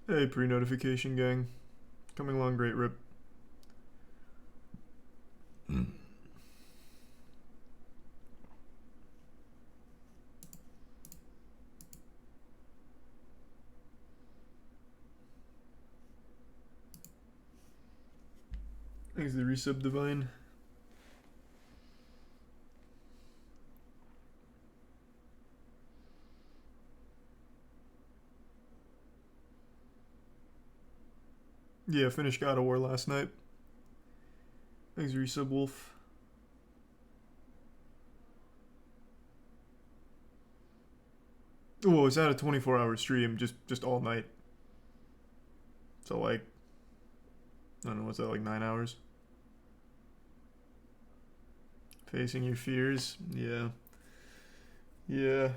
Hey, pre-notification gang. Coming along great, Rip. Thanks the resub divine. Yeah, finished God of War last night. Thanks resub wolf. Oh, it's at a 24-hour stream, just all night. So like, I don't know, what's that, like 9 hours? Facing your fears? Yeah. Yeah.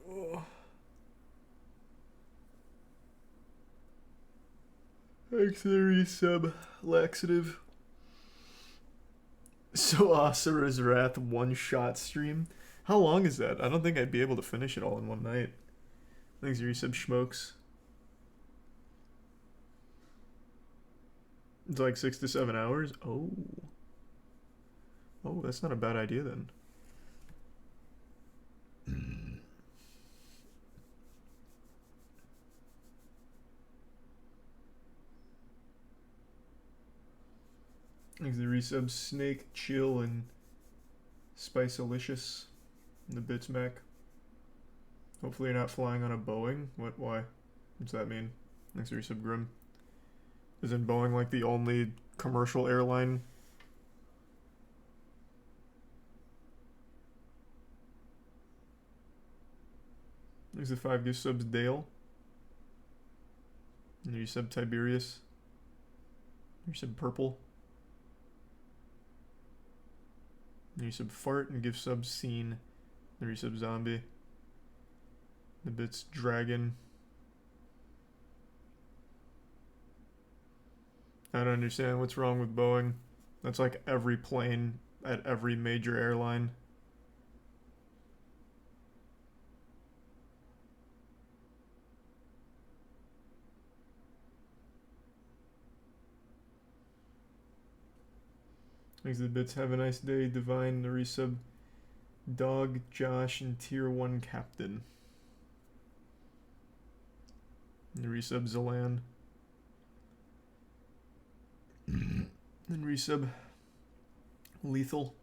Oh. Thanks the resub laxative. So Asura's Wrath one-shot stream? How long is that? I don't think I'd be able to finish it all in one night. Thanks resub smokes. It's like 6 to 7 hours? Oh. Oh, that's not a bad idea then. Thanks the resub Snake, Chill, and Spicealicious. The bits Mac. Hopefully you're not flying on a Boeing. What? Why? What's that mean? Thanks the resub Grim. Isn't Boeing like the only commercial airline? There's the 5 gift subs Dale. And you sub Tiberius. You sub Purple. And you sub Fart and give sub Scene. And you sub Zombie. The bits Dragon. I don't understand what's wrong with Boeing. That's like every plane at every major airline. Thanks the bits. Have a nice day. Divine, the resub. Dog, Josh, and Tier 1 Captain. And the resub Zalan. And resub Lethal.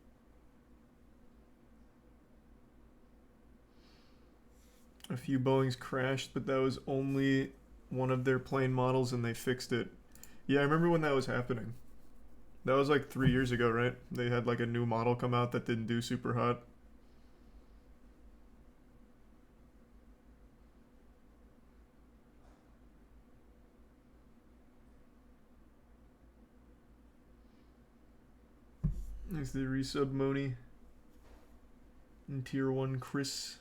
A few Boeings crashed, but that was only one of their plane models and they fixed it. Yeah, I remember when that was happening. That was like 3 years ago, right? They had like a new model come out that didn't do super hot. Thanks the resub Moni. And Tier 1 Chris.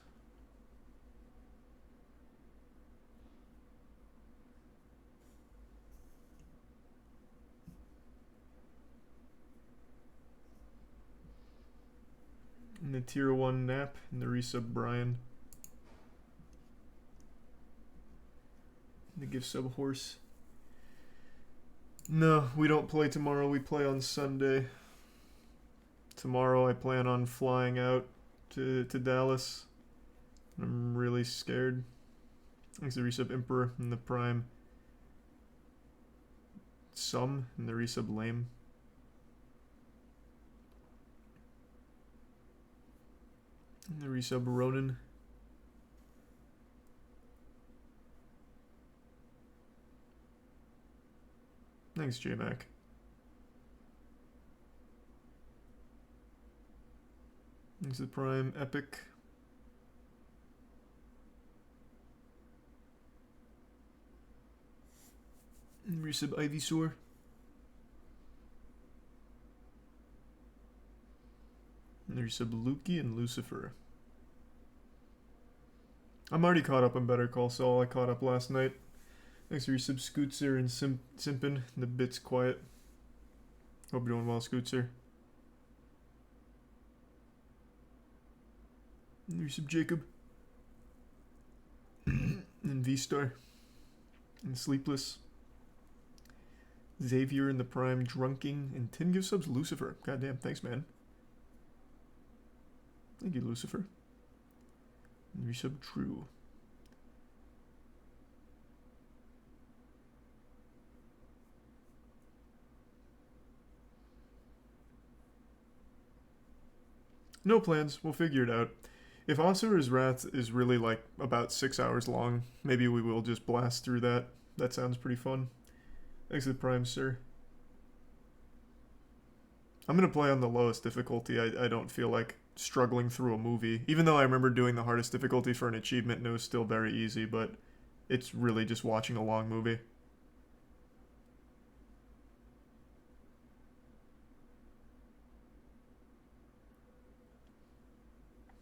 And the Tier 1 Nap. And the resub Brian. And the gift sub Horse. No, we don't play tomorrow. We play on Sunday. Tomorrow I plan on flying out to Dallas. I'm really scared. Thanks the resub Emperor and the Prime. Some and the resub Lame. And the resub Ronin. Thanks J-Mac. Thanks the Prime Epic. And resub Ivysaur. And the resub Lukey and Lucifer. I'm already caught up on Better Call Saul. I caught up last night. Thanks for resub Scootser and Simpin. The bit's quiet. Hope you're doing well, Scootser. Resub Jacob. And V-Star. And Sleepless. Xavier in the Prime, Drunking, and 10 gift subs, Lucifer. Goddamn, thanks, man. Thank you, Lucifer. And resub True. No plans. We'll figure it out. If Asure's Wrath is really like about 6 hours long, maybe we will just blast through that. That sounds pretty fun. Thanks to the Prime, sir. I'm going to play on the lowest difficulty. I don't feel like struggling through a movie. Even though I remember doing the hardest difficulty for an achievement and it was still very easy, but it's really just watching a long movie.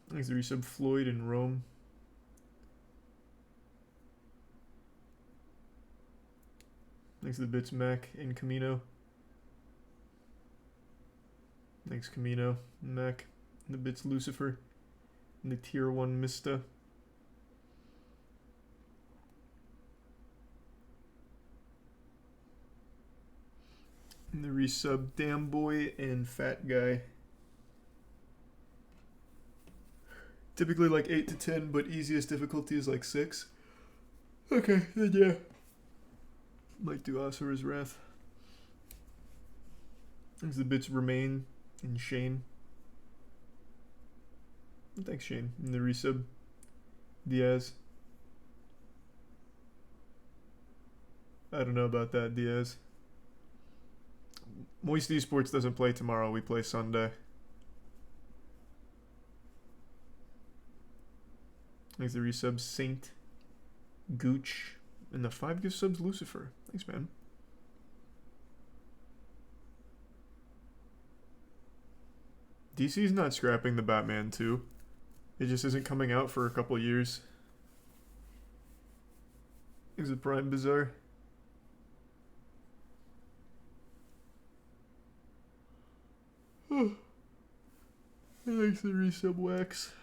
Thanks to resub Floyd in Rome. Thanks to the bits Mac in Camino. Thanks Camino, Mac, and the bits Lucifer, and the tier 1 Mista. And the resub Damn Boy and Fat Guy. Typically like 8 to 10, but easiest difficulty is like 6. Okay, then yeah. Might do Asure's Wrath. Thanks the bits Remain and Shane. Thanks Shane. And the resub Diaz. I don't know about that, Diaz. Moist Esports doesn't play tomorrow, we play Sunday. Thanks the resub Saint Gooch. And the 5 gift subs Lucifer. Thanks, man. DC's not scrapping the Batman 2. It just isn't coming out for a couple years. Is it Prime Bizarre? Oh. Thanks the resub Wax.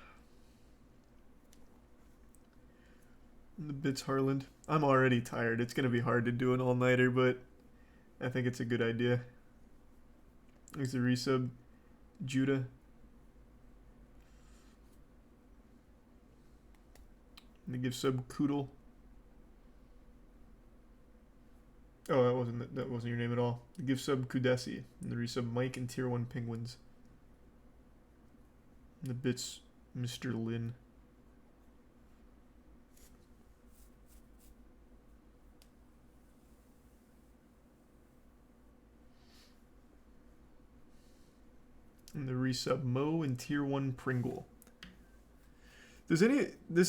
And the bits Harland. I'm already tired. It's going to be hard to do an all-nighter, but I think it's a good idea. Thanks the resub Judah. And the give sub Koodle. Oh, that wasn't your name at all. The give sub Kudesi. And the resub Mike and tier 1 Penguins. And the bits Mr. Lin. And the resub Mo and tier 1 Pringle. This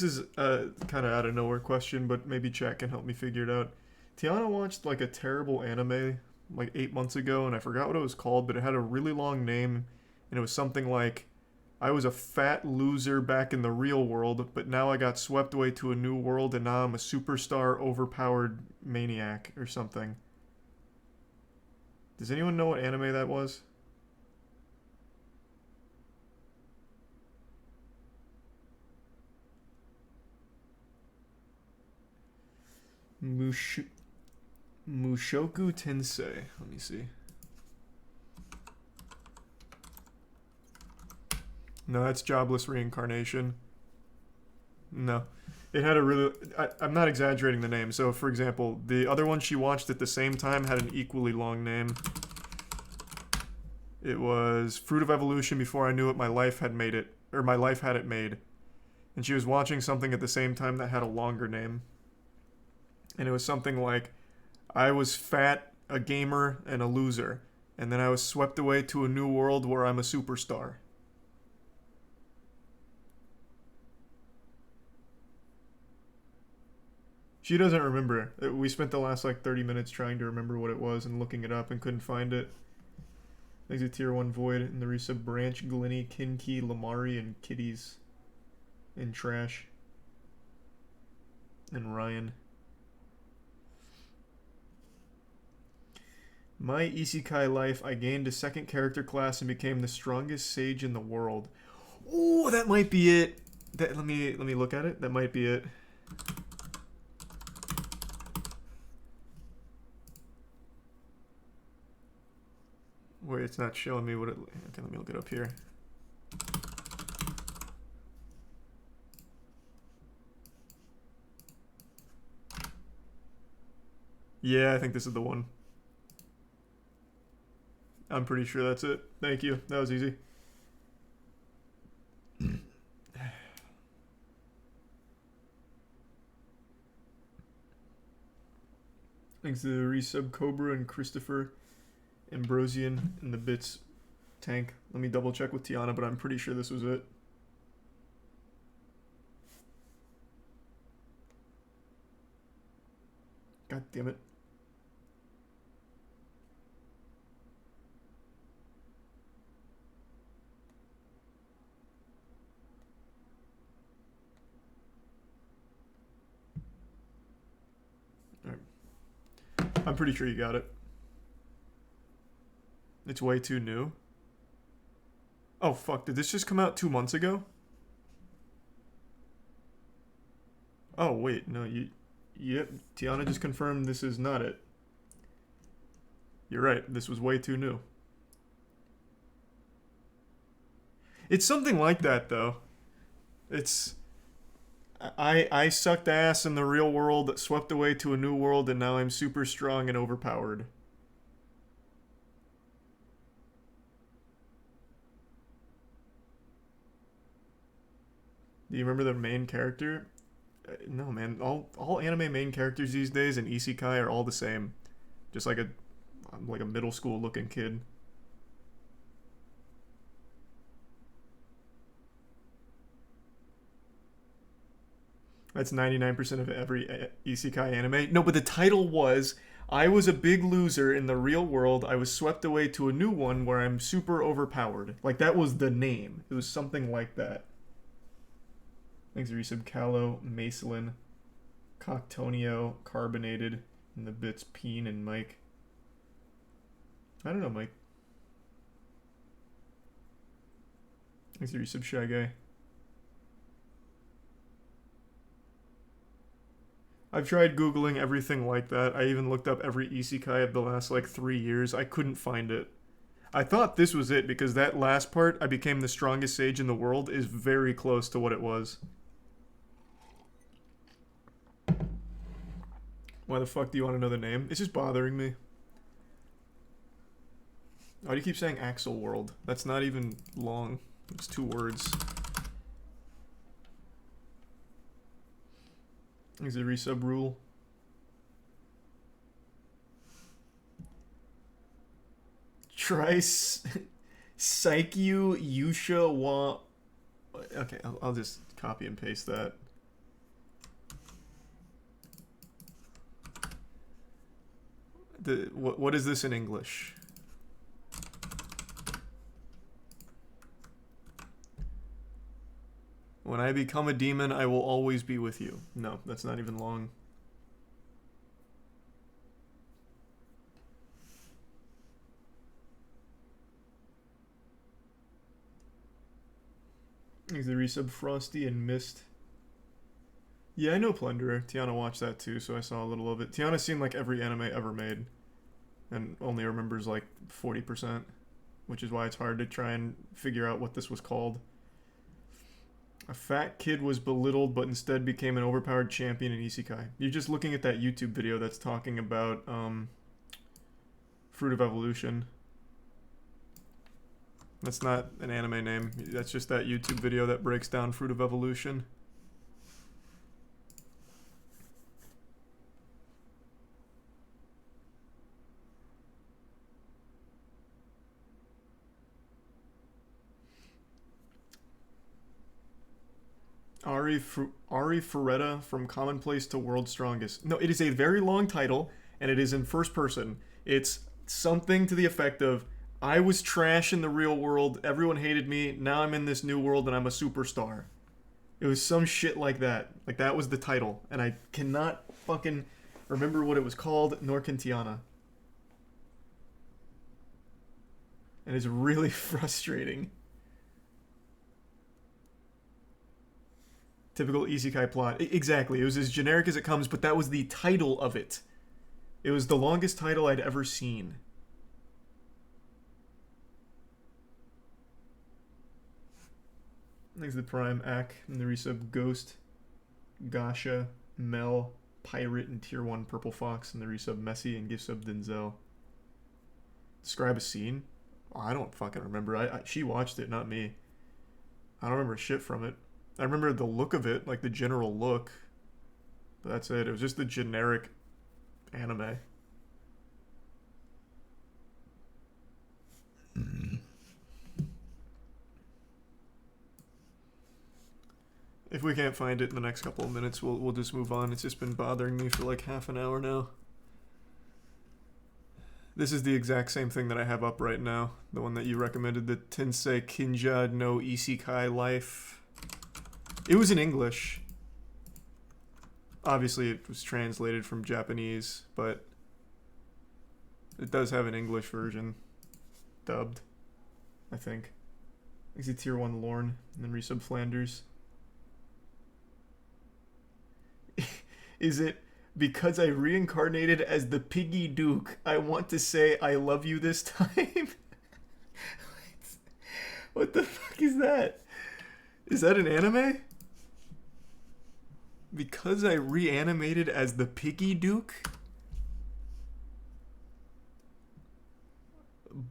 is a kind of out of nowhere question, but maybe chat can help me figure it out. Tiana watched like a terrible anime like 8 months ago, and I forgot what it was called, but it had a really long name, and it was something like, I was a fat loser back in the real world, but now I got swept away to a new world, and now I'm a superstar overpowered maniac, or something. Does anyone know what anime that was? Mushoku Tensei. Let me see. No, that's Jobless Reincarnation. No. It had a really... I'm not exaggerating the name. So, for example, the other one she watched at the same time had an equally long name. It was Fruit of Evolution Before I Knew It, My Life Had Made It. Or My Life Had It Made. And she was watching something at the same time that had a longer name. And it was something like, I was fat, a gamer, and a loser. And then I was swept away to a new world where I'm a superstar. She doesn't remember. We spent the last like 30 minutes trying to remember what it was and looking it up and couldn't find it. Thanks to tier 1 Void and the resub Branch, Glenny, Kinky, Lamari, and Kitties. And Trash. And Ryan. My isekai life, I gained a second character class and became the strongest sage in the world. Oh, that might be it. let me look at it. That might be it. Wait, it's not showing me what it... Okay, let me look it up here. Yeah, I think this is the one. I'm pretty sure that's it. Thank you. That was easy. Thanks to Resub Cobra and Christopher Ambrosian in the bits tank. Let me double check with Tiana, but I'm pretty sure this was it. God damn it. Alright. I'm pretty sure you got it. It's way too new. Oh fuck, did this just come out 2 months ago? Oh wait, no, yep, Tiana just confirmed this is not it. You're right, this was way too new. It's something like that though. It's... I sucked ass in the real world, swept away to a new world, and now I'm super strong and overpowered. Do you remember the main character? No, man. All anime main characters these days in isekai are all the same. Just like a middle school looking kid. That's 99% of every isekai anime. No, but the title was, I was a big loser in the real world. I was swept away to a new one where I'm super overpowered. Like, that was the name. It was something like that. Thanks, Resub Callow, Macelin, Coctonio, Carbonated, and the bits Peen and Mike. I don't know, Mike. Thanks, Resub Shy Guy. I've tried Googling everything like that. I even looked up every isekai of the last, like, 3 years. I couldn't find it. I thought this was it because that last part, I became the strongest sage in the world, is very close to what it was. Why the fuck do you want to know the name? It's just bothering me. Why do you keep saying Axel World? That's not even long. It's 2 words. Is it resub rule? Try Saikyu Yusha wa... Okay, I'll just copy and paste that. What is this in English? When I become a demon, I will always be with you. No, that's not even long. Is the resub Frosty and Mist? Yeah, I know Plunderer. Tiana watched that too, so I saw a little of it. Tiana's seen like every anime ever made, and only remembers like 40%, which is why it's hard to try and figure out what this was called. A fat kid was belittled, but instead became an overpowered champion in Isekai. You're just looking at that YouTube video that's talking about Fruit of Evolution. That's not an anime name. That's just that YouTube video that breaks down Fruit of Evolution. Ari Ferretta from Commonplace to World's Strongest. No, it is a very long title, and it is in first person. It's something to the effect of, I was trash in the real world, everyone hated me, now I'm in this new world and I'm a superstar. It was some shit like that. Like, that was the title, and I cannot fucking remember what it was called, nor can Tiana. And it's really frustrating. Typical isekai plot. Exactly. It was as generic as it comes, but that was the title of it. It was the longest title I'd ever seen. Thanks to the Prime, Ak, and the resub Ghost, Gasha, Mel, Pirate, and Tier 1 Purple Fox, and the resub Messi, and gift sub Denzel. Describe a scene? Oh, I don't fucking remember. She watched it, not me. I don't remember shit from it. I remember the look of it, like the general look. But that's it. It was just the generic anime. If we can't find it in the next couple of minutes, we'll just move on. It's just been bothering me for like half an hour now. This is the exact same thing that I have up right now. The one that you recommended, the Tensei Kinja no Isekai Life. It was in English. Obviously, it was translated from Japanese, but it does have an English version. Dubbed, I think. Is it Tier 1 Lorne, and then resub Flanders. Is it because I reincarnated as the Piggy Duke? I want to say I love you this time. What the fuck is that? Is that an anime? Because I reanimated as the Piggy Duke?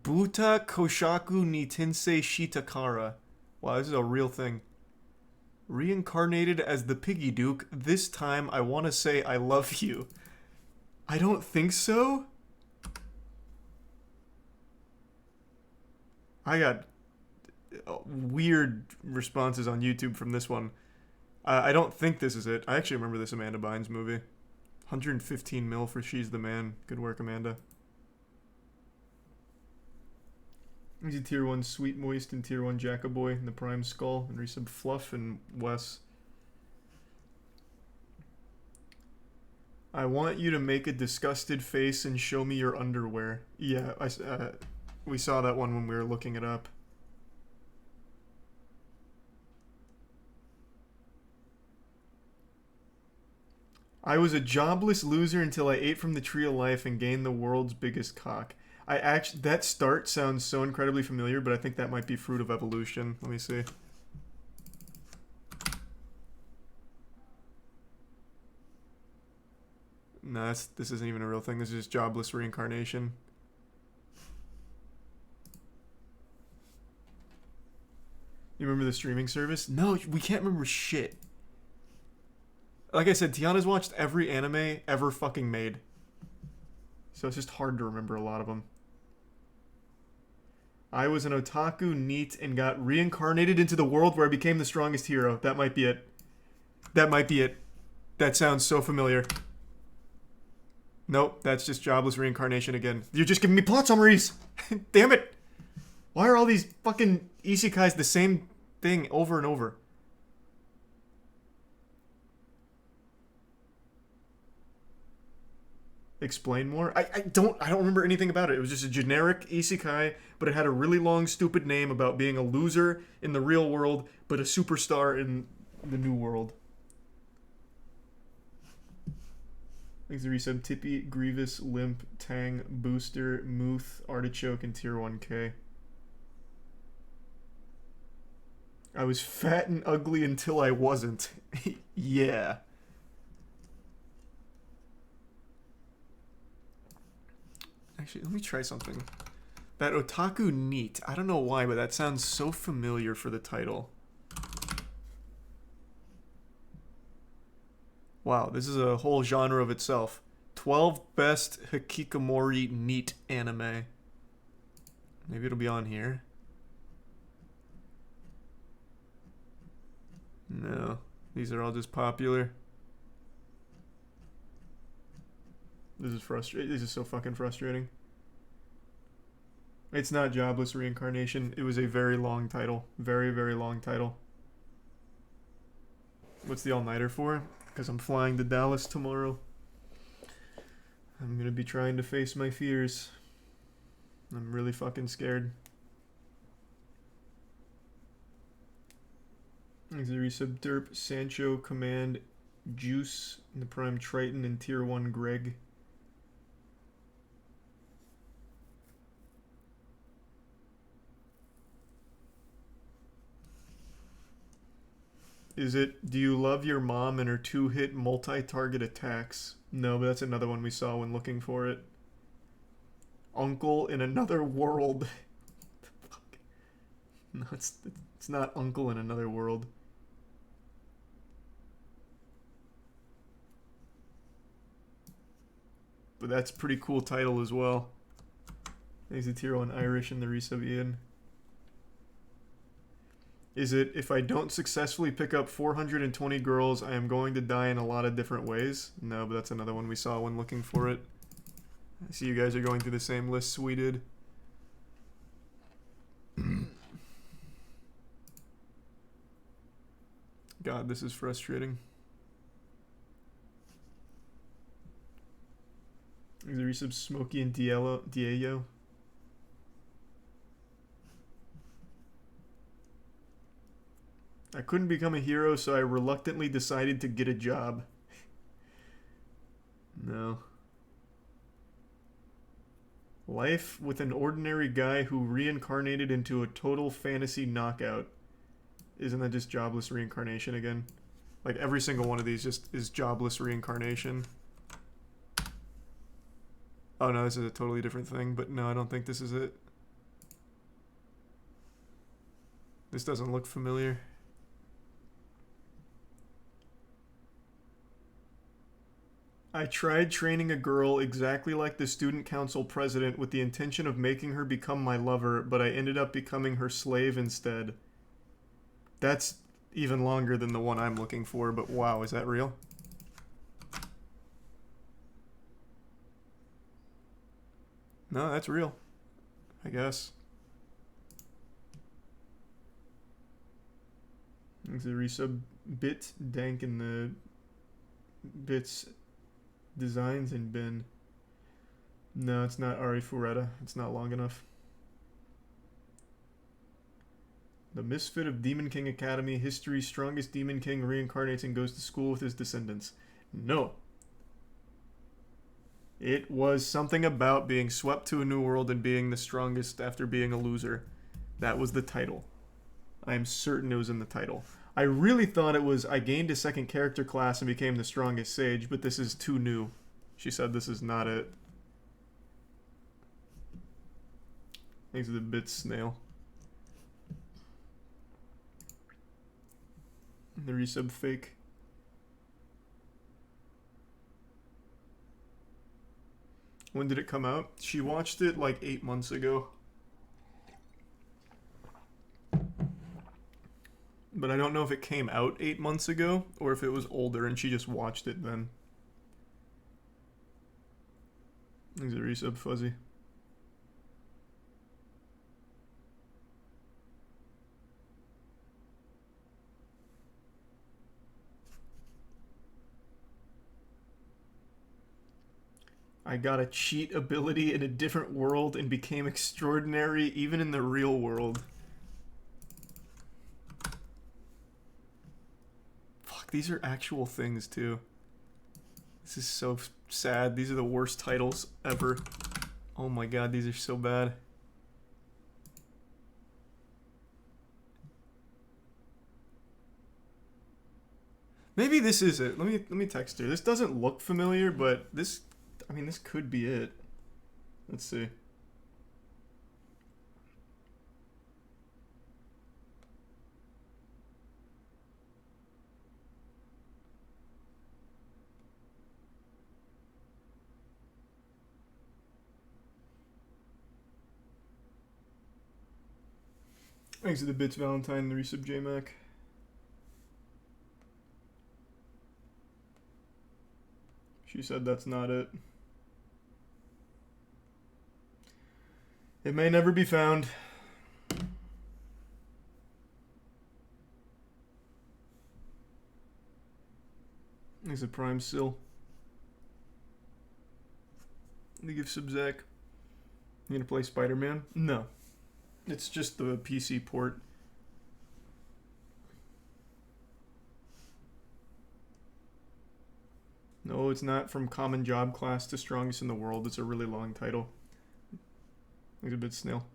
Buta Koshaku ni Tensei Shitakara. Wow, this is a real thing. Reincarnated as the Piggy Duke. This time I want to say I love you. I don't think so. I got weird responses on YouTube from this one. I don't think this is it. I actually remember this Amanda Bynes movie. 115 mil for She's the Man. Good work, Amanda. Easy Tier 1 Sweet Moist and Tier 1 Jackaboy and the Prime Skull and resub Fluff and Wes. I want you to make a disgusted face and show me your underwear. Yeah, we saw that one when we were looking it up. I was a jobless loser until I ate from the tree of life and gained the world's biggest cock. That start sounds so incredibly familiar, but I think that might be Fruit of Evolution. Let me see. No, this isn't even a real thing. This is just jobless reincarnation. You remember the streaming service? No, we can't remember shit. Like I said, Tiana's watched every anime ever fucking made. So it's just hard to remember a lot of them. I was an otaku NEET and got reincarnated into the world where I became the strongest hero. That might be it. That might be it. That sounds so familiar. Nope, that's just jobless reincarnation again. You're just giving me plot summaries! Damn it! Why are all these fucking isekais the same thing over and over? Explain more? I don't remember anything about it. It was just a generic isekai, but it had a really long stupid name about being a loser in the real world, but a superstar in the new world. Thanks to resub Tippy, Grievous, Limp, Tang, Booster, Muth, Artichoke, and Tier 1K. I was fat and ugly until I wasn't. Yeah. Actually, let me try something. That Otaku NEET. I don't know why, but that sounds so familiar for the title. Wow, this is a whole genre of itself. 12 best Hikikomori NEET anime. Maybe it'll be on here. No, these are all just popular. This is frustrating. This is so fucking frustrating. It's not jobless reincarnation. It was a very long title. Very, very long title. What's the all-nighter for? Because I'm flying to Dallas tomorrow. I'm gonna be trying to face my fears. I'm really fucking scared. Auxiliary sub derp Sancho command Juice in the Prime Triton and Tier 1 Greg. Is it, do you love your mom and her 2-hit multi-target attacks? No, but that's another one we saw when looking for it. Uncle in Another World. Fuck. No, it's not Uncle in Another World. But that's a pretty cool title as well. Thanks to Tier 1 Irish and the resub Ian. Is it, if I don't successfully pick up 420 girls, I am going to die in a lot of different ways? No, but that's another one we saw when looking for it. I see you guys are going through the same lists we did. God, this is frustrating. Is there resub Smokey and Diego? I couldn't become a hero, so I reluctantly decided to get a job. No. Life with an ordinary guy who reincarnated into a total fantasy knockout. Isn't that just jobless reincarnation again? Like every single one of these just is jobless reincarnation. Oh no, this is a totally different thing, but no, I don't think this is it. This doesn't look familiar. I tried training a girl exactly like the student council president with the intention of making her become my lover, but I ended up becoming her slave instead. That's even longer than the one I'm looking for, but wow, is that real? No, that's real. I guess. There's a resub bit dank in the bits designs in bin. No, it's not Ari Fureta. It's not long enough. The misfit of Demon King Academy, history's strongest Demon King reincarnates and goes to school with his descendants. No. It was something about being swept to a new world and being the strongest after being a loser. That was the title. I am certain it was in the title. I really thought it was I gained a second character class and became the strongest sage, but this is too new. She said this is not it. Thanks to the bit snail. The resub fake. When did it come out? She watched it like 8 months ago. But I don't know if it came out 8 months ago or if it was older and she just watched it then. Thanks a resub fuzzy. I got a cheat ability in a different world and became extraordinary even in the real world. Fuck, these are actual things too. This is so sad. These are the worst titles ever. Oh my god, these are so bad. Maybe this is it. Let me text her. This doesn't look familiar, but this, I mean, this could be it. Let's see. Thanks to the bits, Valentine, the resub JMac. She said that's not it. It may never be found. Thanks to Prime Sill. They give Subzac. You gonna play Spider-Man? No. It's just the PC port. No, it's not from common job class to strongest in the world. It's a really long title. Exhibit snail.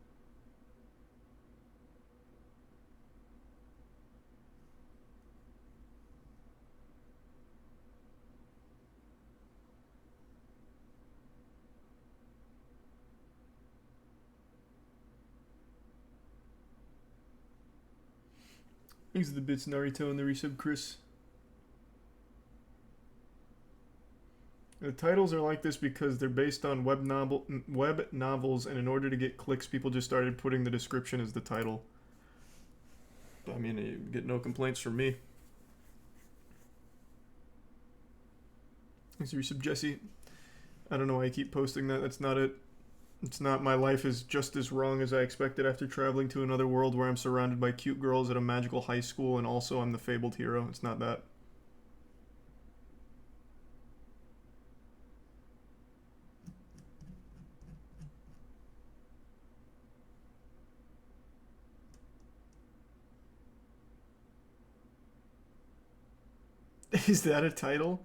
Thanks to the bits, Naruto, and the resub, Chris. The titles are like this because they're based on web novels, and in order to get clicks, people just started putting the description as the title. I mean, you get no complaints from me. Thanks to resub, Jesse. I don't know why I keep posting that. That's not it. It's not. My life is just as wrong as I expected after traveling to another world where I'm surrounded by cute girls at a magical high school, and also I'm the fabled hero. It's not that. Is that a title?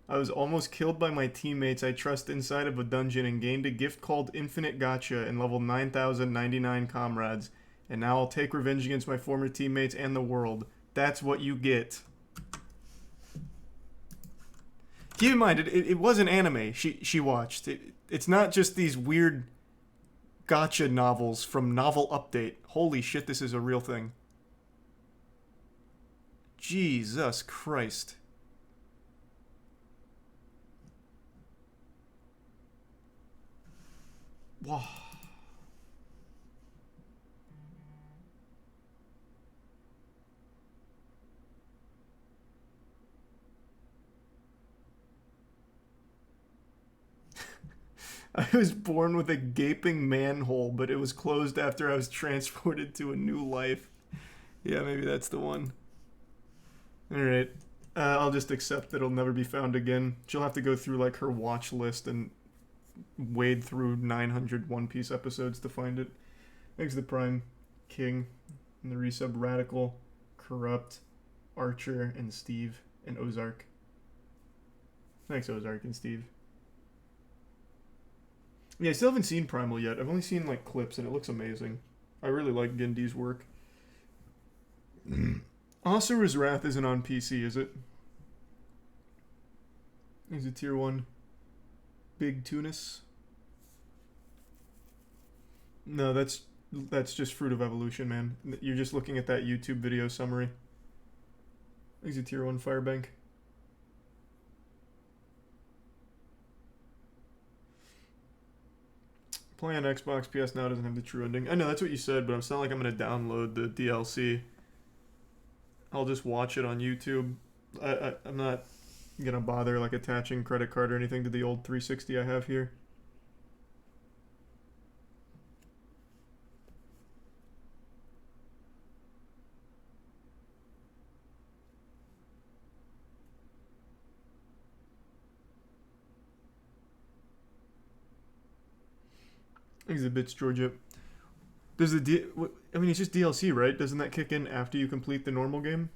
I was almost killed by my teammates I trust inside of a dungeon and gained a gift called Infinite Gotcha and level 9,099 comrades. And now I'll take revenge against my former teammates and the world. That's what you get. Keep in mind, it was an anime she watched. It's not just these weird gotcha novels from Novel Update. Holy shit, this is a real thing. Jesus Christ. Wow. I was born with a gaping manhole, but it was closed after I was transported to a new life. Yeah, maybe that's the one. Alright. I'll just accept that it'll never be found again. She'll have to go through like her watch list and wade through 900 One Piece episodes to find it. Thanks to the Prime King and the resub Radical, Corrupt, Archer, and Steve, and Ozark. Thanks, Ozark and Steve. Yeah, I still haven't seen Primal yet. I've only seen like clips and it looks amazing. I really like Gendi's work. Asura's Wrath isn't on PC, is it? Is it tier 1? Big Tunis? No, that's just Fruit of Evolution, man. You're just looking at that YouTube video summary. Is it tier 1 Firebank? Play on Xbox, PS Now doesn't have the true ending. I know, that's what you said, but it's not like I'm going to download the DLC. I'll just watch it on YouTube. I'm not going to bother like attaching credit card or anything to the old 360 I have here. Exhibits, Georgia. Does the I mean, it's just DLC, right? Doesn't that kick in after you complete the normal game?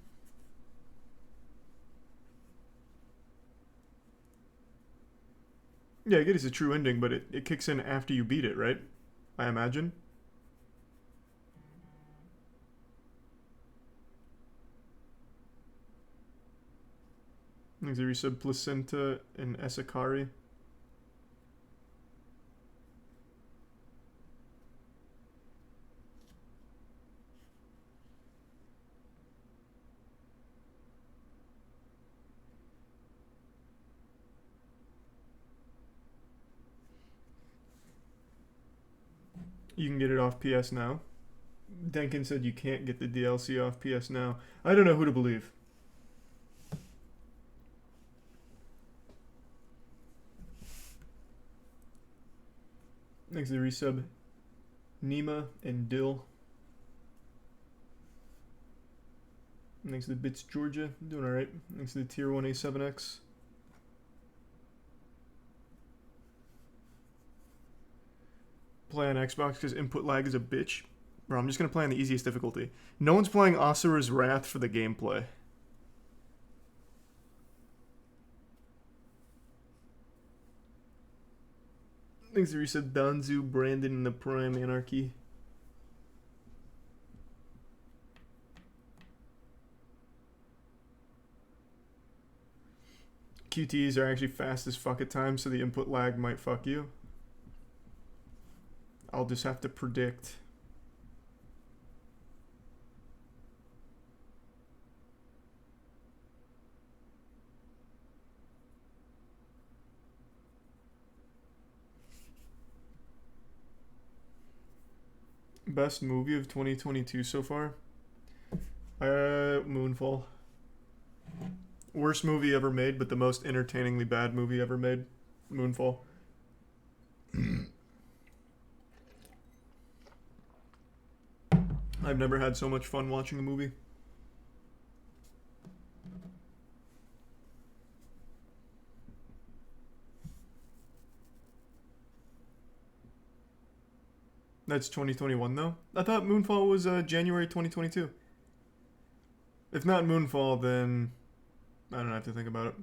Yeah, I get it's a true ending, but it kicks in after you beat it, right? I imagine. There's a resub Placenta and Esakari. You can get it off PS Now. Denkin said you can't get the DLC off PS Now. I don't know who to believe. Thanks to the resub. Nima and Dill. Thanks to the bits, Georgia. Doing alright. Thanks to the tier 1 A7X. Play on Xbox because input lag is a bitch. Bro, I'm just going to play on the easiest difficulty. No one's playing Asura's Wrath for the gameplay. Thanks to Reset Danzu, Brandon, and the Prime Anarchy. QTs are actually fast as fuck at times, so the input lag might fuck you. I'll just have to predict. Best movie of 2022 so far? Moonfall. Worst movie ever made, but the most entertainingly bad movie ever made. Moonfall. I've never had so much fun watching a movie. That's 2021 though? I thought Moonfall was January 2022. If not Moonfall, then I don't have to think about it.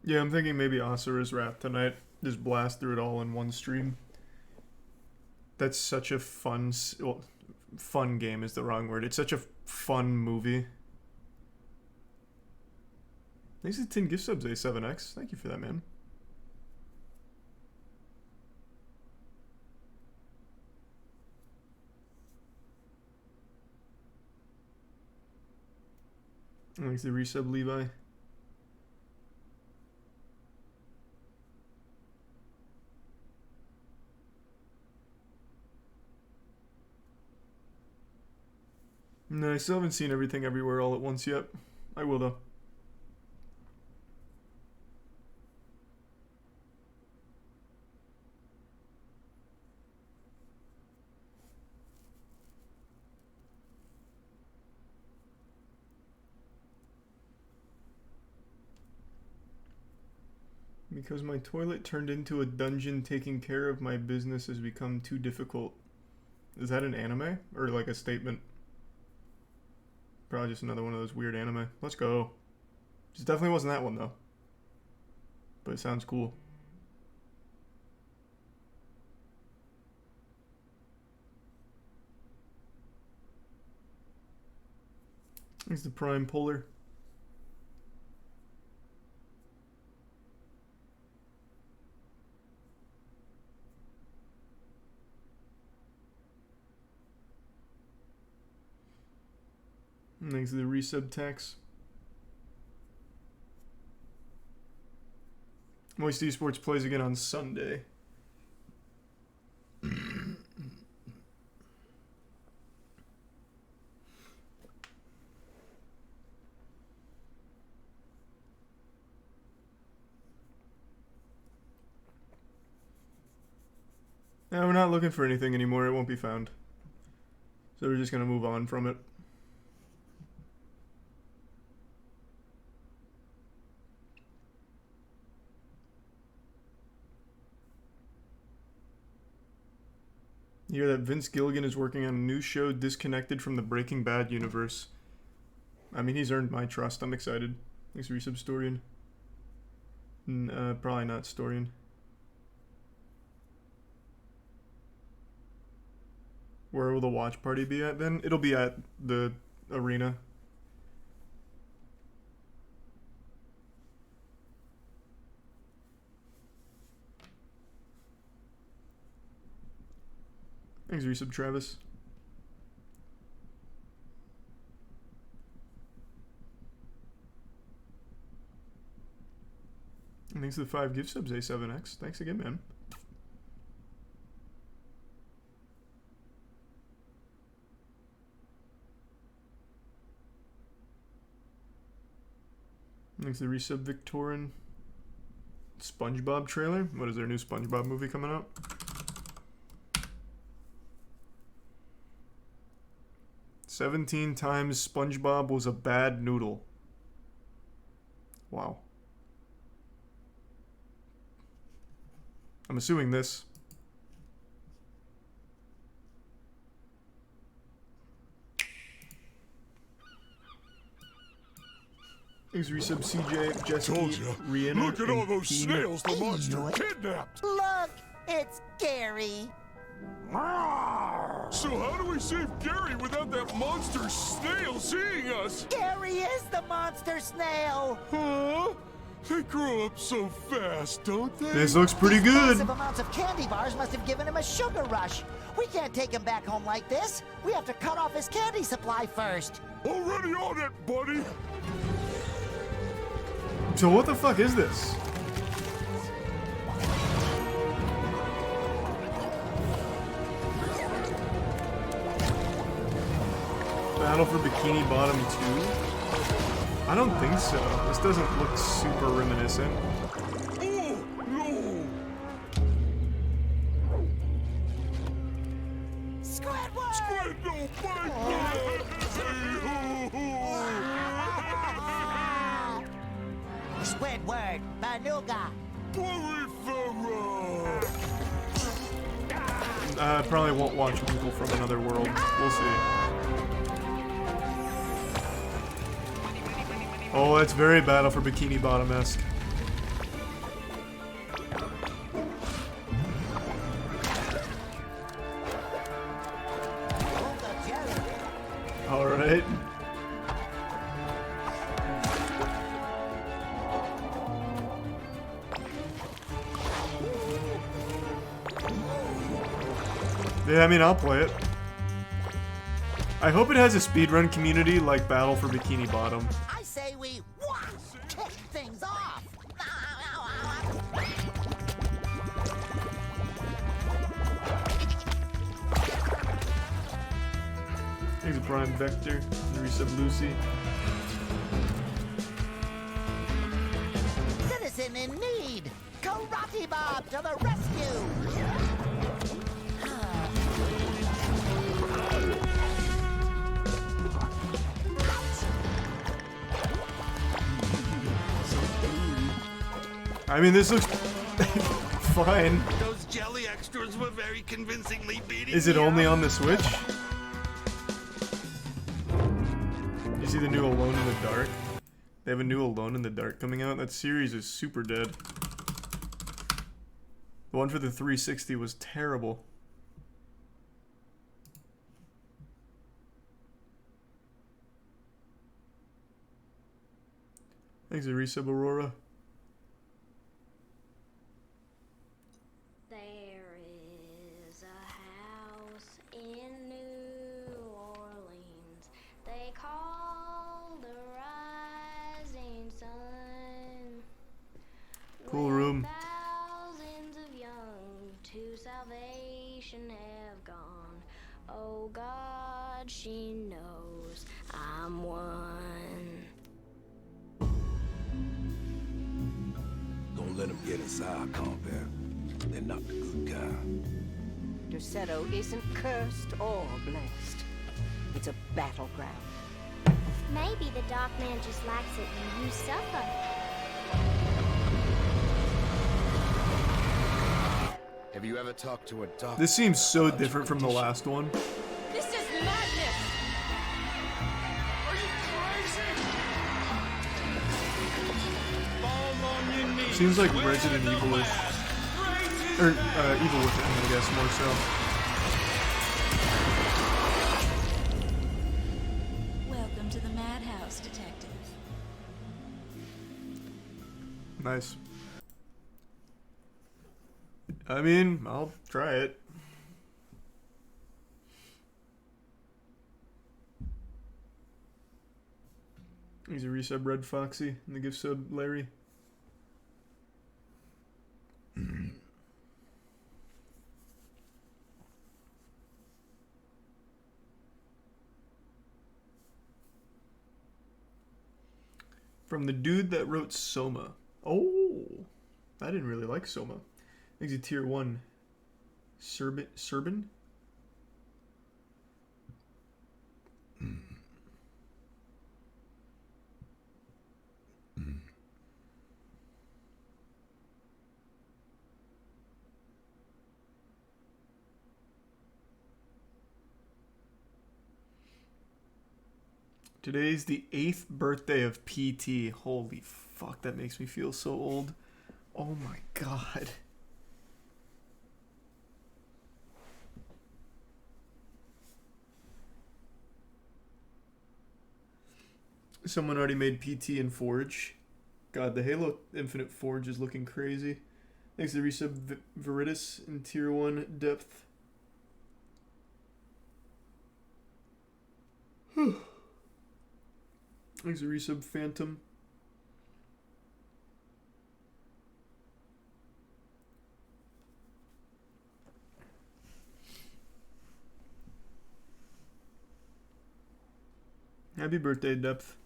Yeah, I'm thinking maybe Asura's Wrath tonight. Just blast through it all in one stream. That's such a fun... Well, fun game is the wrong word. It's such a fun movie. Thanks to 10 gift subs, A7X. Thank you for that, man. Thanks to resub, Levi. No, I still haven't seen Everything Everywhere All at Once yet. I will, though. Because my toilet turned into a dungeon, taking care of my business has become too difficult. Is that an anime? Or like a statement? Probably just another one of those weird anime. Let's go. It definitely wasn't that one though. But it sounds cool. It's the Prime Polar. Thanks to the resub tax. Moist Esports plays again on Sunday. No, we're not looking for anything anymore. It won't be found. So we're just going to move on from it. You hear that Vince Gilligan is working on a new show disconnected from the Breaking Bad universe. I mean, he's earned my trust. I'm excited. Thanks for resub, Storian. Probably not Storian. Where will the watch party be at then? It'll be at the arena. Thanks, resub, Travis. And thanks to the 5 gift subs, A7X. Thanks again, man. Thanks to the resub, Victorin. SpongeBob trailer? What is their new SpongeBob movie coming out? "17 times SpongeBob was a bad noodle." Wow. I'm assuming this. Thanks resub CJ, Jesse, Told ya. Rihanna, Look at all those Keen. snails the I monster knew it. kidnapped. Look, it's Gary. So how do we save Gary without that monster snail seeing us? Gary is the monster snail. Huh? They grow up so fast, don't they? This looks pretty These good. massive amounts of candy bars must have given him a sugar rush. We can't take him back home like this. We have to cut off his candy supply first. Already on it, buddy. So what the fuck is this? Battle for Bikini Bottom 2? I don't think so. This doesn't look super reminiscent. Oh, no. Squidward! Squid, no, bite Squidward, Banuga. I probably won't watch people from another world. We'll see. Oh, that's very Battle for Bikini Bottom-esque. Alright. Yeah, I mean, I'll play it. I hope it has a speedrun community like Battle for Bikini Bottom. I say we kick things off. Thanks a Prime Vector, resub Lucy. Citizen in need. Karate Bob to the rescue. I mean, this looks fine. Those jelly extras were very convincingly beating Is it me only up. on the Switch? You see the new Alone in the Dark? They have a new Alone in the Dark coming out. That series is super dead. The one for the 360 was terrible. Thanks, a resub Aurora. There is a house in New Orleans they call the Rising Sun. Cool Where room. thousands of young to salvation have gone. Oh God, she knows I'm one. Don't let them get inside, compare. They're not the good kind. Dusetto isn't cursed or blessed. It's a battleground. Maybe the Dark Man just likes it when you suffer. Have you ever talked to a doctor? This seems so different from the last one. This is madness! Are you crazy? Fall on your knees. Seems like Resident Evil-ish. Or, Evil Within, I guess, more so. Welcome to the Madhouse, Detective. Nice. I mean, I'll try it. He's a resub Red Foxy and the gift sub Larry. From the dude that wrote Soma. Oh, I didn't really like Soma. I think it's a tier 1. Serban? Today's the 8th birthday of PT. Holy fuck, that makes me feel so old. Oh my god. Someone already made PT in Forge. God, the Halo Infinite Forge is looking crazy. Thanks to resub Veritas in Tier 1 depth. Thanks to resub Phantom. Happy birthday, Depth.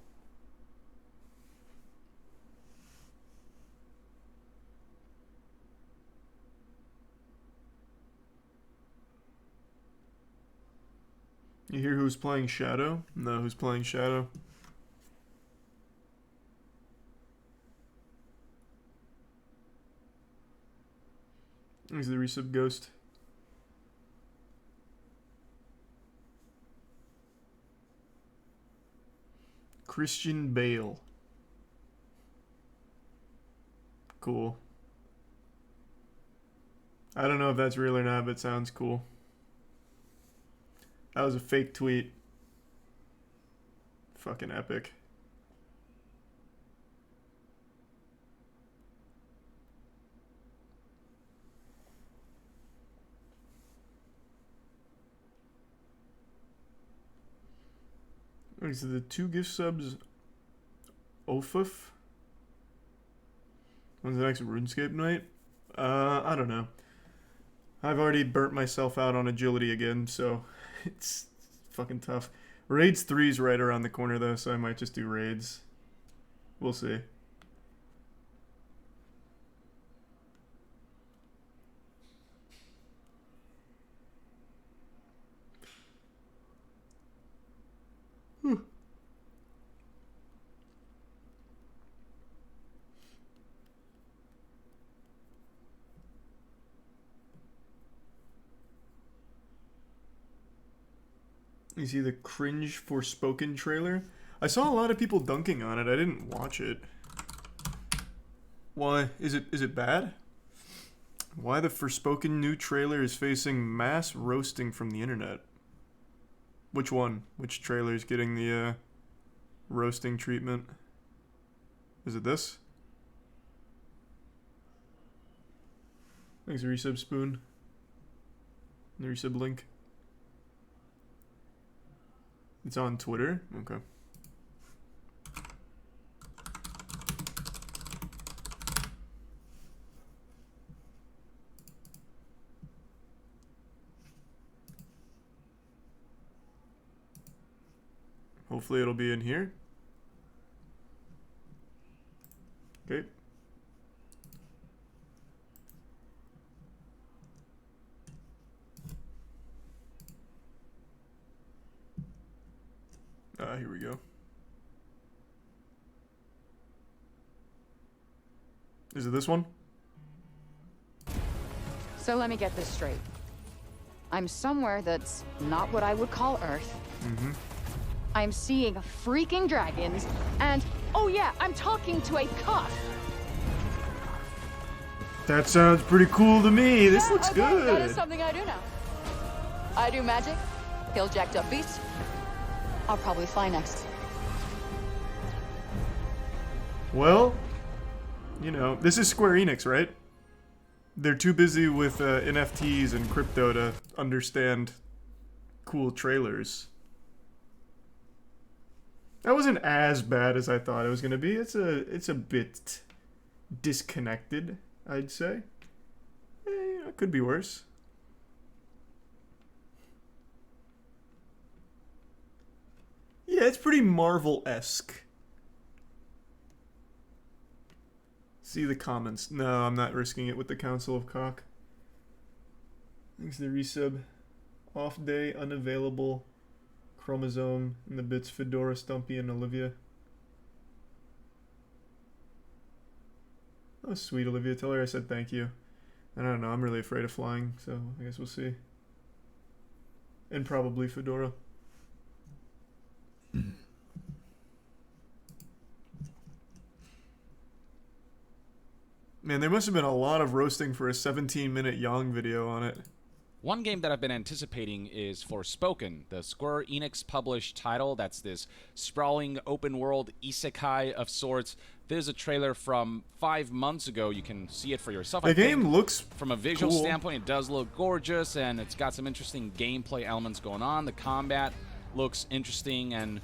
You hear who's playing Shadow? No, who's playing Shadow? He's the resub Ghost. Christian Bale. Cool. I don't know if that's real or not, but it sounds cool. That was a fake tweet. Fucking epic. Is it the 2 gift subs? Ofuf? When's the next RuneScape night? I don't know. I've already burnt myself out on agility again, so it's fucking tough. Raids 3 is right around the corner though, so I might just do raids. We'll see. You see the cringe Forspoken trailer? I saw a lot of people dunking on it. I didn't watch it. Why? Is it bad? Why the Forspoken new trailer is facing mass roasting from the internet? Which one? Which trailer is getting the roasting treatment? Is it this? Thanks, resub Spoon. The resub link. It's on Twitter? Okay. Hopefully it'll be in here. Okay. Here we go. Is it this one? So let me get this straight. I'm somewhere that's not what I would call Earth. Mm-hmm. I'm seeing freaking dragons, and oh yeah, I'm talking to a cuff. That sounds pretty cool to me. This looks okay, good. That is something I do now. I do magic, kill jacked up beasts. I'll probably fly next. Well, you know, this is Square Enix, right? They're too busy with NFTs and crypto to understand cool trailers. That wasn't as bad as I thought it was gonna be. It's a bit disconnected, I'd say. It could be worse. Yeah, it's pretty Marvel-esque. See the comments. No, I'm not risking it with the Council of Cock. Thanks to the resub. Off day, unavailable. Chromosome in the bits. Fedora, Stumpy, and Olivia. Oh, sweet, Olivia. Tell her I said thank you. I don't know. I'm really afraid of flying, so I guess we'll see. And probably Fedora. Man, there must have been a lot of roasting for a 17-minute Yang video on it. One game that I've been anticipating is Forspoken, the Square Enix published title. That's this sprawling open-world isekai of sorts. There's a trailer from 5 months ago. You can see it for yourself. The game looks from a visual cool. standpoint, it does look gorgeous, and it's got some interesting gameplay elements going on. The combat looks interesting, and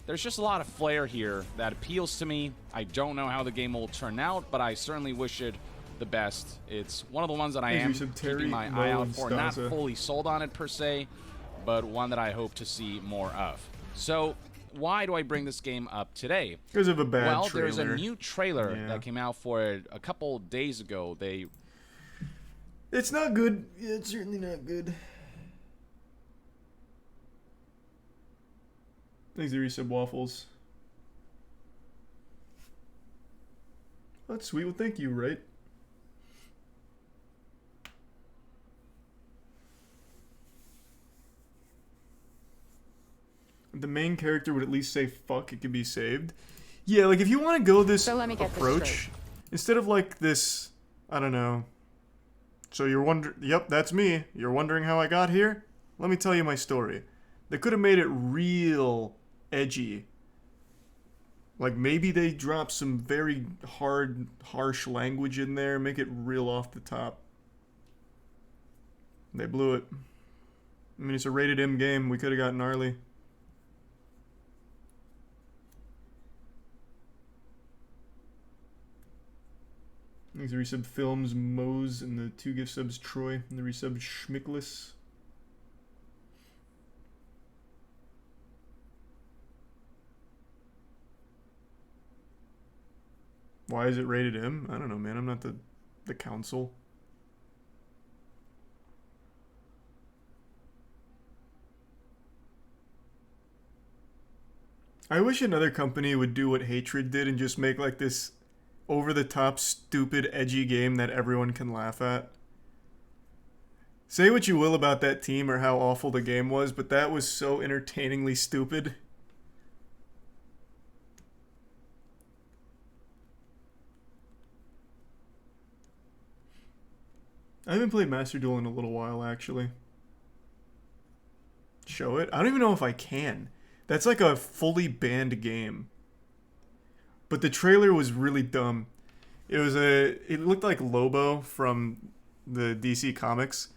there's just a lot of flair here that appeals to me. I don't know how the game will turn out, but I certainly wish it the best. It's one of the ones that I am keeping my eye out for. Not fully sold on it per se, but one that I hope to see more of. So why do I bring this game up today? Because of a bad trailer. Well, there's a new trailer that came out for it a couple days ago. It's not good. It's certainly not good. Thanks to Resub Waffles. That's sweet. Well, thank you, right? The main character would at least say fuck, it could be saved. Yeah, like if you want to go this approach, instead of like this, I don't know. So you're wondering, yep, that's me. You're wondering how I got here? Let me tell you my story. They could have made it real edgy. Like maybe they drop some very hard, harsh language in there, make it real off the top. They blew it. I mean, it's a rated M game. We could have gotten gnarly. Thanks to resub Films, Mose, and the 2 gift subs Troy, and the resub Schmicklis. Why is it rated M? I don't know, man. I'm not the council. I wish another company would do what Hatred did and just make like this over-the-top, stupid, edgy game that everyone can laugh at. Say what you will about that team or how awful the game was, but that was so entertainingly stupid. I haven't played Master Duel in a little while, actually. Show it? I don't even know if I can. That's like a fully banned game. But the trailer was really dumb. It looked like Lobo from the DC Comics.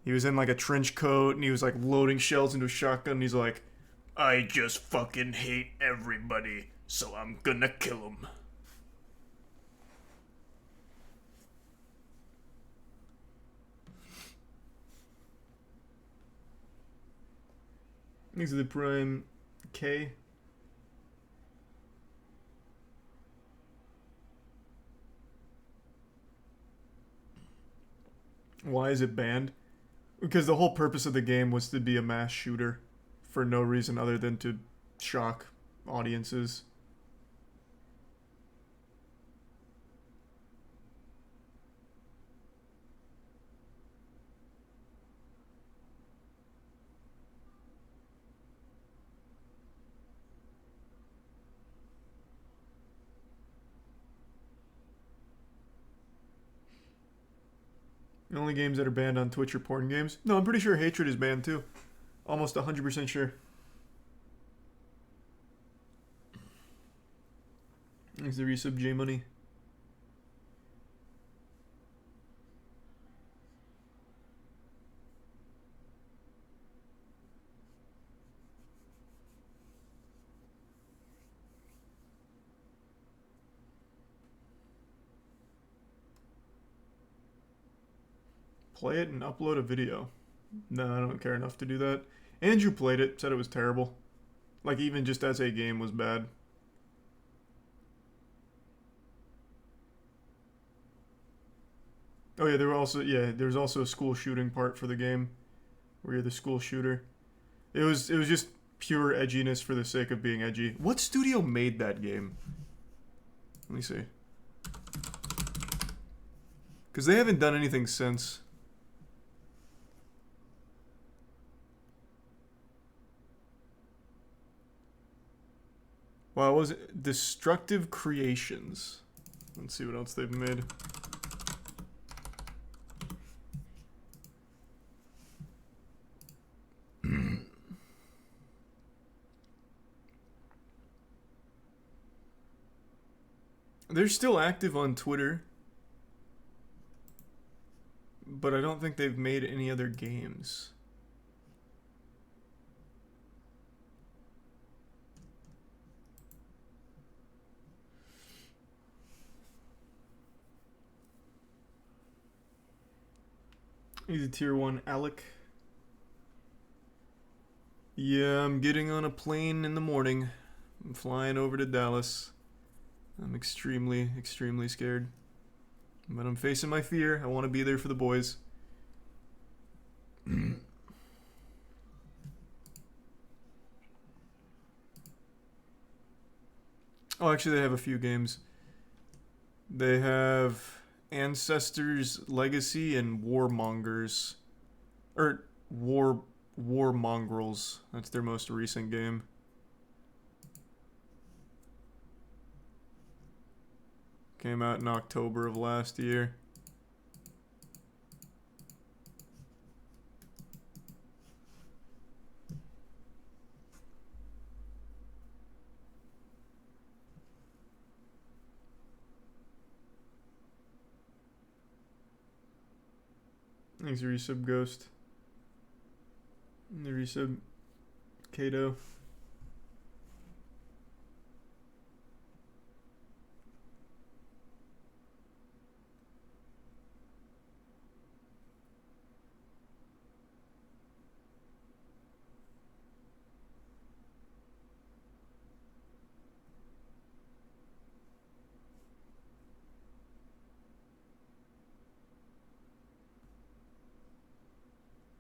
He was in like a trench coat and he was like loading shells into a shotgun and he's like, I just fucking hate everybody, so I'm gonna kill him. Thanks to the Prime K. Why is it banned? Because the whole purpose of the game was to be a mass shooter for no reason other than to shock audiences. The only games that are banned on Twitch are porn games. No, I'm pretty sure Hatred is banned too. Almost 100% sure. Thanks to resub J Money. Play it and upload a video. No, I don't care enough to do that. Andrew played it, said it was terrible. Like even just as a game was bad. Oh yeah, there was also a school shooting part for the game where you're the school shooter. It was just pure edginess for the sake of being edgy. What studio made that game? Let me see. Cuz they haven't done anything since. Well, was it Destructive Creations? Let's see what else they've made. They're still active on Twitter, but I don't think they've made any other games. He's a tier 1 Alec. Yeah, I'm getting on a plane in the morning. I'm flying over to Dallas. I'm extremely, extremely scared. But I'm facing my fear. I want to be there for the boys. Oh, actually, they have a few games. They have Ancestors Legacy and Warmongers. Or War Mongrels. That's their most recent game. Came out in October of last year. Thanks, resub Ghost. The resub Kato.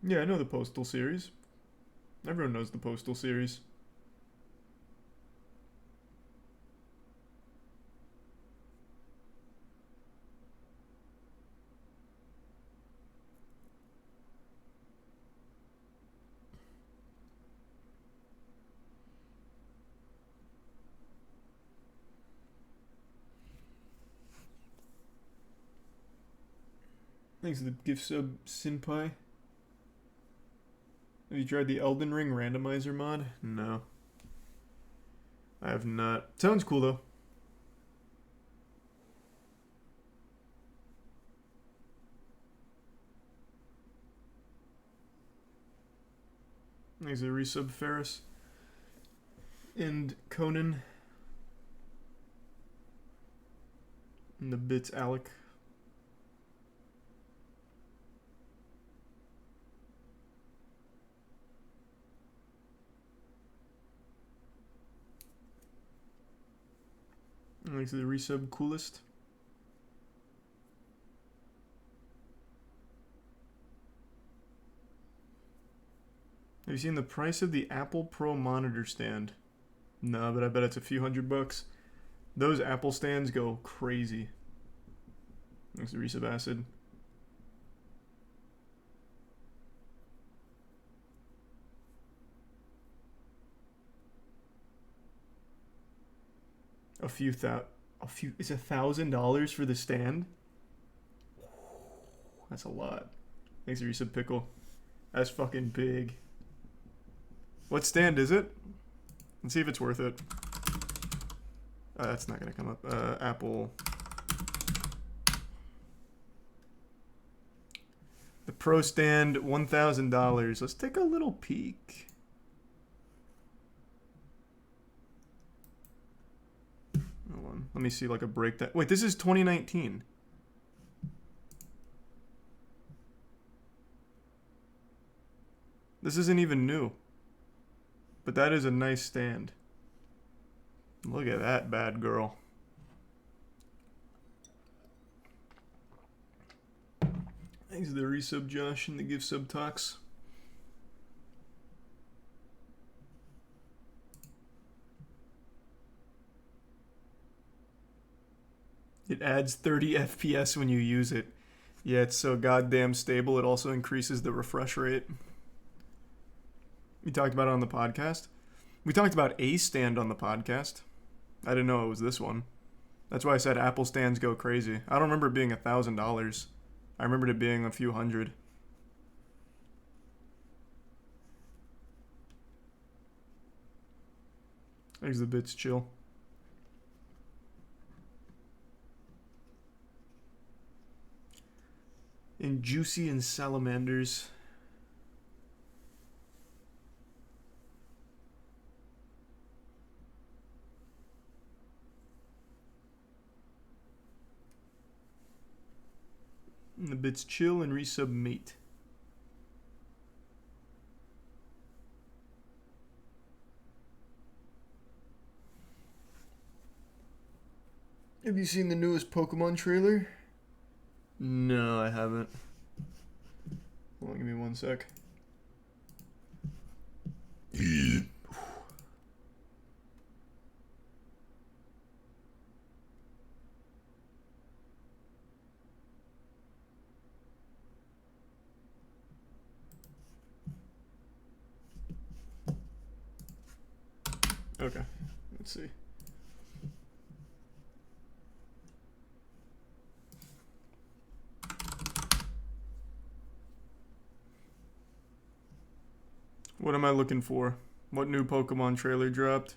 Yeah, I know the Postal series. Everyone knows the Postal series. Thanks for the gift sub, Sinpai. Have you tried the Elden Ring randomizer mod? No. I have not. Sounds cool though. Thanks a resub Ferris. And Conan. And the bits Alec. Thanks to the resub Coolest. Have you seen the price of the Apple Pro monitor stand? No, but I bet it's a few $100. Those Apple stands go crazy. Thanks to resub Acid. It's $1,000 for the stand? That's a lot. Thanks for resub Pickle. That's fucking big. What stand is it? Let's see if it's worth it. That's not gonna come up. Apple. The Pro stand, $1,000. Let's take a little peek. Hold on. Let me see like a breakdown. Wait, this is 2019. This isn't even new. But that is a nice stand. Look at that bad girl. Thanks to the resub Josh and the give sub Tox. It adds 30 FPS when you use it. Yeah, it's so goddamn stable. It also increases the refresh rate. We talked about it on the podcast. We talked about a stand on the podcast. I didn't know it was this one. That's why I said Apple stands go crazy. I don't remember it being $1,000. I remembered it being a few hundred. Exhibits chill. And Juicy and Salamanders. And the bits chill and resubmate. Have you seen the newest Pokemon trailer? No, I haven't. Hold on, give me one sec. Okay, let's see. What am I looking for? What new Pokemon trailer dropped?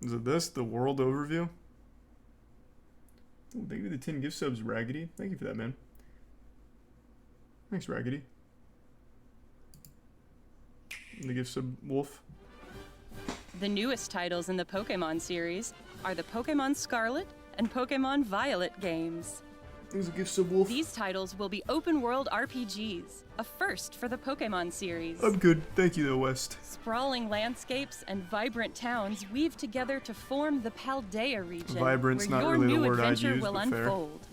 Is it this? The world overview? Oh, thank you for the 10 gift subs, Raggedy. Thank you for that, man. Thanks, Raggedy. And the gift sub, Wolf. The newest titles in the Pokemon series are the Pokemon Scarlet and Pokemon Violet games. There's a gift sub, Wolf. These titles will be open-world RPGs, a first for the Pokemon series. I'm good. Thank you, though, West. Sprawling landscapes and vibrant towns weave together to form the Paldea region, Vibrant's where not your really the new word I'd adventure use, will but fair. unfold.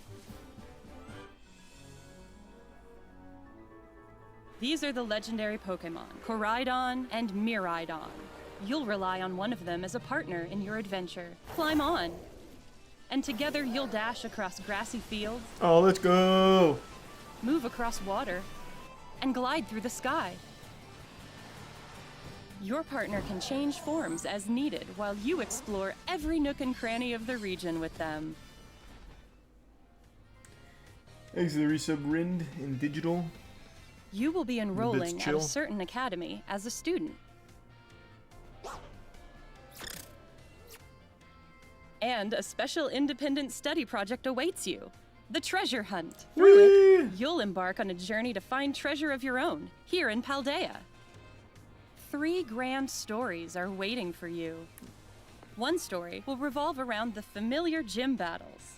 These are the legendary Pokemon, Koraidon and Miraidon. You'll rely on one of them as a partner in your adventure. Climb on! And together you'll dash across grassy fields. Oh, let's go! Move across water, and glide through the sky. Your partner can change forms as needed while you explore every nook and cranny of the region with them. Thanks to the resub Rind in digital. You will be enrolling at chill. a certain academy as a student. And a special independent study project awaits you. The Treasure Hunt. Through it, you'll embark on a journey to find treasure of your own, here in Paldea. 3 grand stories are waiting for you. One story will revolve around the familiar gym battles.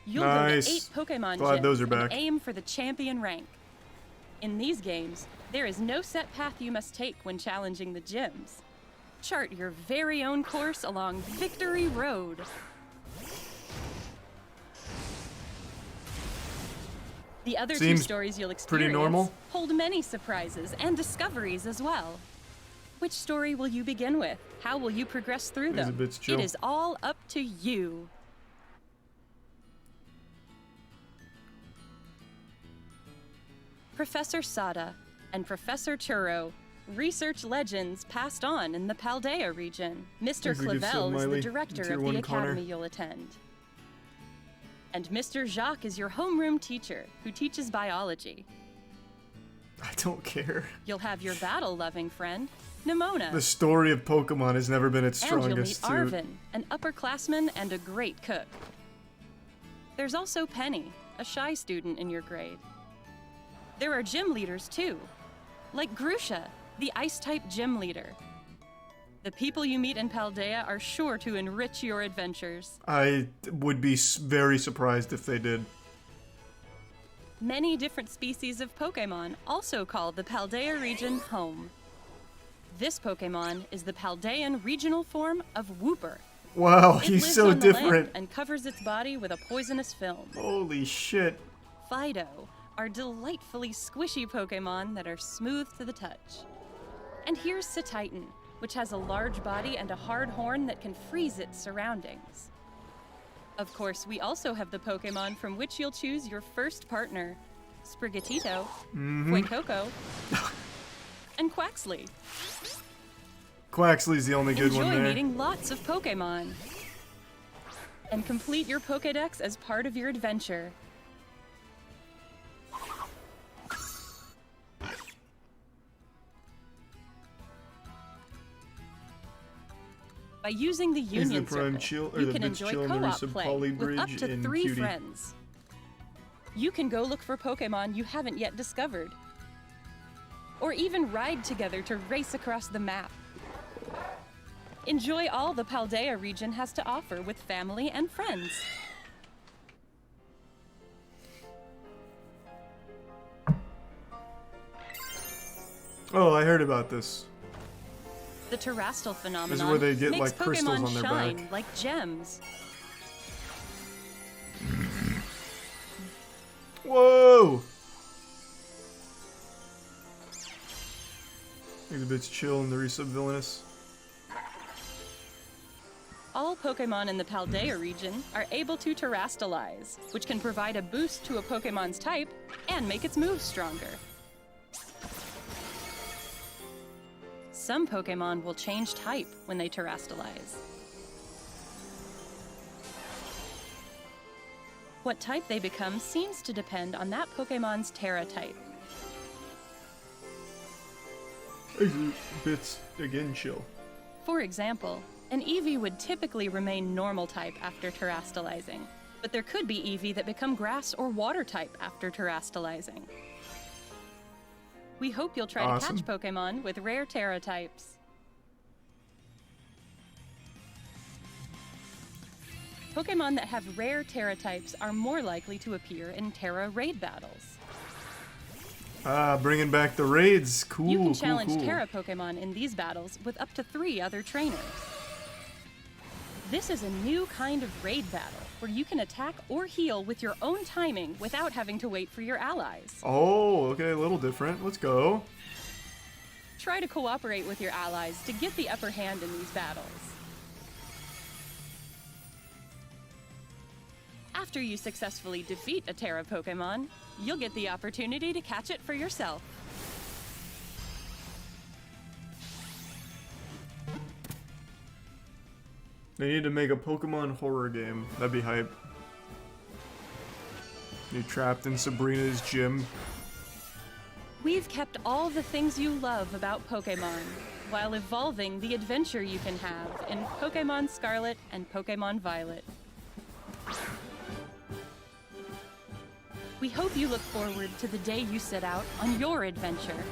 You'll Nice. go to 8 Pokemon Glad gyms those are and back. aim for the champion rank. In these games, there is no set path you must take when challenging the gyms. Chart your very own course along Victory Road. The other 2 Seems stories you'll pretty experience normal. hold many surprises and discoveries as well. Which story will you begin with? How will you progress through them? Exhibits chill. It is all up to you. Professor Sada and Professor Churro, research legends passed on in the Paldea region. Mr. Thanks for the gift sub, Clavel is the Miley. director Tier of the 1 academy Connor. you'll attend. And Mr. Jacques is your homeroom teacher who teaches biology. I don't care. You'll have your battle-loving friend, Nimona. The story of Pokemon has never been its And you'll meet strongest suit. Arvin, an upperclassman and a great cook. There's also Penny, a shy student in your grade. There are gym leaders too, like Grusha, the Ice-type gym leader. The people you meet in Paldea are sure to enrich your adventures. I would be very surprised if they did. Many different species of Pokemon also call the Paldea region home. This Pokemon is the Paldean regional form of Wooper. Wow, It he's lives so on the land different. and covers its body with a poisonous film. Holy shit. Fido are delightfully squishy Pokemon that are smooth to the touch. And here's Cetitan, which has a large body and a hard horn that can freeze its surroundings. Of course, we also have the Pokemon from which you'll choose your first partner, Sprigatito, Fuecoco, and Quaxley. Quaxley's the only good one Enjoy there. meeting lots of Pokemon. and complete your Pokédex as part of your adventure. By using the Union Circle, you can enjoy co-op play with up to 3 friends. You can go look for Pokémon you haven't yet discovered, or even ride together to race across the map. Enjoy all the Paldea region has to offer with family and friends. Oh, I heard about this. The terrestrial phenomenon this is where they get makes like crystals Pokemon on their shine back. like gems. Whoa! These bits chill and the resub villainous. All Pokemon in the Paldea region are able to terrastalize, which can provide a boost to a Pokemon's type and make its moves stronger. Some Pokemon will change type when they terrastalize. What type they become seems to depend on that Pokemon's Terra type. These bits again chill. For example, an Eevee would typically remain normal type after terrastalizing, but there could be Eevee that become grass or water type after terrastalizing. We hope you'll try to catch Pokemon with rare Terra types. Pokemon that have rare Terra types are more likely to appear in Terra raid battles. Ah, bringing back the raids. Cool, You can cool, challenge cool. Terra Pokemon in these battles with up to 3 other trainers. This is a new kind of raid battle, where you can attack or heal with your own timing without having to wait for your allies. Oh, okay, a little different. Let's go. Try to cooperate with your allies to get the upper hand in these battles. After you successfully defeat a Terra Pokemon, you'll get the opportunity to catch it for yourself. They need to make a Pokemon horror game. That'd be hype. You're trapped in Sabrina's gym. We've kept all the things you love about Pokemon, while evolving the adventure you can have in Pokemon Scarlet and Pokemon Violet. We hope you look forward to the day you set out on your adventure.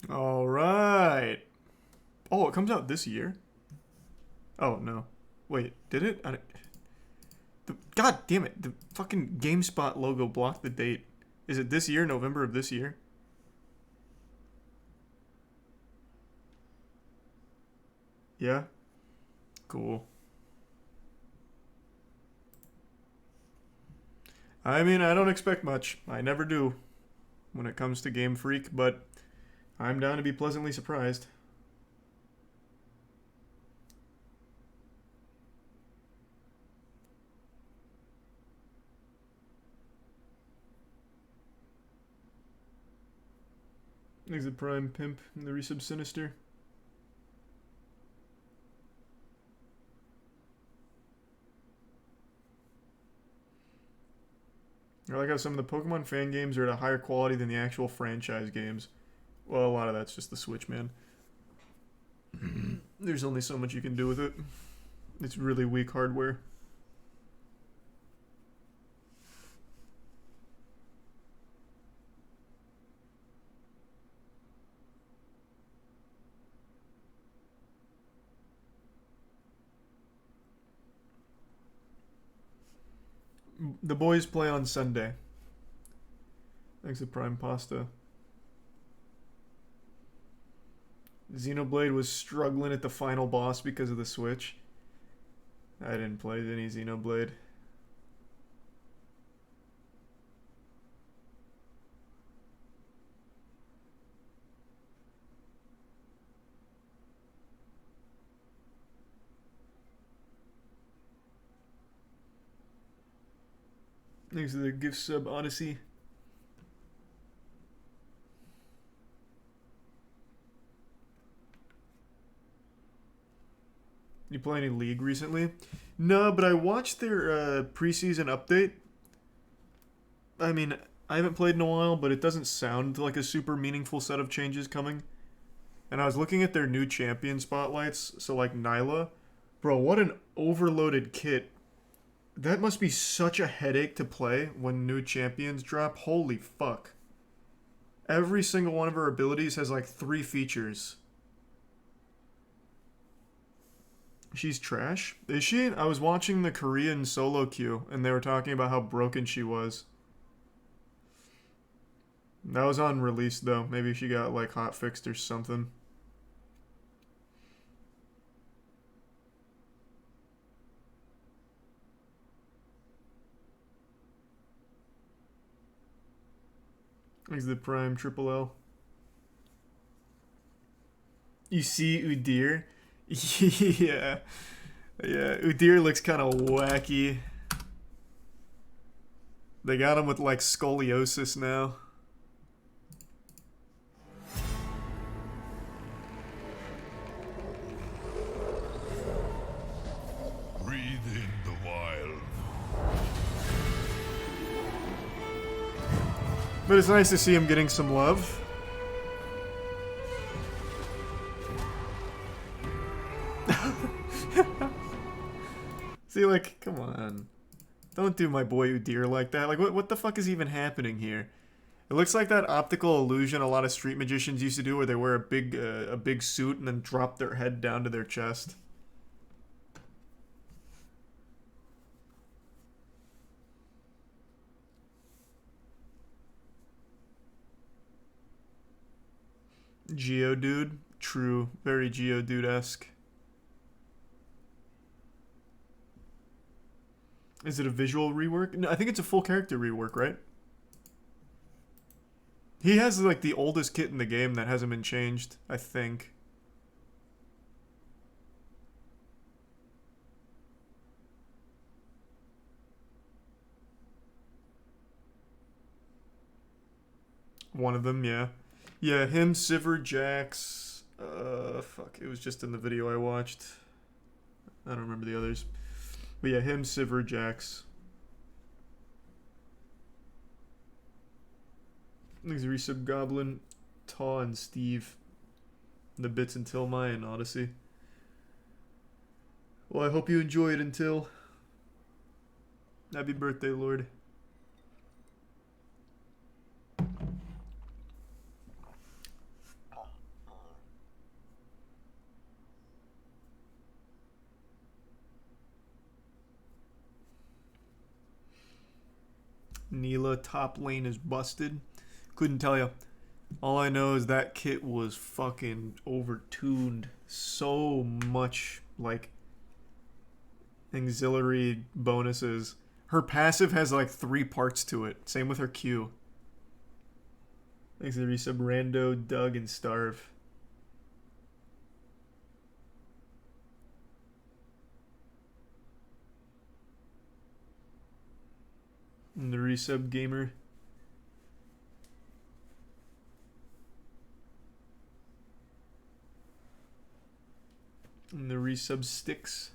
All right. Oh, it comes out this year? Oh, no. Wait, did it? God damn it. The fucking GameSpot logo blocked the date. Is it this year? November of this year? Yeah? Cool. I mean, I don't expect much. I never do when it comes to Game Freak, but I'm down to be pleasantly surprised. There's the Prime Pimp and the Resub Sinister. I like how some of the Pokemon fan games are at a higher quality than the actual franchise games. Well, a lot of that's just the Switch, man. There's only so much you can do with it. It's really weak hardware. The boys play on Sunday. Thanks to Prime Pasta. Xenoblade was struggling at the final boss because of the Switch. I didn't play any Xenoblade. Thanks to the gift sub Odyssey. You play any League recently? No, but I watched their preseason update. I mean, I haven't played in a while, but it doesn't sound like a super meaningful set of changes coming. And I was looking at their new champion spotlights, so like Nyla. Bro, what an overloaded kit. That must be such a headache to play when new champions drop. Holy fuck. Every single one of her abilities has like 3 features. She's trash? Is she? I was watching the Korean solo queue, and they were talking about how broken she was. That was on release, though. Maybe she got, like, hotfixed or something. He's the prime triple L. You see Udyr? Yeah. Yeah, Udyr looks kind of wacky. They got him with, like, scoliosis now. Breathe in the wild. But it's nice to see him getting some love. See, like, come on. Don't do my boy Udyr like that. Like, what the fuck is even happening here? It looks like that optical illusion a lot of street magicians used to do, where they wear a big suit and then drop their head down to their chest. Geodude? True. Very Geodude-esque. Is it a visual rework? No, I think it's a full character rework, right? He has, like, the oldest kit in the game that hasn't been changed, I think. One of them, yeah. Yeah, him, Sivir, Jax. Fuck, it was just in the video I watched. I don't remember the others. But yeah, him, Sivir, Jax. Thanks, Resub Goblin, Taw, and Steve. The bits until my and Odyssey. Well, I hope you enjoy it until. Happy birthday, Lord. Neela top lane is busted. Couldn't tell you. All I know is that kit was fucking overtuned. So much, like, auxiliary bonuses. Her passive has like 3 parts to it. Same with her Q. Thanks to the resub Rando, Doug, and Starve. And the resub gamer. And the resub sticks.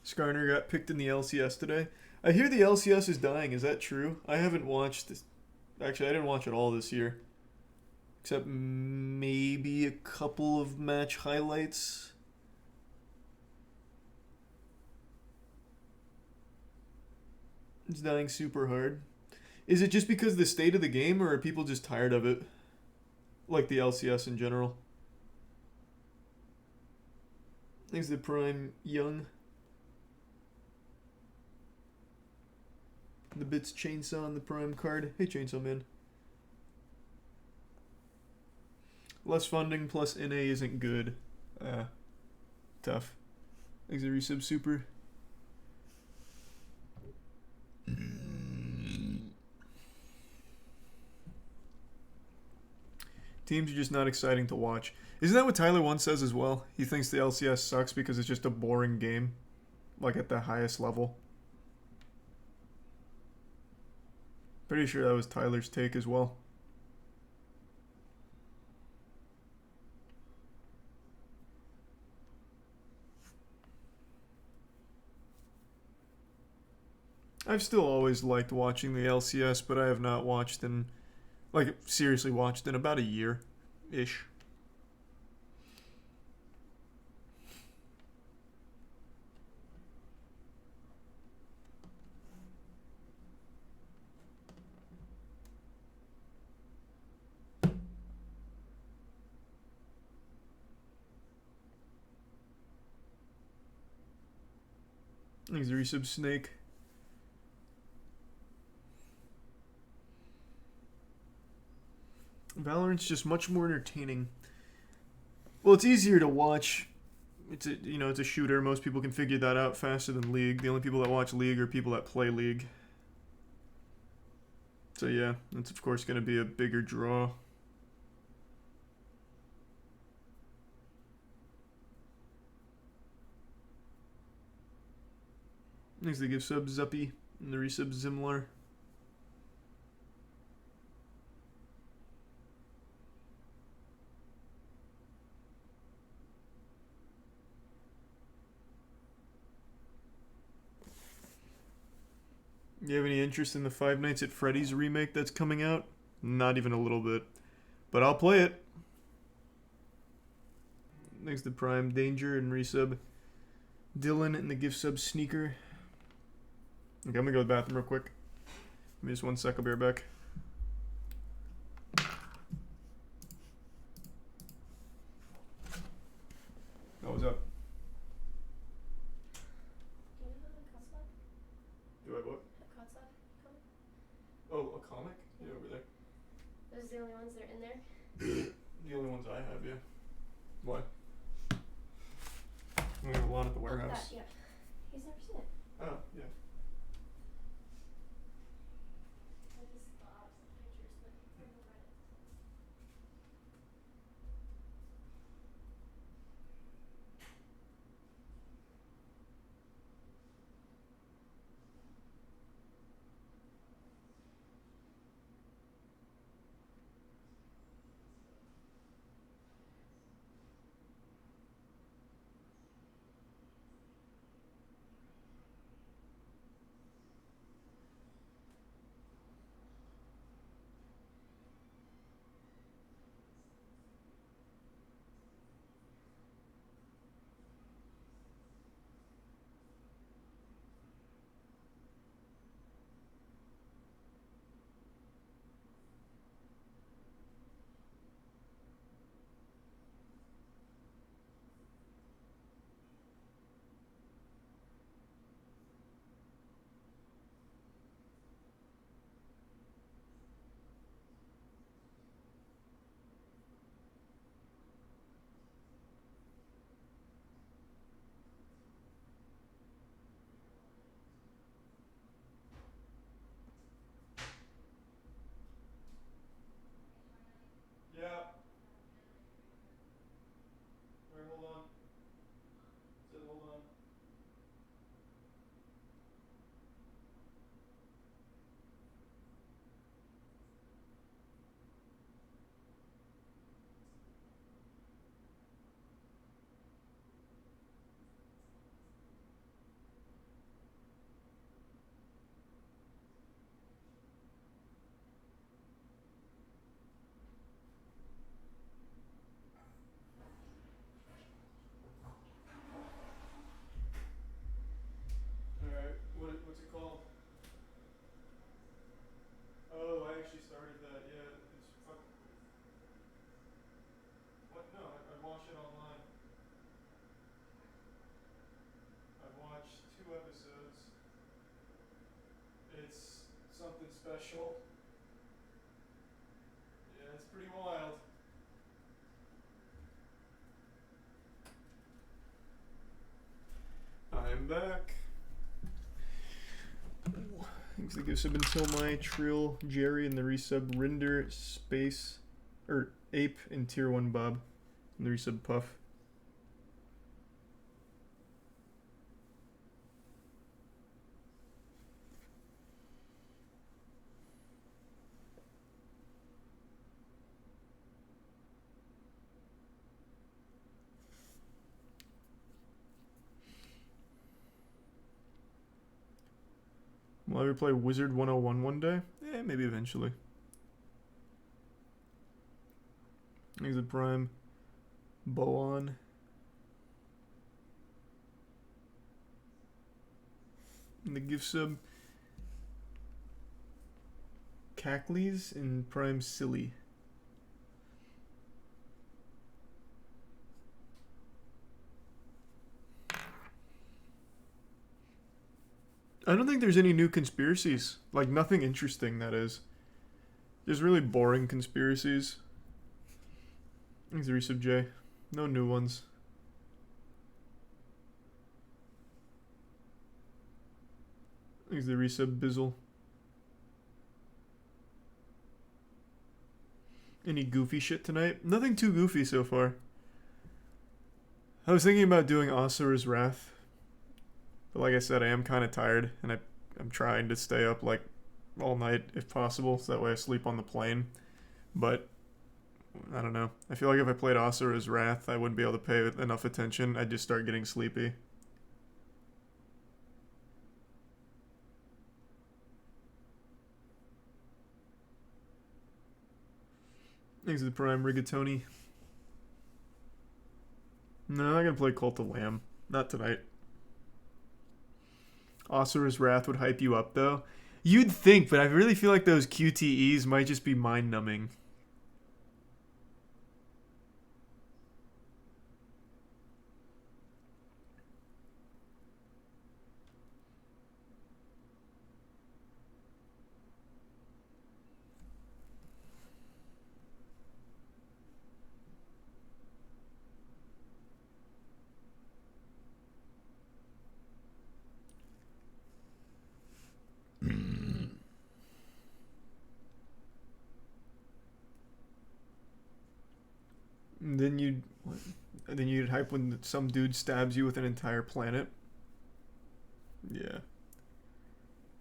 Skarner got picked in the LCS today. I hear the LCS is dying. Is that true? I haven't watched this. Actually, I didn't watch it all this year. Except maybe a couple of match highlights. It's dying super hard. Is it just because of the state of the game, or are people just tired of it? Like the LCS in general. Thanks to Prime Young. The bits Chainsaw on the Prime card. Hey, Chainsaw Man. Less funding plus NA isn't good. Tough. Thanks to Resub Super. Teams are just not exciting to watch. Isn't that what Tyler once says as well? He thinks the LCS sucks because it's just a boring game. Like at the highest level. Pretty sure that was Tyler's take as well. I've still always liked watching the LCS, but I have not watched in, like, seriously watched in about a year-ish. Thanks, resub Snake. Valorant's just much more entertaining. Well, it's easier to watch. It's a, you know, it's a shooter. Most people can figure that out faster than League. The only people that watch League are people that play League. So yeah, that's of course going to be a bigger draw. Thanks to give sub Zuppy and the resub Zimlar. You have any interest in the Five Nights at Freddy's remake that's coming out? Not even a little bit. But I'll play it. Thanks to Prime Danger and resub Dylan and the gift sub Sneaker. Okay, I'm gonna go to the bathroom real quick. Give me just 1 sec, I'll be right back. Oh, what's up? Do I what? Oh, a comic? Yeah, over there. Those are the only ones that are in there? The only ones I have, yeah. Why? We have a lot at the warehouse. Yeah. He's never seen it. Oh, yeah. I just thought some pictures, but I never read it. Yeah. Alright, hold on. Said hold on. Alright, what's it called? Oh, I actually started that, yeah. It's fuck. What? No, I watched it online. I've watched 2 episodes. It's something special. Yeah, it's pretty wild. I'm back. Thanks to the gifts have been Till My Trill, Jerry, and the resub Rinder, Space, or Ape, and Tier 1 Bob, and the resub Puff. I'll ever play Wizard 101 one day? Yeah, maybe eventually. Here's a prime Boan. And the gift sub Cackleys and prime Silly. I don't think there's any new conspiracies. Like, nothing interesting, that is. Just really boring conspiracies. Thanks, Resub J. No new ones. Thanks, the Resub Bizzle. Any goofy shit tonight? Nothing too goofy so far. I was thinking about doing Asura's Wrath. But like I said, I am kind of tired, and I'm trying to stay up like all night if possible, so that way I sleep on the plane. But I don't know. I feel like if I played Asura's Wrath, I wouldn't be able to pay enough attention. I'd just start getting sleepy. Thanks to the Prime Rigatoni. No, I'm not gonna play Cult of Lamb. Not tonight. Asura's Wrath would hype you up, though. You'd think, but I really feel like those QTEs might just be mind-numbing. Then you'd hype when some dude stabs you with an entire planet. Yeah.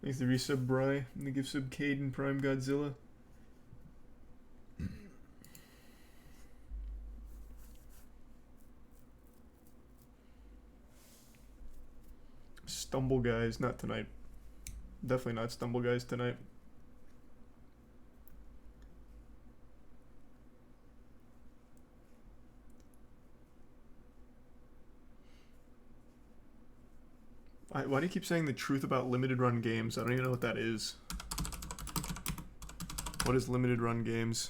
Thanks to resub Bry and the gift sub Caden Prime Godzilla. Stumble Guys, not tonight. Definitely not Stumble Guys tonight. Why do you keep saying the truth about limited run games? I don't even know what that is. What is limited run games?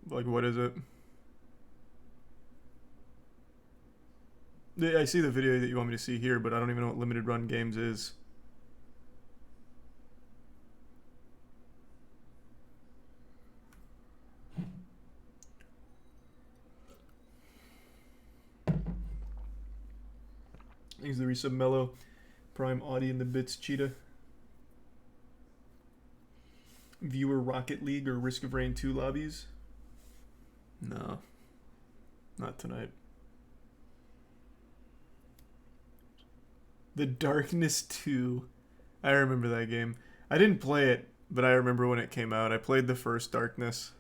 Like, what is it? I see the video that you want me to see here, but I don't even know what limited run games is. Here's the resub Mellow. Prime Audi and the Bits Cheetah. Viewer Rocket League or Risk of Rain 2 lobbies? No. Not tonight. The Darkness 2. I remember that game. I didn't play it, but I remember when it came out. I played the first Darkness.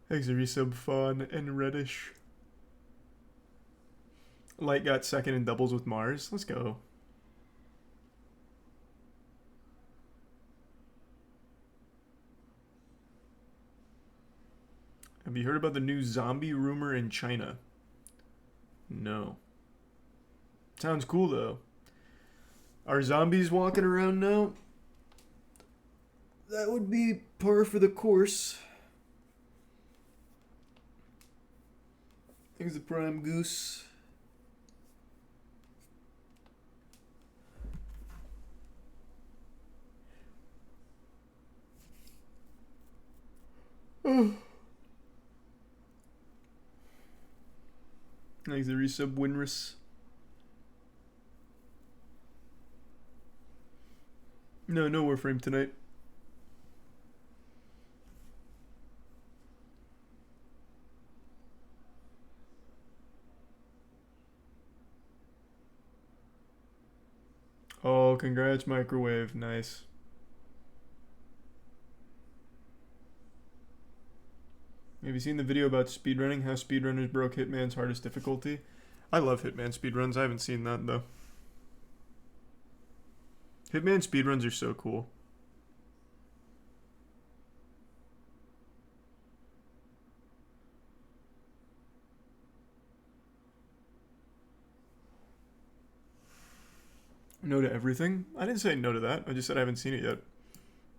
Thanks, resub Fawn and Reddish. Light got second in doubles with Mars. Let's go. Have you heard about the new zombie rumor in China? No. Sounds cool, though. Are zombies walking around now? That would be par for the course. Thanks to Prime Goose. Thanks to resub Winrus. No Warframe tonight. Oh, congrats, Microwave. Nice. Have you seen the video about speedrunning? How speedrunners broke Hitman's hardest difficulty? I love Hitman speedruns. I haven't seen that though. Hitman speedruns are so cool. No to everything? I didn't say no to that. I just said I haven't seen it yet.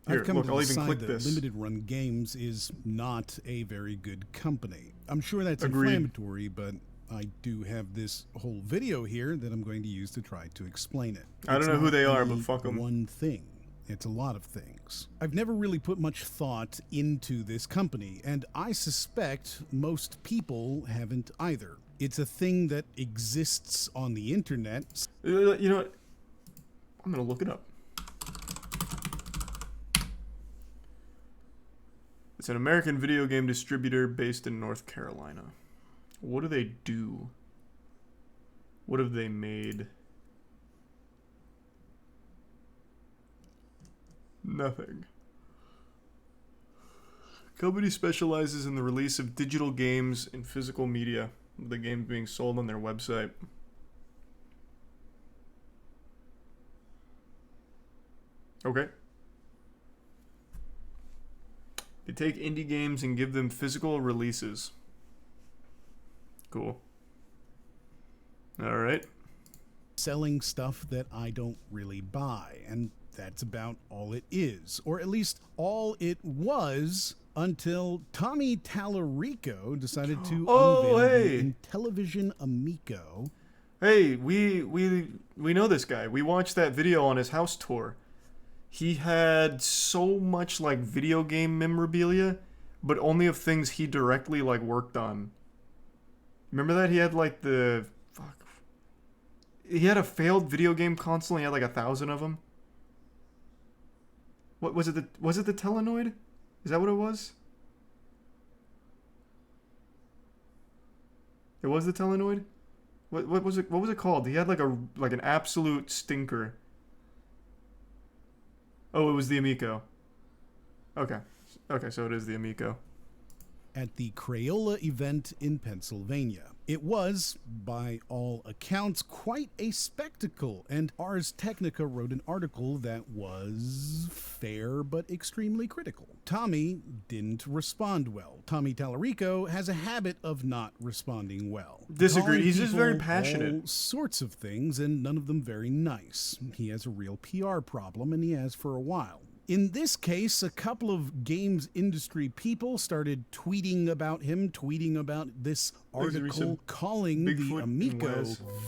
Here, I've come look, to I'll even decide click that this. Limited Run Games is not a very good company. I'm sure that's Agreed. inflammatory, but I do have this whole video here that I'm going to use to try to explain it. I don't know who not they are, any but fuck them. One thing. It's a lot of things. I've never really put much thought into this company, and I suspect most people haven't either. It's a thing that exists on the internet. You know what? I'm gonna look it up. It's an American video game distributor based in North Carolina. What do they do? What have they made? Nothing. Company specializes in the release of digital games and physical media, with the games being sold on their website. Okay. They take indie games and give them physical releases. Cool. All right. Selling stuff that I don't really buy, and that's about all it is, or at least all it was until Tommy Tallarico decided to unveil the Intellivision Amico. Hey, we know this guy. We watched that video on his house tour. He had so much like video game memorabilia, but only of things he directly like worked on. Remember that? He had like the he had a failed video game console and he had like 1,000 of them. What was it? Was it the Telenoid? Is that what it was? It was the Telenoid? What was it? What was it called? He had like an absolute stinker. Oh, it was the Amico. Okay. Okay, so it is the Amico. At the Crayola event in Pennsylvania. It was, by all accounts, quite a spectacle, and Ars Technica wrote an article that was fair but extremely critical. Tommy didn't respond well. Tommy Tallarico has a habit of not responding well. Disagree. He's just very Calling passionate. all sorts of things, and none of them very nice. He has a real PR problem, and he has for a while. In this case, a couple of games industry people started tweeting about him, tweeting about this article, calling the Amico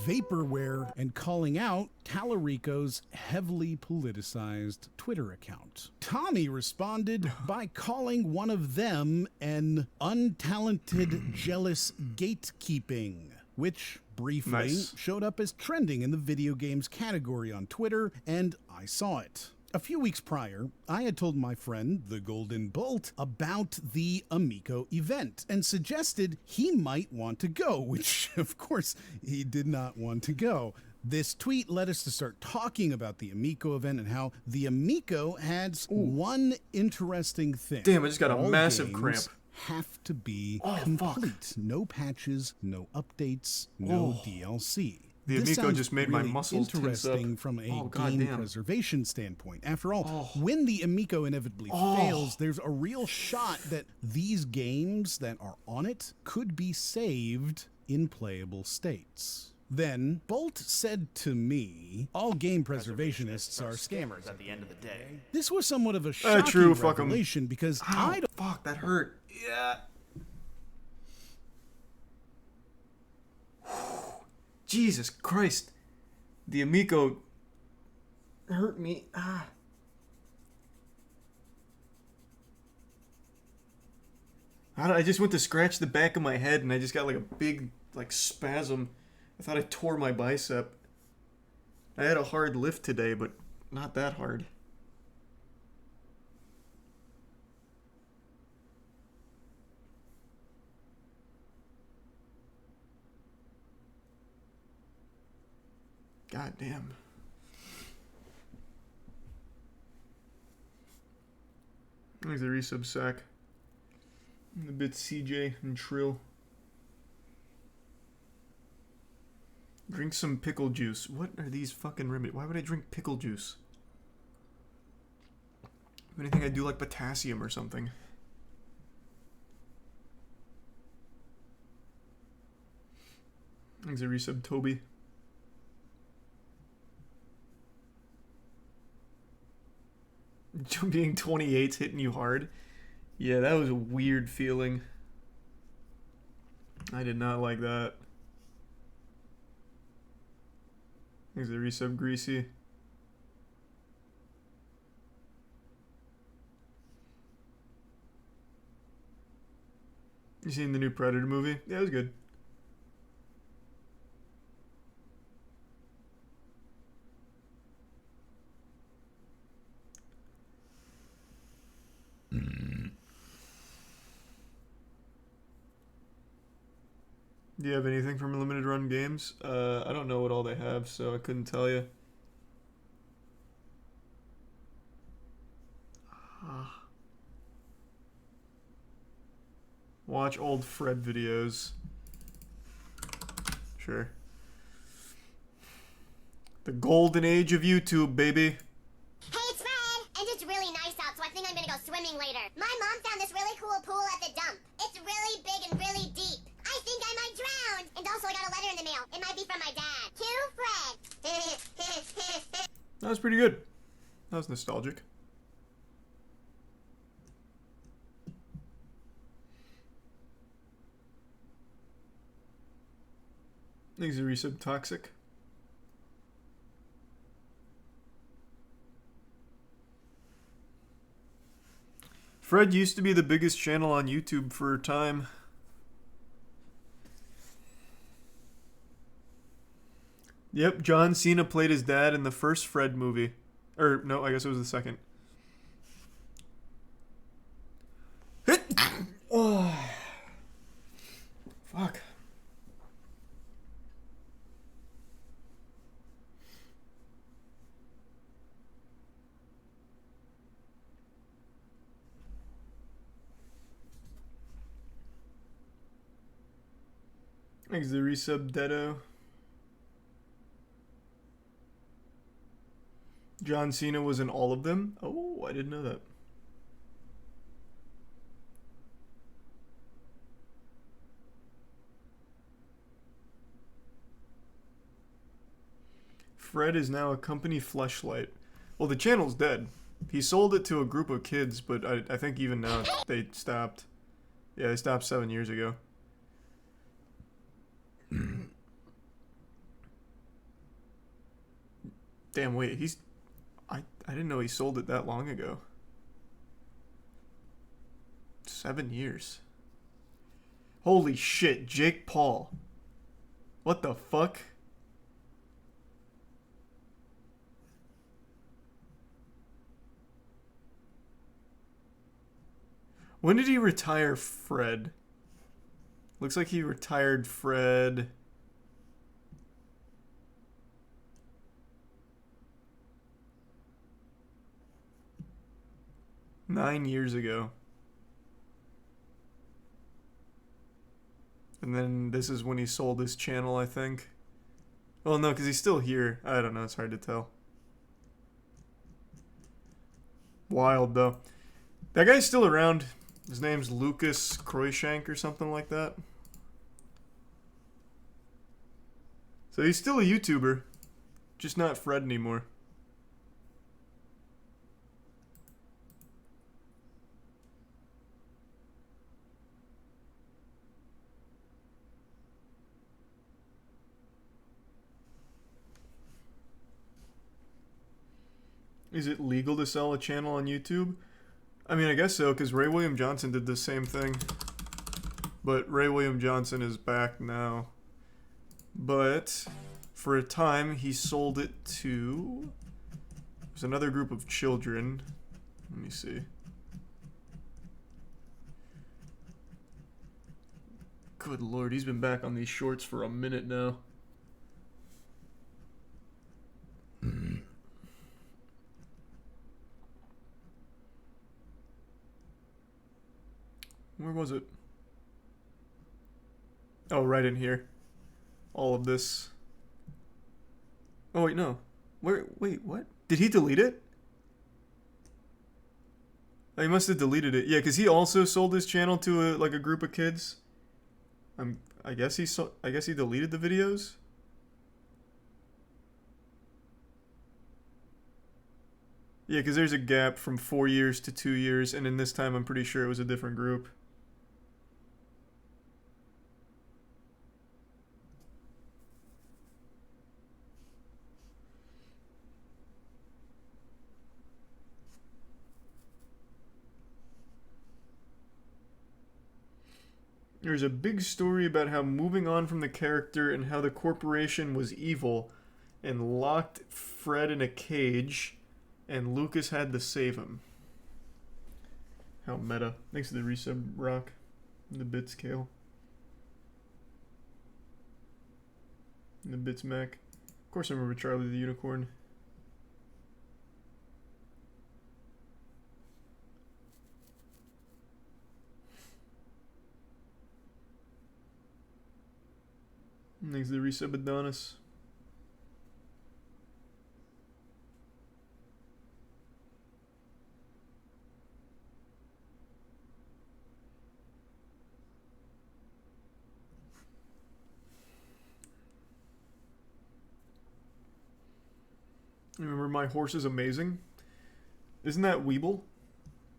vaporware, and calling out Tallarico's heavily politicized Twitter account. Tommy responded by calling one of them an untalented, jealous gatekeeping, which briefly showed up as trending in the video games category on Twitter, and I saw it. A few weeks prior, I had told my friend, the Golden Bolt, about the Amico event and suggested he might want to go, which, of course, he did not want to go. This tweet led us to start talking about the Amico event and how the Amico had one interesting thing. Damn, I just got a All massive games cramp. have to be complete. No patches, no updates, no DLC. The This Amico sounds just made my really muscles tense interesting up. from a game goddamn. preservation standpoint. After all, when the Amico inevitably fails, there's a real shot that these games that are on it could be saved in playable states. Then, Bolt said to me, all game preservationists are scammers at the end of the day. This was somewhat of a shocking true, fuck 'em. revelation because I don't... Fuck, that hurt. Yeah. Jesus Christ. The Amico hurt me. I just went to scratch the back of my head and I just got like a big spasm. I thought I tore my bicep. I had a hard lift today, but not that hard. God damn. Thanks the resub sack. A bit CJ and Trill. Drink some pickle juice. What are these fucking remedies? Why would I drink pickle juice? If anything, I do like potassium or something. Thanks a resub, Toby. Being 28's hitting you hard. Yeah, that was a weird feeling. I did not like that. Thanks a resub, Greasy. You seen the new Predator movie? Yeah, it was good. Do you have anything from Limited Run Games? I don't know what all they have, so I couldn't tell you. Watch old Fred videos. Sure. The golden age of YouTube, baby. Hey, it's Fred! And it's really nice out, so I think I'm gonna go swimming later. My mom found this really cool pool at the dump. It's really big and really deep. I think I might drown! And also I got a letter in the mail. It might be from my dad. To Fred. That was pretty good. That was nostalgic. Thanks a resub, Toxic. Fred used to be the biggest channel on YouTube for a time. Yep, John Cena played his dad in the first Fred movie. Or, no, I guess it was the second. Oh. Fuck. Thanks the resub, Deado. John Cena was in all of them? Oh, I didn't know that. Fred is now a company fleshlight. Well, the channel's dead. He sold it to a group of kids, but I think even now they stopped. Yeah, they stopped 7 years ago. Damn, wait, he's... I didn't know he sold it that long ago. 7 years. Holy shit, Jake Paul. What the fuck? When did he retire Fred? Looks like he retired Fred... 9 years ago. And then this is when he sold his channel, I think. Well, no, because he's still here. I don't know, it's hard to tell. Wild, though. That guy's still around. His name's Lucas Croyshank or something like that. So he's still a YouTuber. Just not Fred anymore. Is it legal to sell a channel on YouTube? I mean, I guess so, because Ray William Johnson did the same thing. But Ray William Johnson is back now. But for a time, he sold it to... There's another group of children. Let me see. Good lord, he's been back on these shorts for a minute now. Where was it? Oh, right in here. All of this. Oh, wait, no. Wait, what? Did he delete it? Oh, he must have deleted it. Yeah, because he also sold his channel to a group of kids. I guess he deleted the videos. Yeah, because there's a gap from 4 years to 2 years, and in this time I'm pretty sure it was a different group. There's a big story about how moving on from the character and how the corporation was evil and locked Fred in a cage, and Lucas had to save him. How meta. Thanks to the resub, Rock. And the bits, Kale. And the bits, Mac. Of course I remember Charlie the Unicorn. Thanks to the resub, Adonis. Remember My Horse is Amazing? Isn't that Weeble?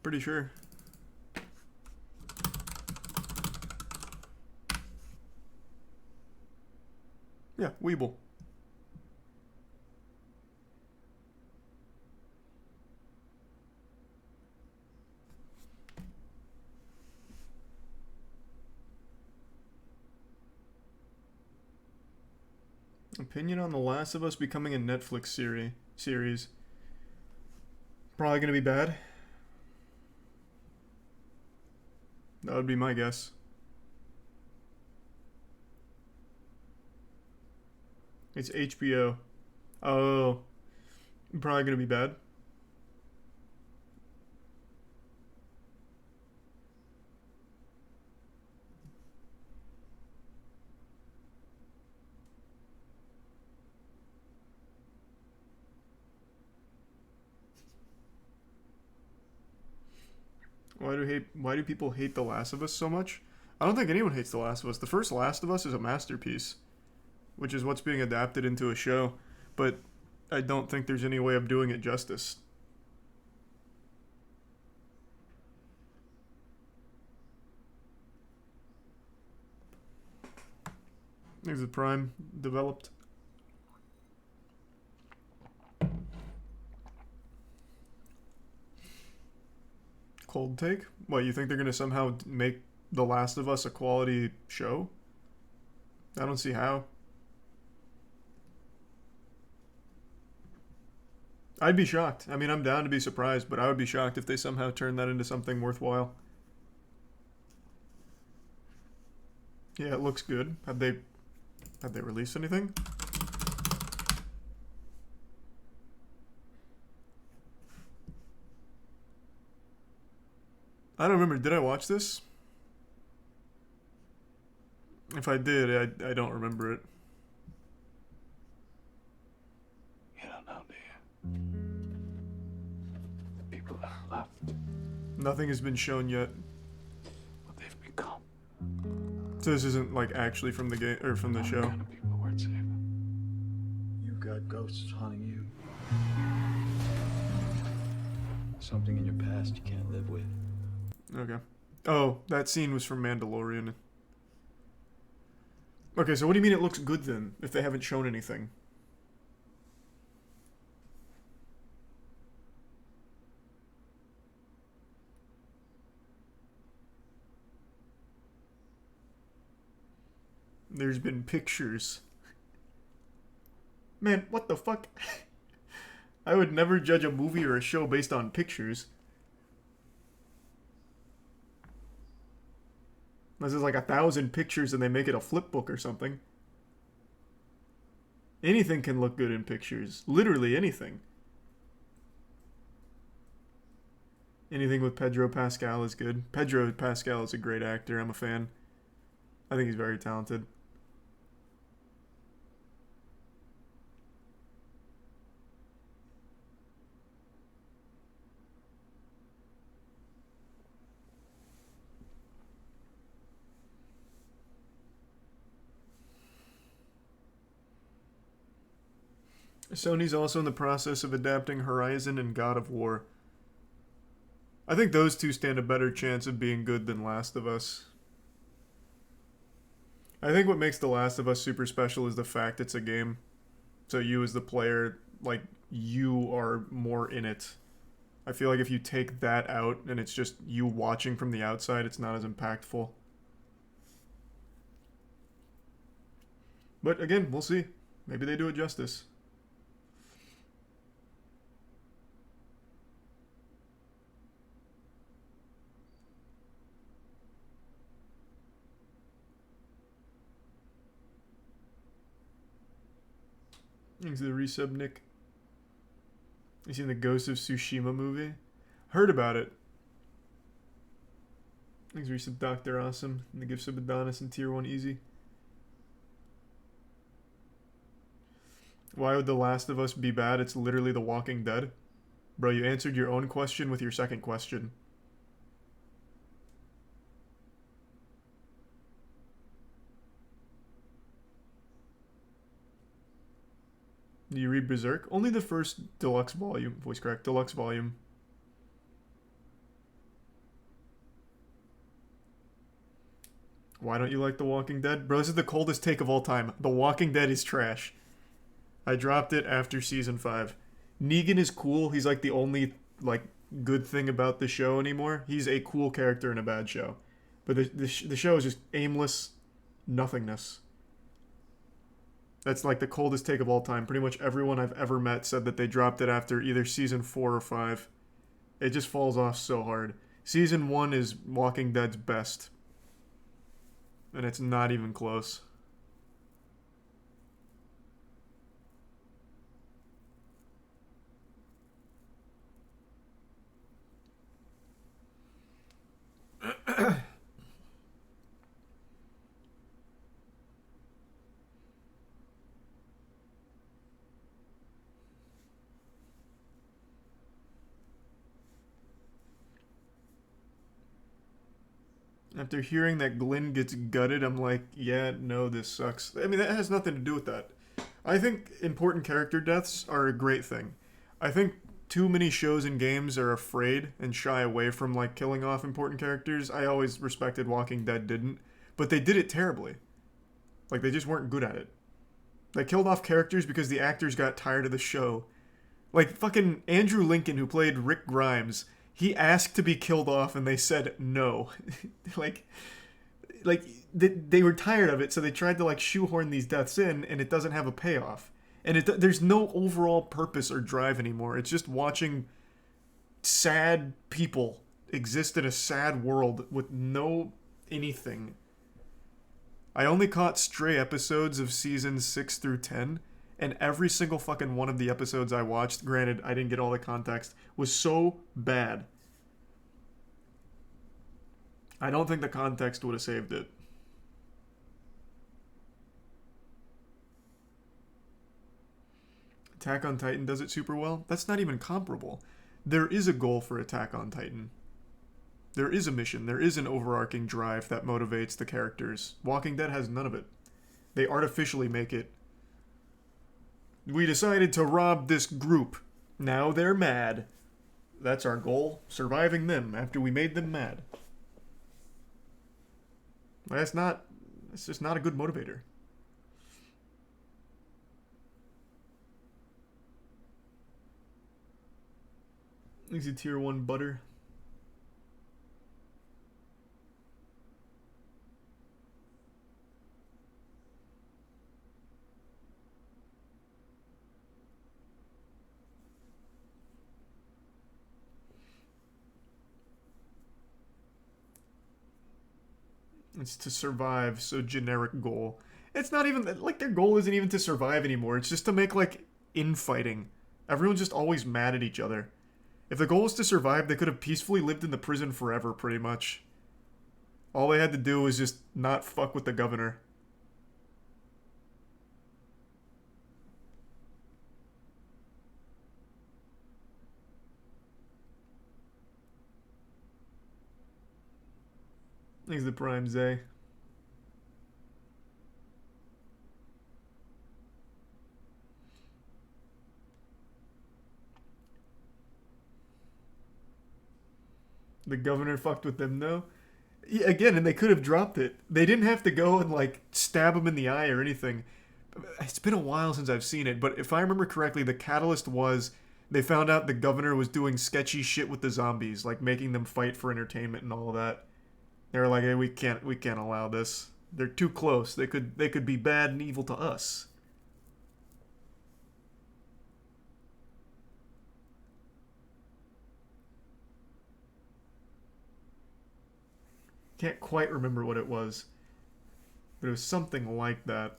Pretty sure. Yeah, Weeble. Opinion on The Last of Us becoming a Netflix series. Probably gonna be bad. That would be my guess. It's HBO. Oh. Probably gonna be bad. Why do people hate The Last of Us so much? I don't think anyone hates The Last of Us. The first Last of Us is a masterpiece, which is what's being adapted into a show, but I don't think there's any way of doing it justice. There's the Prime developed. Cold take? What, you think they're gonna somehow make The Last of Us a quality show? I don't see how. I'd be shocked. I mean, I'm down to be surprised, but I would be shocked if they somehow turn that into something worthwhile. Yeah, it looks good. Have they released anything? I don't remember. Did I watch this? If I did, I don't remember it. You don't know, do you? The people that are left. Nothing has been shown yet. What they've become. So this isn't like actually from the game or from the show. Kind of people worth saving. You've got ghosts haunting you. Something in your past you can't live with. Okay. Oh, that scene was from Mandalorian. Okay, so what do you mean it looks good then, if they haven't shown anything? There's been pictures. Man, what the fuck? I would never judge a movie or a show based on pictures. Unless there's like 1,000 pictures and they make it a flip book or something. Anything can look good in pictures. Literally anything. Anything with Pedro Pascal is good. Pedro Pascal is a great actor. I'm a fan. I think he's very talented. Sony's also in the process of adapting Horizon and God of War. I think those two stand a better chance of being good than Last of Us. I think what makes The Last of Us super special is the fact it's a game. So you as the player, like, you are more in it. I feel like if you take that out and it's just you watching from the outside, it's not as impactful. But again, we'll see. Maybe they do it justice. Thanks to the resub, Nick. You seen the Ghost of Tsushima movie? Heard about it. Thanks, resub, Dr. Awesome. And the gifts of Adonis and Tier 1 Easy. Why would The Last of Us be bad? It's literally The Walking Dead. Bro, you answered your own question with your second question. Do you read Berserk? Only the first deluxe volume. Voice crack. Deluxe volume. Why don't you like The Walking Dead? Bro, this is the coldest take of all time. The Walking Dead is trash. I dropped it after season 5. Negan is cool. He's like the only like good thing about the show anymore. He's a cool character in a bad show. But the show is just aimless nothingness. That's like the coldest take of all time. Pretty much everyone I've ever met said that they dropped it after either season 4 or 5. It just falls off so hard. Season 1 is Walking Dead's best. And it's not even close. After hearing that Glenn gets gutted, I'm like, yeah, no, this sucks. I mean, that has nothing to do with that. I think important character deaths are a great thing. I think too many shows and games are afraid and shy away from, like, killing off important characters. I always respected Walking Dead didn't. But they did it terribly. Like, they just weren't good at it. They killed off characters because the actors got tired of the show. Like, fucking Andrew Lincoln, who played Rick Grimes, he asked to be killed off and they said no. like they were tired of it, so they tried to like shoehorn these deaths in, and it doesn't have a payoff. And there's no overall purpose or drive anymore. It's just watching sad people exist in a sad world with no anything. I only caught stray episodes of seasons 6 through 10, and every single fucking one of the episodes I watched, granted, I didn't get all the context, was so bad. I don't think the context would have saved it. Attack on Titan does it super well? That's not even comparable. There is a goal for Attack on Titan. There is a mission. There is an overarching drive that motivates the characters. Walking Dead has none of it. They artificially make it. We decided to rob this group. Now they're mad. That's our goal. Surviving them after we made them mad. That's just not a good motivator. Easy tier 1 butter. It's to survive, so generic goal. It's not even, like, their goal isn't even to survive anymore. It's just to make, like, infighting. Everyone's just always mad at each other. If the goal was to survive, they could have peacefully lived in the prison forever, pretty much. All they had to do was just not fuck with the governor. Thanks the Prime Zay. The governor fucked with them, though. Yeah, again, and they could have dropped it. They didn't have to go and, like, stab him in the eye or anything. It's been a while since I've seen it, but if I remember correctly, the catalyst was they found out the governor was doing sketchy shit with the zombies, like making them fight for entertainment and all of that. They were like, hey, we can't allow this. They're too close. They could be bad and evil to us. Can't quite remember what it was, but it was something like that.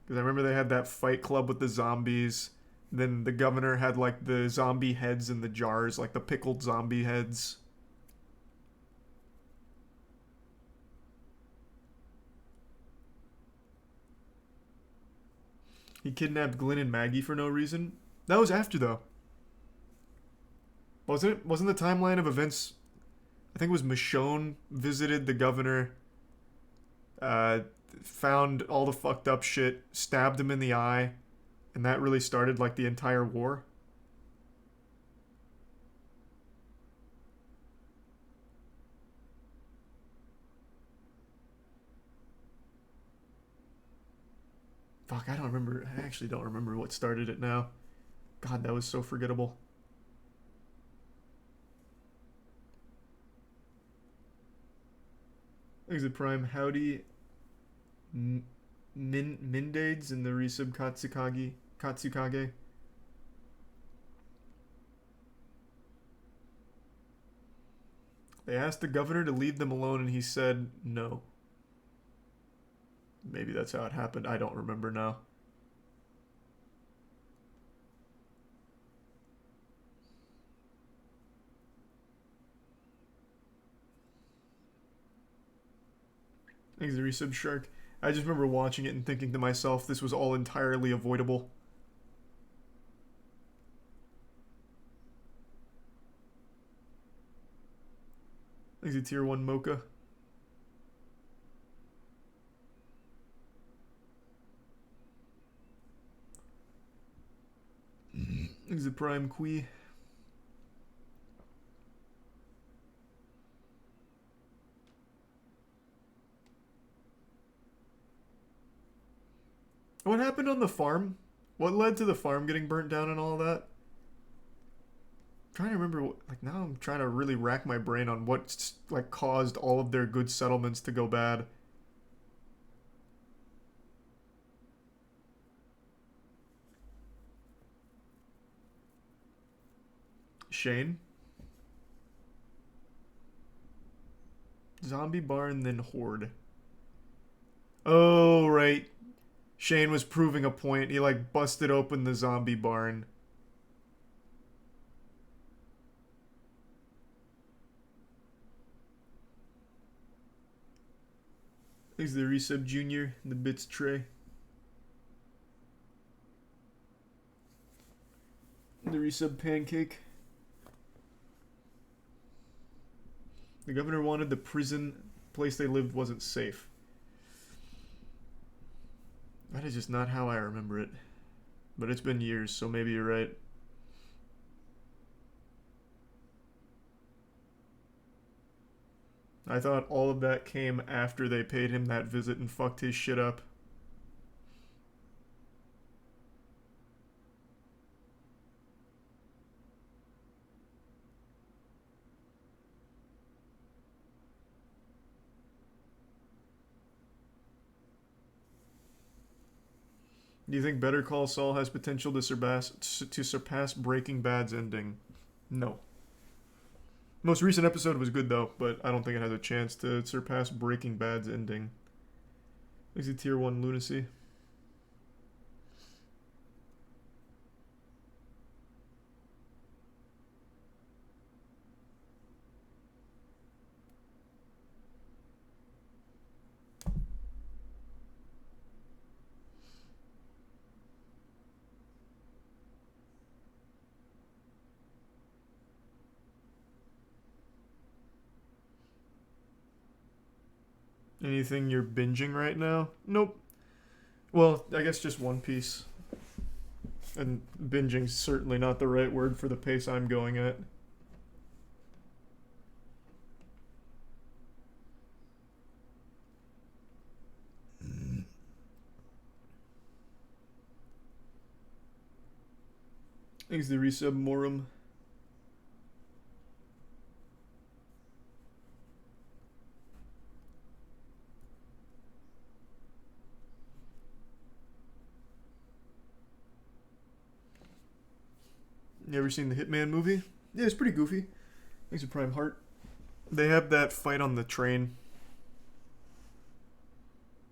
Because I remember they had that fight club with the zombies. Then the governor had like the zombie heads in the jars, like the pickled zombie heads. He kidnapped Glenn and Maggie for no reason. That was after, though. Wasn't it? Wasn't the timeline of events... I think it was Michonne visited the governor, found all the fucked up shit, stabbed him in the eye, and that really started, like, the entire war. Fuck, I don't remember. I actually don't remember what started it now. God, that was so forgettable. Exit Prime, howdy. Mindades in the resub Katsukage. They asked the governor to leave them alone and he said no. Maybe that's how it happened. I don't remember now. Thanks, the resub Shark. I just remember watching it and thinking to myself, this was all entirely avoidable. Thanks, the tier 1 Mocha. Thanks, the Prime Quee. What happened on the farm? What led to the farm getting burnt down and all that? I'm trying to remember, like, now I'm trying to really rack my brain on what, like, caused all of their good settlements to go bad. Shane? Zombie barn, then horde. Oh, right. Shane was proving a point. He, like, busted open the zombie barn. Thanks to the resub Junior, the bits tray. The resub Pancake. The governor wanted the prison place they lived wasn't safe. That is just not how I remember it. But it's been years, so maybe you're right. I thought all of that came after they paid him that visit and fucked his shit up. Do you think Better Call Saul has potential to surpass Breaking Bad's ending? No. Most recent episode was good though, but I don't think it has a chance to surpass Breaking Bad's ending. Is it tier 1 lunacy? Anything you're binging right now? Nope. Well, I guess just One Piece. And binging's certainly not the right word for the pace I'm going at. Thanks the resub Morum. You ever seen the Hitman movie? Yeah, it's pretty goofy. Thanks to Prime Heart. They have that fight on the train.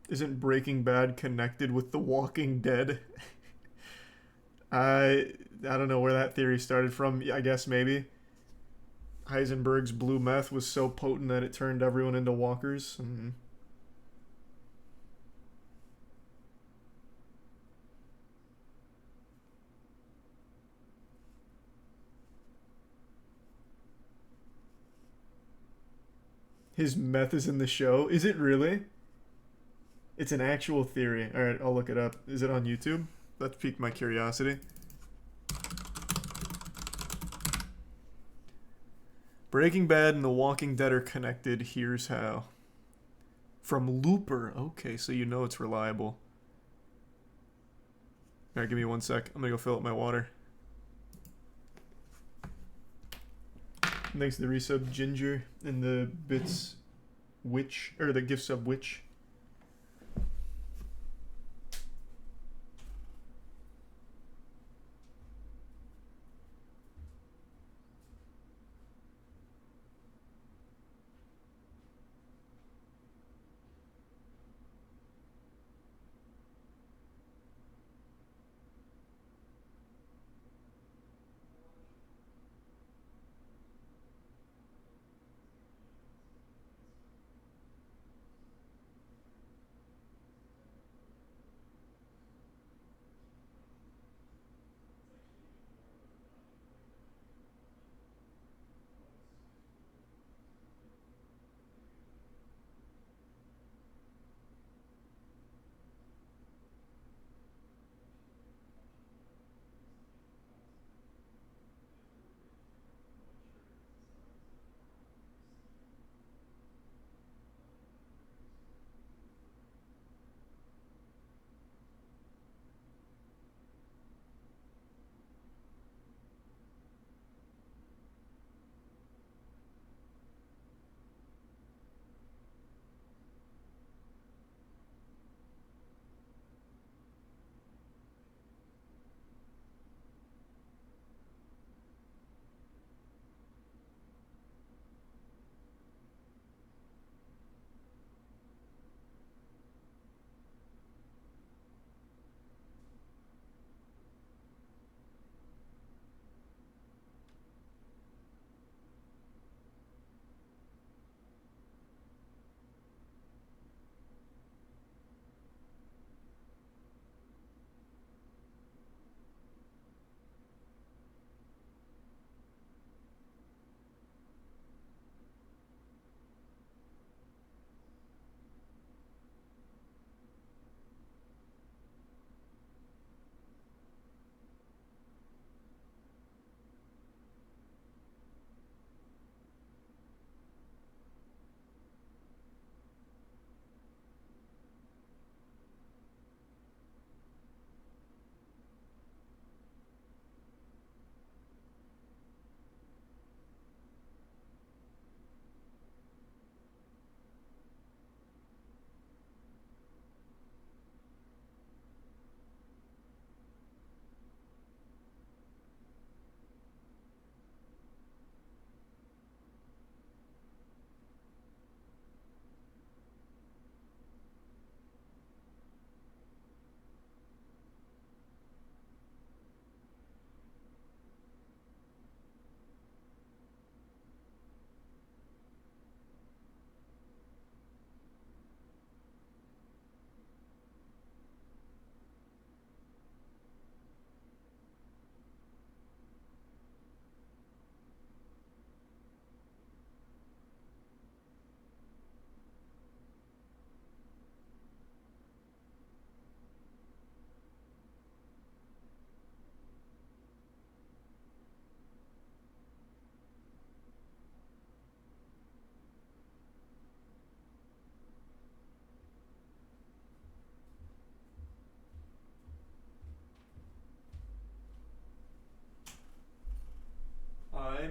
Isn't Breaking Bad connected with The Walking Dead? I don't know where that theory started from. I guess maybe. Heisenberg's blue meth was so potent that it turned everyone into walkers. His meth is in the show? Is it really? It's an actual theory. Alright, I'll look it up. Is it on YouTube? That piqued my curiosity. Breaking Bad and The Walking Dead are connected. Here's how. From Looper. Okay, so you know it's reliable. Alright, give me 1 sec. I'm gonna go fill up my water. Thanks to the resub Ginger and the bits Witch, or the gift sub Witch.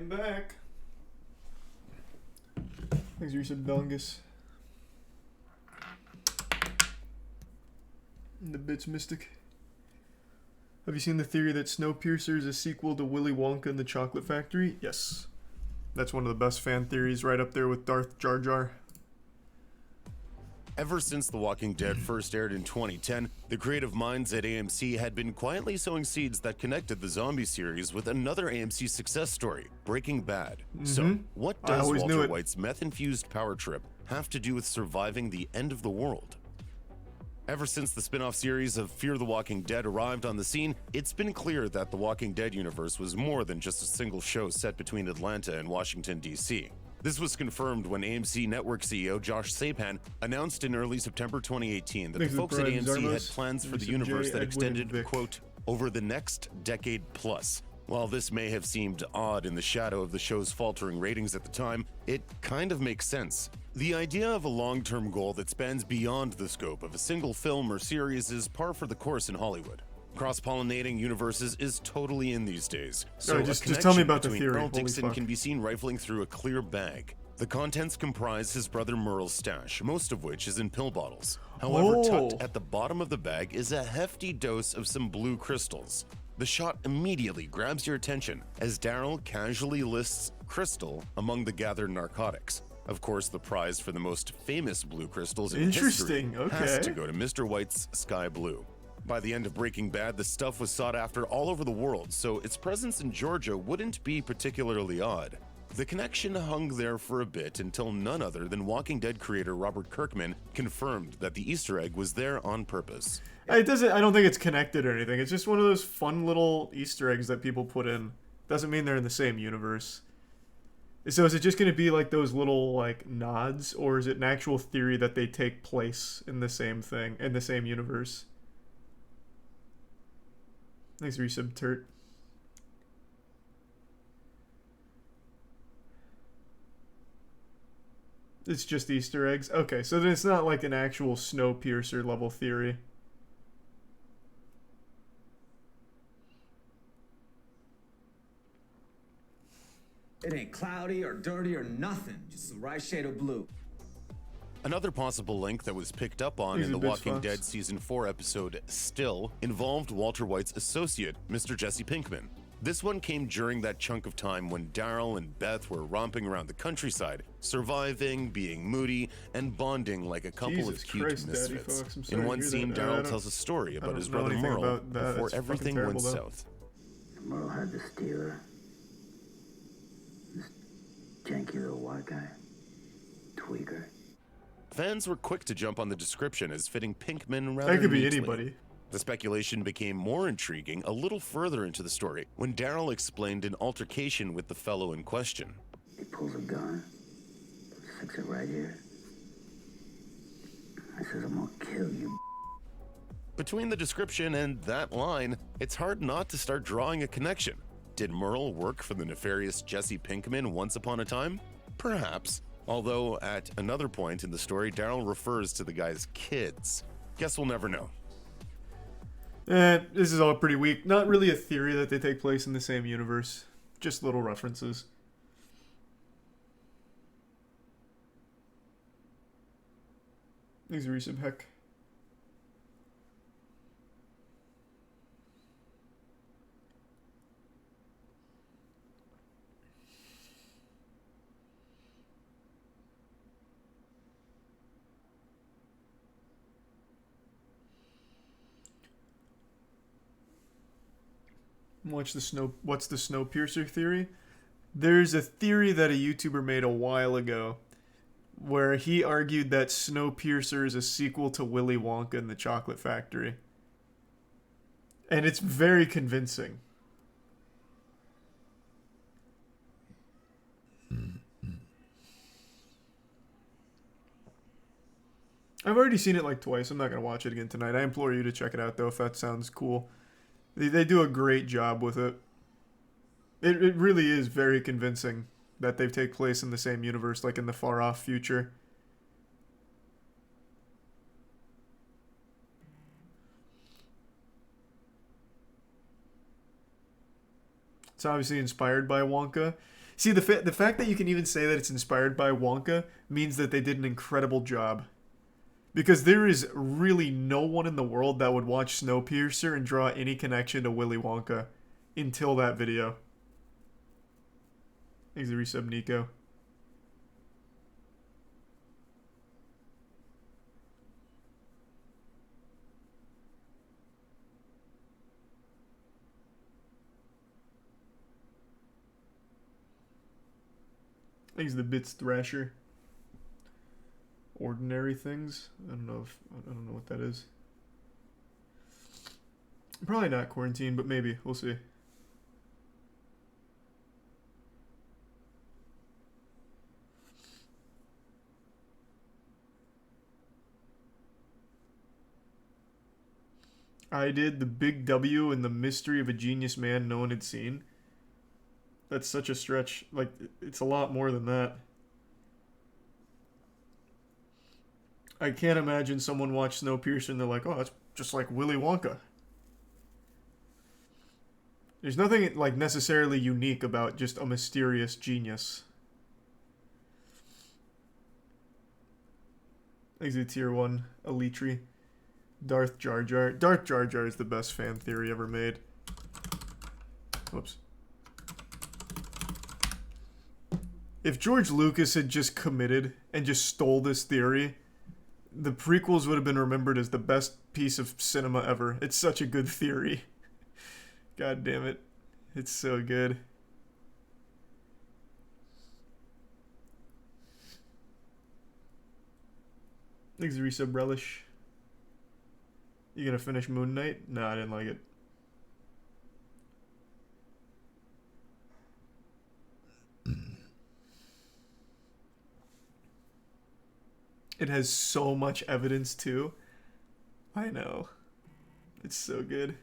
am back. Thanks, Resub Belgus. And the Bits Mystic. Have you seen the theory that Snowpiercer is a sequel to Willy Wonka and the Chocolate Factory? Yes. That's one of the best fan theories, right up there with Darth Jar Jar. Ever since The Walking Dead first aired in 2010, the creative minds at AMC had been quietly sowing seeds that connected the zombie series with another AMC success story, Breaking Bad. So, what does Walter White's meth-infused power trip have to do with surviving the end of the world? Ever since the spin-off series of Fear the Walking Dead arrived on the scene, it's been clear that the Walking Dead universe was more than just a single show set between Atlanta and Washington, D.C. This was confirmed when AMC Network CEO Josh Sapan announced in early September 2018 that the folks at AMC had plans for the universe that extended, quote, over the next decade plus. While this may have seemed odd in the shadow of the show's faltering ratings at the time, it kind of makes sense. The idea of a long-term goal that spans beyond the scope of a single film or series is par for the course in Hollywood. Cross-pollinating universes is totally in these days, so just tell me about the theory. Earl Dixon can be seen rifling through a clear bag. The contents comprise his brother Merle's stash, most of which is in pill bottles. However, tucked at the bottom of the bag is a hefty dose of some blue crystals. The shot immediately grabs your attention as Daryl casually lists crystal among the gathered narcotics. Of course, the prize for the most famous blue crystals in history has to go to Mr. White's Sky Blue. By the end of Breaking Bad, the stuff was sought after all over the world, so its presence in Georgia wouldn't be particularly odd. The connection hung there for a bit until none other than Walking Dead creator Robert Kirkman confirmed that the Easter egg was there on purpose. It doesn't. I don't think it's connected or anything. It's just one of those fun little Easter eggs that people put in. Doesn't mean they're in the same universe. So is it just going to be like those little like nods, or is it an actual theory that they take place in the same thing, in the same universe? Thanks, Resub Turt. It's just Easter eggs? Okay, so then it's not like an actual Snowpiercer level theory. It ain't cloudy or dirty or nothing, just the right shade of blue. Another possible link that was picked up on in The Walking Dead Season 4 episode Still involved Walter White's associate, Mr. Jesse Pinkman. This one came during that chunk of time when Daryl and Beth were romping around the countryside, surviving, being moody, and bonding like a couple of cute misfits. In one scene, Daryl tells a story about his brother Merle before everything went south. Merle had the stealer. This janky little white guy. Tweaker. Fans were quick to jump on the description as fitting Pinkman rather That could be neatly. anybody. The speculation became more intriguing a little further into the story when Daryl explained an altercation with the fellow in question. He pulls a gun, sticks it right here. I says, I'm gonna kill you. Between the description and that line, it's hard not to start drawing a connection. Did Merle work for the nefarious Jesse Pinkman once upon a time? Perhaps. Although, at another point in the story, Daryl refers to the guy's kids. Guess we'll never know. This is all pretty weak. Not really a theory that they take place in the same universe. Just little references. Thanks, Resub Heck. What's the Snowpiercer theory? There's a theory that a YouTuber made a while ago where he argued that Snowpiercer is a sequel to Willy Wonka and the Chocolate Factory. And it's very convincing. I've already seen it like twice. I'm not going to watch it again tonight. I implore you to check it out, though, if that sounds cool. They do a great job with it. It really is very convincing that they take place in the same universe, like in the far-off future. It's obviously inspired by Wonka. See, the fact that you can even say that it's inspired by Wonka means that they did an incredible job. Because there is really no one in the world that would watch Snowpiercer and draw any connection to Willy Wonka until that video. Thanks for the resub, Nico. Thanks the Bits Thrasher. Ordinary things. I don't know what that is. Probably not quarantine, but maybe we'll see. I did the Big W and the Mystery of a Genius Man no one had seen. That's such a stretch. Like, it's a lot more than that. I can't imagine someone watched Snowpiercer and they're like, oh, that's just like Willy Wonka. There's nothing, like, necessarily unique about just a mysterious genius. Exit Tier 1, Elitri. Darth Jar Jar. Darth Jar Jar is the best fan theory ever made. Whoops. If George Lucas had just committed and just stole this theory, the prequels would have been remembered as the best piece of cinema ever. It's such a good theory. God damn it. It's so good. Thanks, Resub Relish. You gonna finish Moon Knight? No, I didn't like it. It has so much evidence too. I know. It's so good.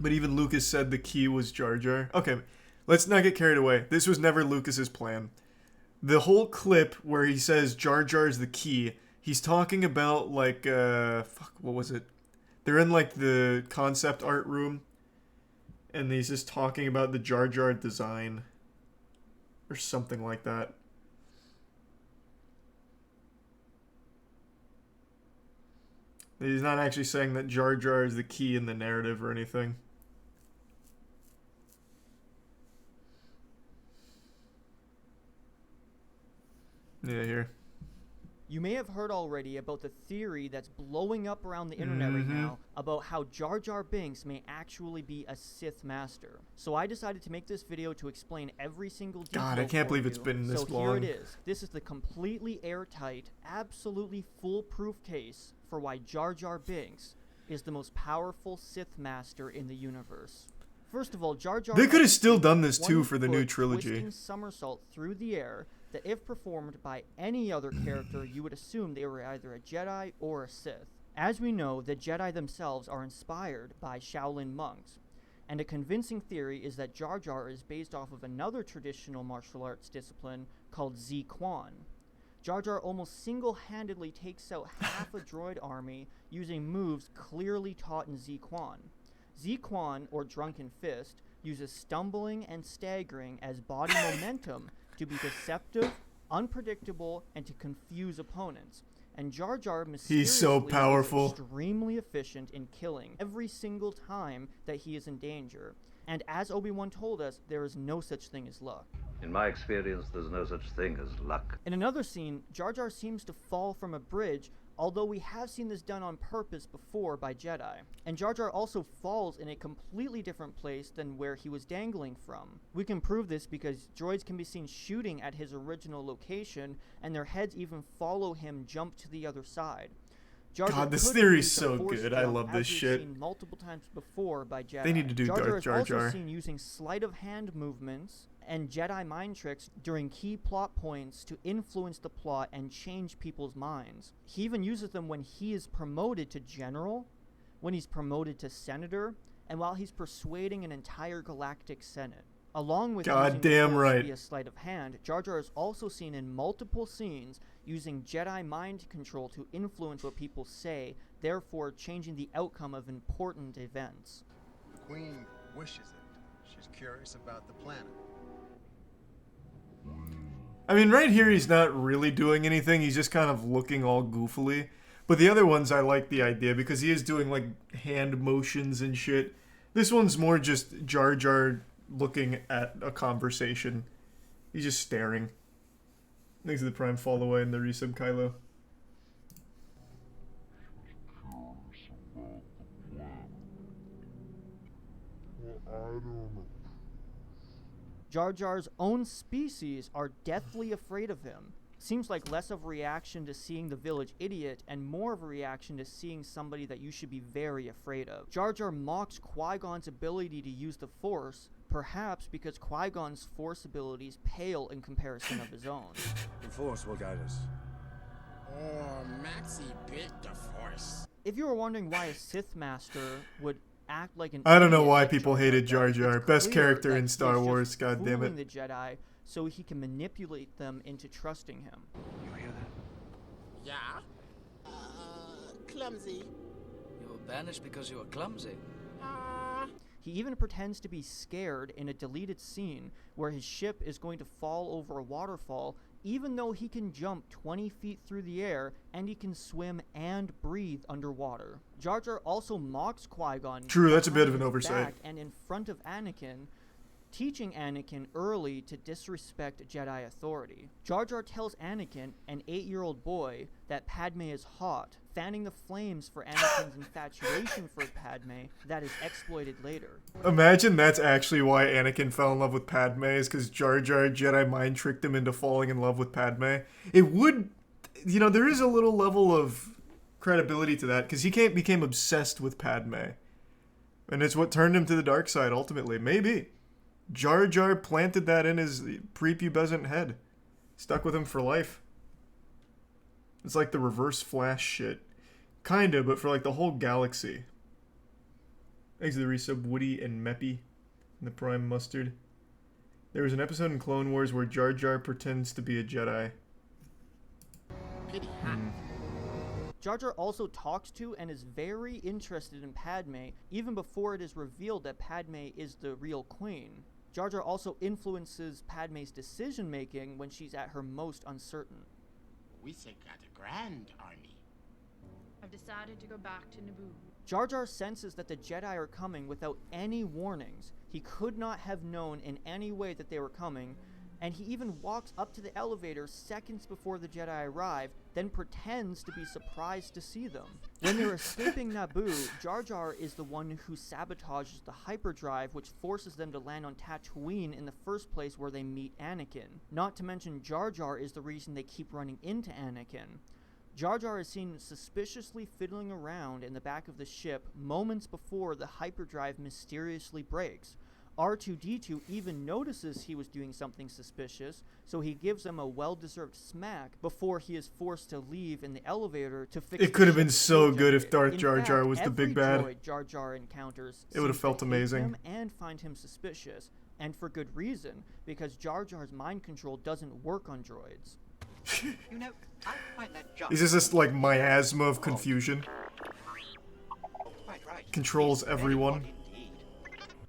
But even Lucas said the key was Jar Jar. Okay, let's not get carried away. This was never Lucas's plan. The whole clip where he says Jar Jar is the key, he's talking about like, fuck, what was it? They're in like the concept art room, and he's just talking about the Jar Jar design. Or something like that. He's not actually saying that Jar Jar is the key in the narrative or anything. Yeah, here. You may have heard already about the theory that's blowing up around the internet right now about how Jar Jar Binks may actually be a Sith Master. So I decided to make this video to explain every single detail. God, I can't believe it's been this long. So here it is. This is the completely airtight, absolutely foolproof case for why Jar Jar Binks is the most powerful Sith Master in the universe. First of all, Jar Jar... They could have still done this too for the new trilogy. Twisting somersault through the air that if performed by any other character, you would assume they were either a Jedi or a Sith. As we know, the Jedi themselves are inspired by Shaolin monks, and a convincing theory is that Jar Jar is based off of another traditional martial arts discipline called Zi Quan. Jar Jar almost single-handedly takes out half a droid army using moves clearly taught in Zi Quan. Zi Quan, or Drunken Fist, uses stumbling and staggering as body momentum to be deceptive, unpredictable, and to confuse opponents. And Jar Jar mysteriously He's so powerful. is extremely efficient in killing every single time that he is in danger. And as Obi-Wan told us, there is no such thing as luck. In my experience, there's no such thing as luck. In another scene, Jar Jar seems to fall from a bridge, although we have seen this done on purpose before by Jedi. And Jar Jar also falls in a completely different place than where he was dangling from. We can prove this because droids can be seen shooting at his original location, and their heads even follow him jump to the other side. Jar Jar God, this theory's so good. I love this shit. Seen multiple times before by Jedi. They need to do Jar Jar Darth Jar is also Jar. seen using sleight of hand movements and Jedi mind tricks during key plot points to influence the plot and change people's minds. He even uses them when he is promoted to general, when he's promoted to senator, and while he's persuading an entire galactic senate. Along with using the Force via sleight of hand, Jar Jar is also seen in multiple scenes using Jedi mind control to influence what people say, therefore changing the outcome of important events. Queen wishes it. She's curious about the planet. I mean, right here he's not really doing anything. He's just kind of looking all goofily. But the other ones I like the idea because he is doing like hand motions and shit. This one's more just Jar Jar looking at a conversation. He's just staring. Thanks to the Prime fall away and the resub Kylo. Jar Jar's own species are deathly afraid of him. Seems like less of a reaction to seeing the village idiot and more of a reaction to seeing somebody that you should be very afraid of. Jar Jar mocks Qui-Gon's ability to use the Force, perhaps because Qui-Gon's Force abilities pale in comparison of his own. The Force will guide us. Oh, Maxie bit the Force. If you were wondering why a Sith Master would act like an I don't know idiot why like people hated Jar Jar. it's Best clear character that in he Star is Wars, just god damn fooling it. the Jedi so he can manipulate them into trusting him. You hear that? Yeah? Clumsy. You were banished because you were clumsy. He even pretends to be scared in a deleted scene where his ship is going to fall over a waterfall, even though he can jump 20 feet through the air and he can swim and breathe underwater. Jar Jar also mocks Qui-Gon. True, that's a bit of an behind his oversight. back and in front of Anakin, teaching Anakin early to disrespect Jedi authority. Jar Jar tells Anakin, an 8-year-old boy, that Padme is hot, fanning the flames for Anakin's infatuation for Padme that is exploited later. Imagine that's actually why Anakin fell in love with Padme, is because Jar Jar Jedi mind tricked him into falling in love with Padme. It would, you know, there is a little level of credibility to that, because he became obsessed with Padme. And it's what turned him to the dark side, ultimately. Maybe. Jar Jar planted that in his prepubescent head. Stuck with him for life. It's like the reverse Flash shit. Kinda, but for like the whole galaxy. Thanks to the resub Woody and Meppy and the Prime Mustard. There was an episode in Clone Wars where Jar Jar pretends to be a Jedi. Pity, huh? Jar Jar also talks to and is very interested in Padme, even before it is revealed that Padme is the real queen. Jar Jar also influences Padme's decision-making when she's at her most uncertain. We got a grand army. I've decided to go back to Naboo. Jar Jar senses that the Jedi are coming without any warnings. He could not have known in any way that they were coming, and he even walks up to the elevator seconds before the Jedi arrive, then pretends to be surprised to see them. When they're escaping Naboo, Jar Jar is the one who sabotages the hyperdrive, which forces them to land on Tatooine in the first place where they meet Anakin. Not to mention Jar Jar is the reason they keep running into Anakin. Jar Jar is seen suspiciously fiddling around in the back of the ship moments before the hyperdrive mysteriously breaks. R2-D2 even notices he was doing something suspicious, so he gives him a well-deserved smack before he is forced to leave in the elevator to fix. It could have been so good if Darth Jar Jar was the big bad. Every droid Jar Jar encounters it would have felt amazing. Him and find him suspicious, and for good reason, because Jar Jar's mind control doesn't work on droids. You know, I find that job. He's just this like miasma of confusion. Quite right. Controls everyone.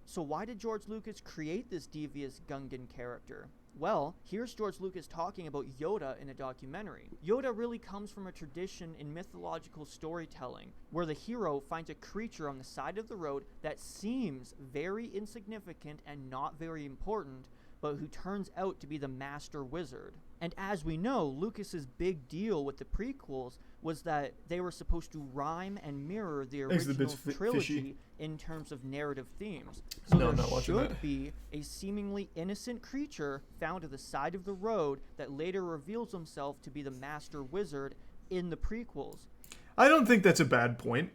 So why did George Lucas create this devious Gungan character? Well, here's George Lucas talking about Yoda in a documentary. Yoda really comes from a tradition in mythological storytelling, where the hero finds a creature on the side of the road that seems very insignificant and not very important, but who turns out to be the master wizard. And as we know, Lucas's big deal with the prequels was that they were supposed to rhyme and mirror the original trilogy in terms of narrative themes. So there should be a seemingly innocent creature found at the side of the road that later reveals himself to be the master wizard in the prequels. I don't think that's a bad point.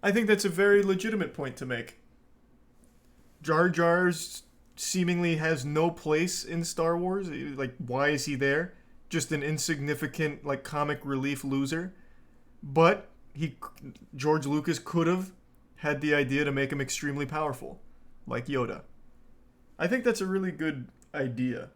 I think that's a very legitimate point to make. Jar Jar's seemingly has no place in Star Wars. Like, why is he there? Just an insignificant, like, comic relief loser. But George Lucas could have had the idea to make him extremely powerful, like Yoda. I think that's a really good idea.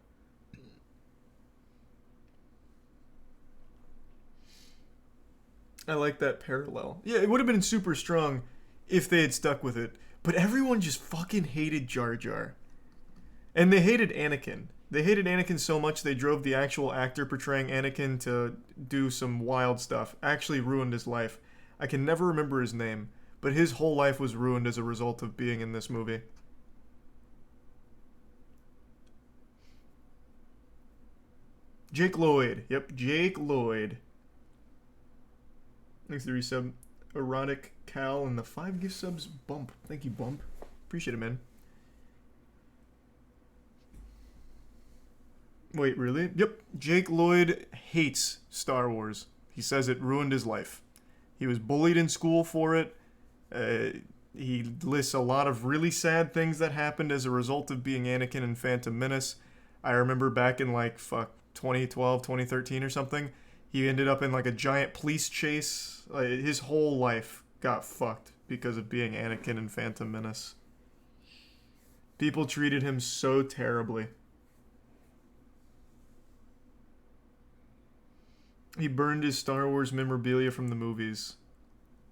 I like that parallel. Yeah, it would have been super strong if they had stuck with it. But everyone just fucking hated Jar Jar. And they hated Anakin. They hated Anakin so much they drove the actual actor portraying Anakin to do some wild stuff. Actually ruined his life. I can never remember his name, but his whole life was ruined as a result of being in this movie. Jake Lloyd. Yep, Jake Lloyd. Thanks to the resub. Erotic Cal and the 5 gift subs. Bump. Thank you, Bump. Appreciate it, man. Wait, really? Yep. Jake Lloyd hates Star Wars. He says it ruined his life. He was bullied in school for it. He lists a lot of really sad things that happened as a result of being Anakin in Phantom Menace. I remember back in 2012, 2013 or something, he ended up in a giant police chase. His whole life got fucked because of being Anakin in Phantom Menace. People treated him so terribly. He burned his Star Wars memorabilia from the movies.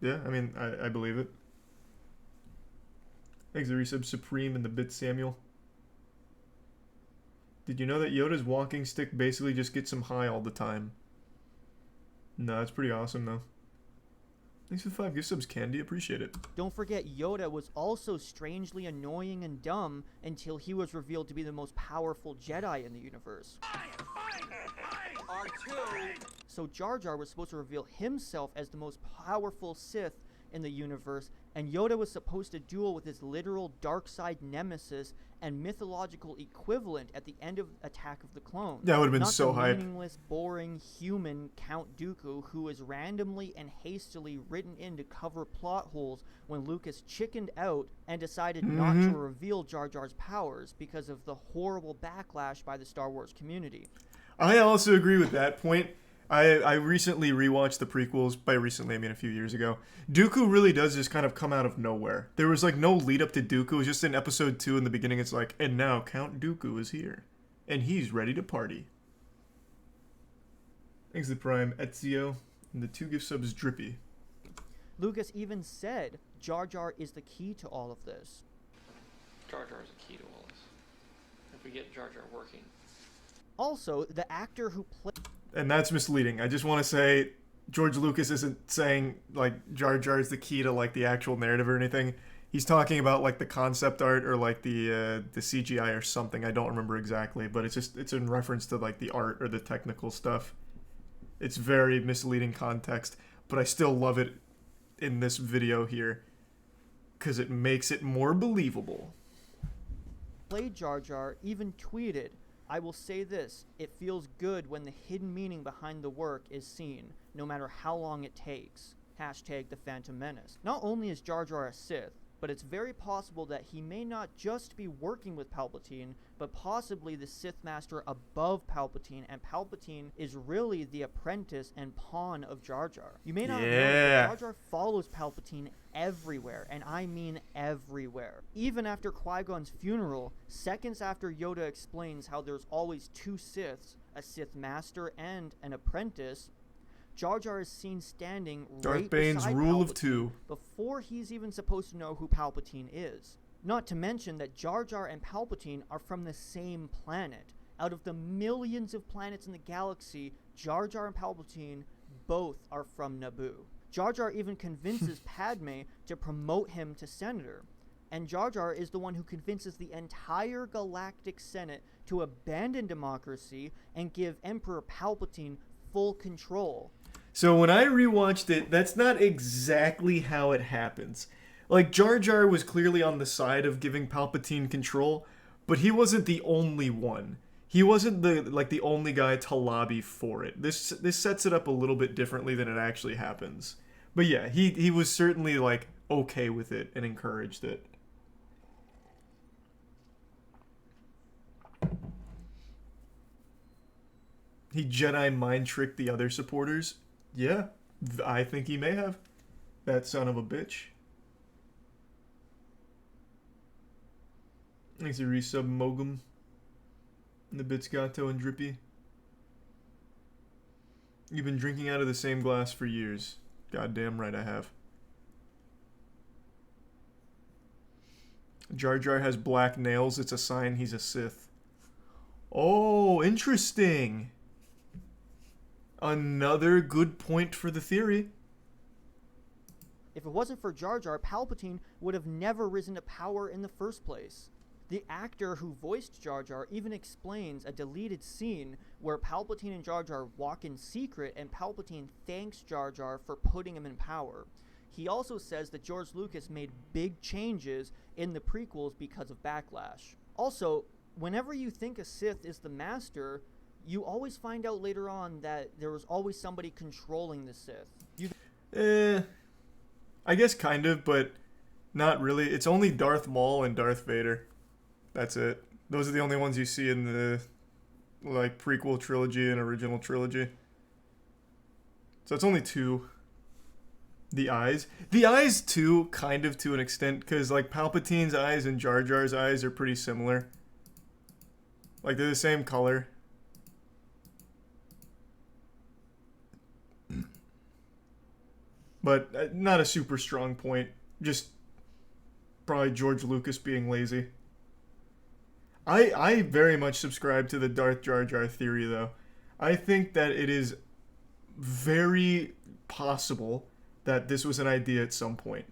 Yeah, I mean, I believe it. Thanks to resub Supreme and the Bit Samuel. Did you know that Yoda's walking stick basically just gets him high all the time? No, that's pretty awesome though. Thanks for the 5 gift subs, Candy. Appreciate it. Don't forget, Yoda was also strangely annoying and dumb until he was revealed to be the most powerful Jedi in the universe. So Jar Jar was supposed to reveal himself as the most powerful Sith in the universe, and Yoda was supposed to duel with his literal dark side nemesis and mythological equivalent at the end of Attack of the Clones. That would have been Not so the hype. meaningless, boring human Count Dooku who was randomly and hastily written in to cover plot holes when Lucas chickened out and decided not to reveal Jar Jar's powers because of the horrible backlash by the Star Wars community. I also agree with that point. I recently rewatched the prequels. By recently, I mean a few years ago. Dooku really does just kind of come out of nowhere. There was no lead up to Dooku. It was just in episode 2 in the beginning. It's and now Count Dooku is here. And he's ready to party. Thanks to the Prime Ezio. And the 2 gift subs Drippy. Lucas even said Jar Jar is the key to all of this. Jar Jar is the key to all this. If we get Jar Jar working. Also, the actor who played... And that's misleading. I just want to say George Lucas isn't saying Jar Jar is the key to the actual narrative or anything. He's talking about the concept art or the CGI or something. I don't remember exactly, but it's in reference to the art or the technical stuff. It's very misleading context, but I still love it in this video here because it makes it more believable. Played Jar Jar even tweeted, "I will say this, it feels good when the hidden meaning behind the work is seen, no matter how long it takes. Hashtag the Phantom Menace." Not only is Jar Jar a Sith, but it's very possible that he may not just be working with Palpatine, but possibly the Sith Master above Palpatine, and Palpatine is really the apprentice and pawn of Jar Jar. You may not know, but Jar Jar follows Palpatine everywhere, and I mean everywhere. Even after Qui-Gon's funeral, seconds after Yoda explains how there's always 2 Siths, a Sith Master and an apprentice, Jar Jar is seen standing right beside rule of Palpatine 2 before he's even supposed to know who Palpatine is. Not to mention that Jar Jar and Palpatine are from the same planet. Out of the millions of planets in the galaxy, Jar Jar and Palpatine both are from Naboo. Jar Jar even convinces Padme to promote him to senator. And Jar Jar is the one who convinces the entire Galactic Senate to abandon democracy and give Emperor Palpatine full control. So when I rewatched it, that's not exactly how it happens. Jar Jar was clearly on the side of giving Palpatine control, but he wasn't the only one. He wasn't the only guy to lobby for it. This sets it up a little bit differently than it actually happens. But yeah, he was certainly okay with it and encouraged it. He Jedi mind tricked the other supporters. Yeah, I think he may have. That son of a bitch. Thanks to resub Mogum. And the Bitsgato and Drippy. You've been drinking out of the same glass for years. Goddamn right I have. Jar Jar has black nails. It's a sign he's a Sith. Oh, interesting. Another good point for the theory. If it wasn't for Jar Jar, Palpatine would have never risen to power in the first place. The actor who voiced Jar Jar even explains a deleted scene where Palpatine and Jar Jar walk in secret and Palpatine thanks Jar Jar for putting him in power. He also says that George Lucas made big changes in the prequels because of Backlash. Also, whenever you think a Sith is the master, you always find out later on that there was always somebody controlling the Sith. I guess kind of, but not really. It's only Darth Maul and Darth Vader. That's it. Those are the only ones you see in the like prequel trilogy and original trilogy. So it's only two. The eyes too, kind of to an extent, because like Palpatine's eyes and Jar Jar's eyes are pretty similar. Like they're the same color. But not a super strong point. Just probably George Lucas being lazy. I very much subscribe to the Darth Jar Jar theory, though. I think that it is very possible that this was an idea at some point.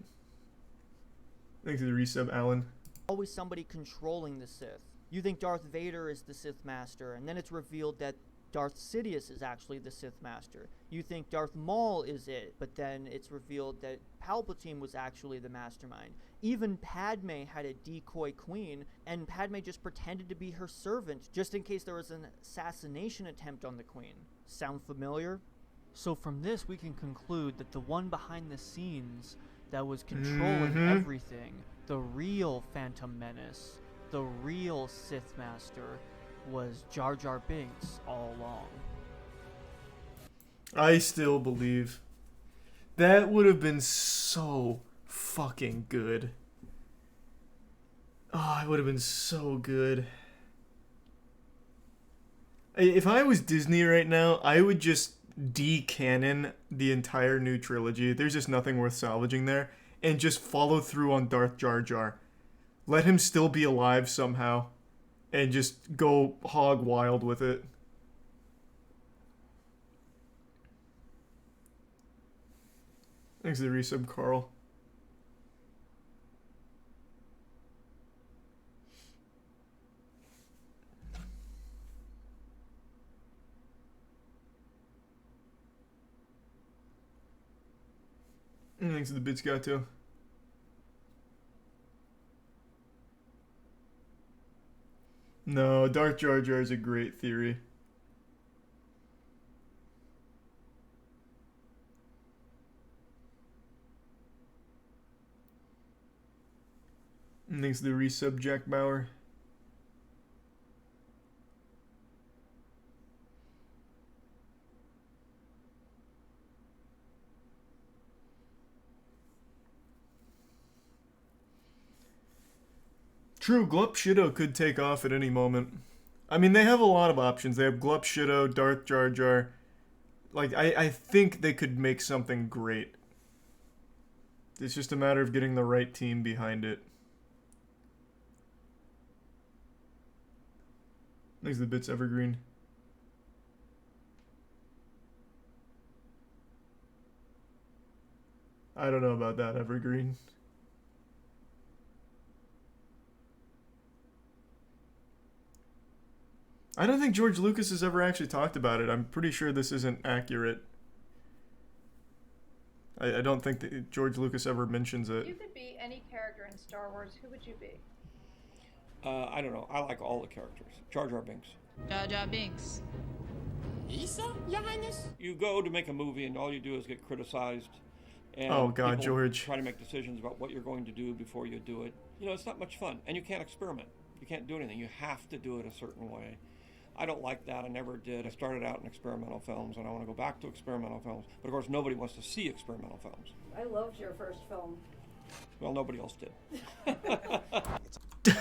Thanks to the resub, Alan. Always somebody controlling the Sith. You think Darth Vader is the Sith Master, and then it's revealed that Darth Sidious is actually the Sith Master. You think Darth Maul is it, but then it's revealed that Palpatine was actually the mastermind. Even Padme had a decoy queen, and Padme just pretended to be her servant, just in case there was an assassination attempt on the queen. Sound familiar? So from this, we can conclude that the one behind the scenes that was controlling everything, the real Phantom Menace, the real Sith Master, was Jar Jar Binks all along. I still believe. That would have been so fucking good. Oh, it would have been so good. If I was Disney right now, I would just de-canon the entire new trilogy. There's just nothing worth salvaging there. And just follow through on Darth Jar Jar. Let him still be alive somehow. And just go hog wild with it. Thanks to the resub, Carl. Thanks to the Bits Gato. No, Darth Jar Jar is a great theory. Thanks to the resub, Jack Bauer. True, Glup Shido could take off at any moment. I mean, they have a lot of options. They have Glup Shido, Darth Jar Jar. Like, I think they could make something great. It's just a matter of getting the right team behind it. Thanks to the Bits Evergreen. I don't know about that, Evergreen. I don't think George Lucas has ever actually talked about it. I'm pretty sure this isn't accurate. I don't think that George Lucas ever mentions it. If you could be any character in Star Wars, who would you be? I don't know. I like all the characters. Jar Jar Binks. Jar Jar Binks. Isa, Your Highness? You go to make a movie and all you do is get criticized. And oh, God, people George. try to make decisions about what you're going to do before you do it. You know, it's not much fun. And you can't experiment. You can't do anything. You have to do it a certain way. I don't like that. I never did. I started out in experimental films, and I want to go back to experimental films. But, of course, nobody wants to see experimental films. I loved your first film. Well, nobody else did.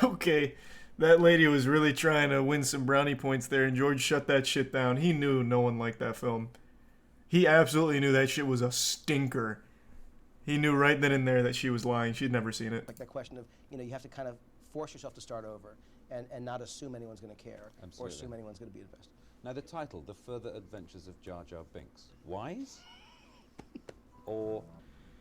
Okay, that lady was really trying to win some brownie points there, and George shut that shit down. He knew no one liked that film. He absolutely knew that shit was a stinker. He knew right then and there that she was lying. She'd never seen it. Like that question of, you have to kind of force yourself to start over and not assume anyone's going to care or assume anyone's going to be invested. Now the title, The Further Adventures of Jar Jar Binks. Wise? Or...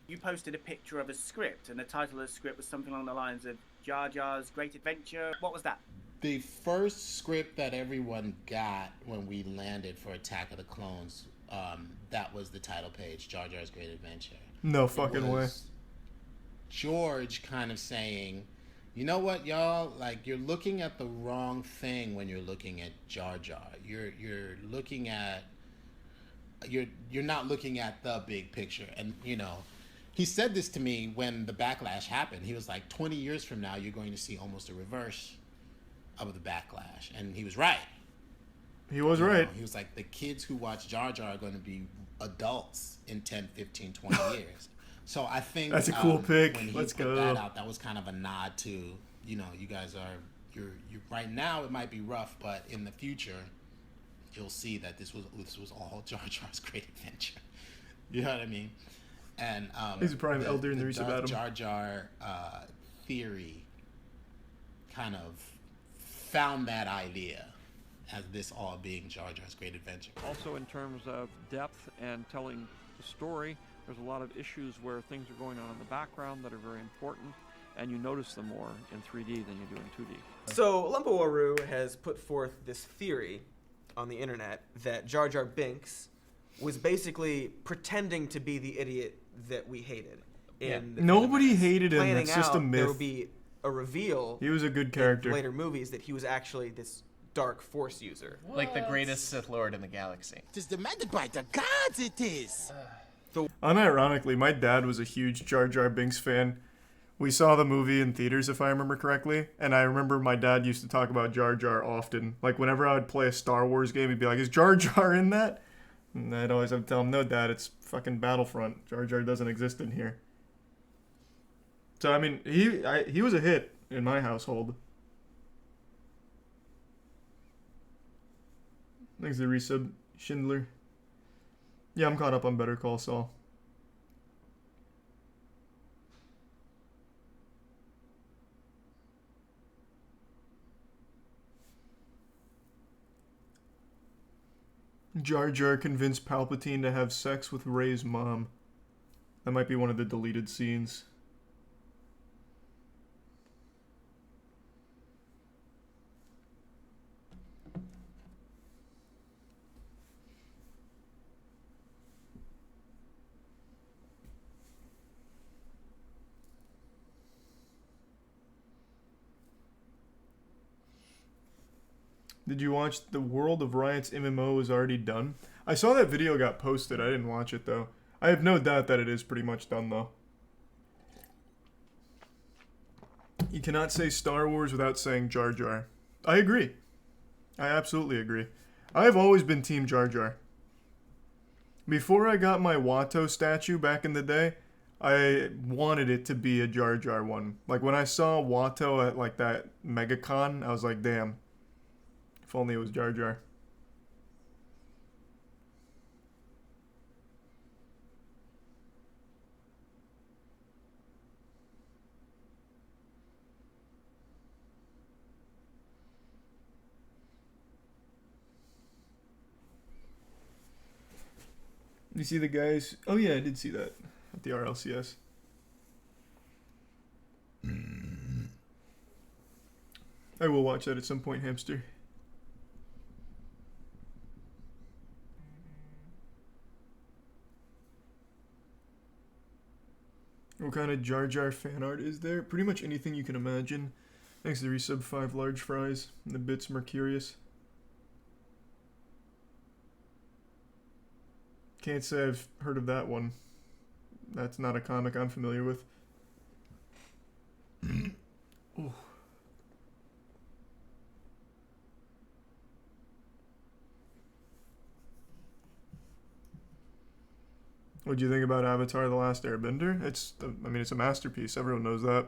You posted a picture of a script, and the title of the script was something along the lines of Jar Jar's Great Adventure. What was that? The first script that everyone got when we landed for Attack of the Clones, that was the title page, Jar Jar's Great Adventure. No fucking way. George kind of saying, you know what, y'all? Like, you're looking at the wrong thing when you're looking at Jar Jar. You're looking at... You're not looking at the big picture. And, he said this to me when the backlash happened. He was like, 20 years from now, you're going to see almost a reverse of the backlash. And he was right. He was right. He was like, the kids who watch Jar Jar are going to be adults in 10, 15, 20 years. So I think that's a cool pick. When he Let's put go. that out, that was kind of a nod to, you guys are, you're right now it might be rough, but in the future, you'll see that this was all Jar Jar's great adventure. You know what I mean? And he's probably elder in the Reese about him. Jar Jar theory kind of found that idea as this all being Jar Jar's great adventure. Also, in terms of depth and telling the story, there's a lot of issues where things are going on in the background that are very important, and you notice them more in 3D than you do in 2D. So Lumbawaru has put forth this theory on the internet that Jar Jar Binks was basically pretending to be the idiot that we hated. Nobody hated him. That's just a myth. There would be a reveal. He was a good character. In later movies that he was actually this dark Force user. Like the greatest Sith Lord in the galaxy. It is demanded by the gods, it is. Unironically, my dad was a huge Jar Jar Binks fan. We saw the movie in theaters, if I remember correctly, and I remember my dad used to talk about Jar Jar often. Like, whenever I would play a Star Wars game, he'd be like, is Jar Jar in that? And I'd always have to tell him, no, Dad, it's fucking Battlefront. Jar Jar doesn't exist in here. So, I mean, he was a hit in my household. Thanks to resub, Schindler. Yeah, I'm caught up on Better Call Saul. Jar Jar convinced Palpatine to have sex with Rey's mom. That might be one of the deleted scenes. Did you watch the World of Riot's MMO is already done? I saw that video got posted. I didn't watch it though. I have no doubt that it is pretty much done though. You cannot say Star Wars without saying Jar Jar. I agree. I absolutely agree. I have always been Team Jar Jar. Before I got my Watto statue back in the day, I wanted it to be a Jar Jar one. Like when I saw Watto at like that MegaCon, I was like, damn. If only it was Jar Jar. You see the guys? Oh yeah, I did see that at the RLCS. I will watch that at some point, Hamster. What kind of Jar Jar fan art is there? Pretty much anything you can imagine. Thanks to the resub 5 large fries and the bits Mercurius. Can't say I've heard of that one. That's not a comic I'm familiar with. Ooh. What do you think about Avatar: The Last Airbender? It's a masterpiece. Everyone knows that.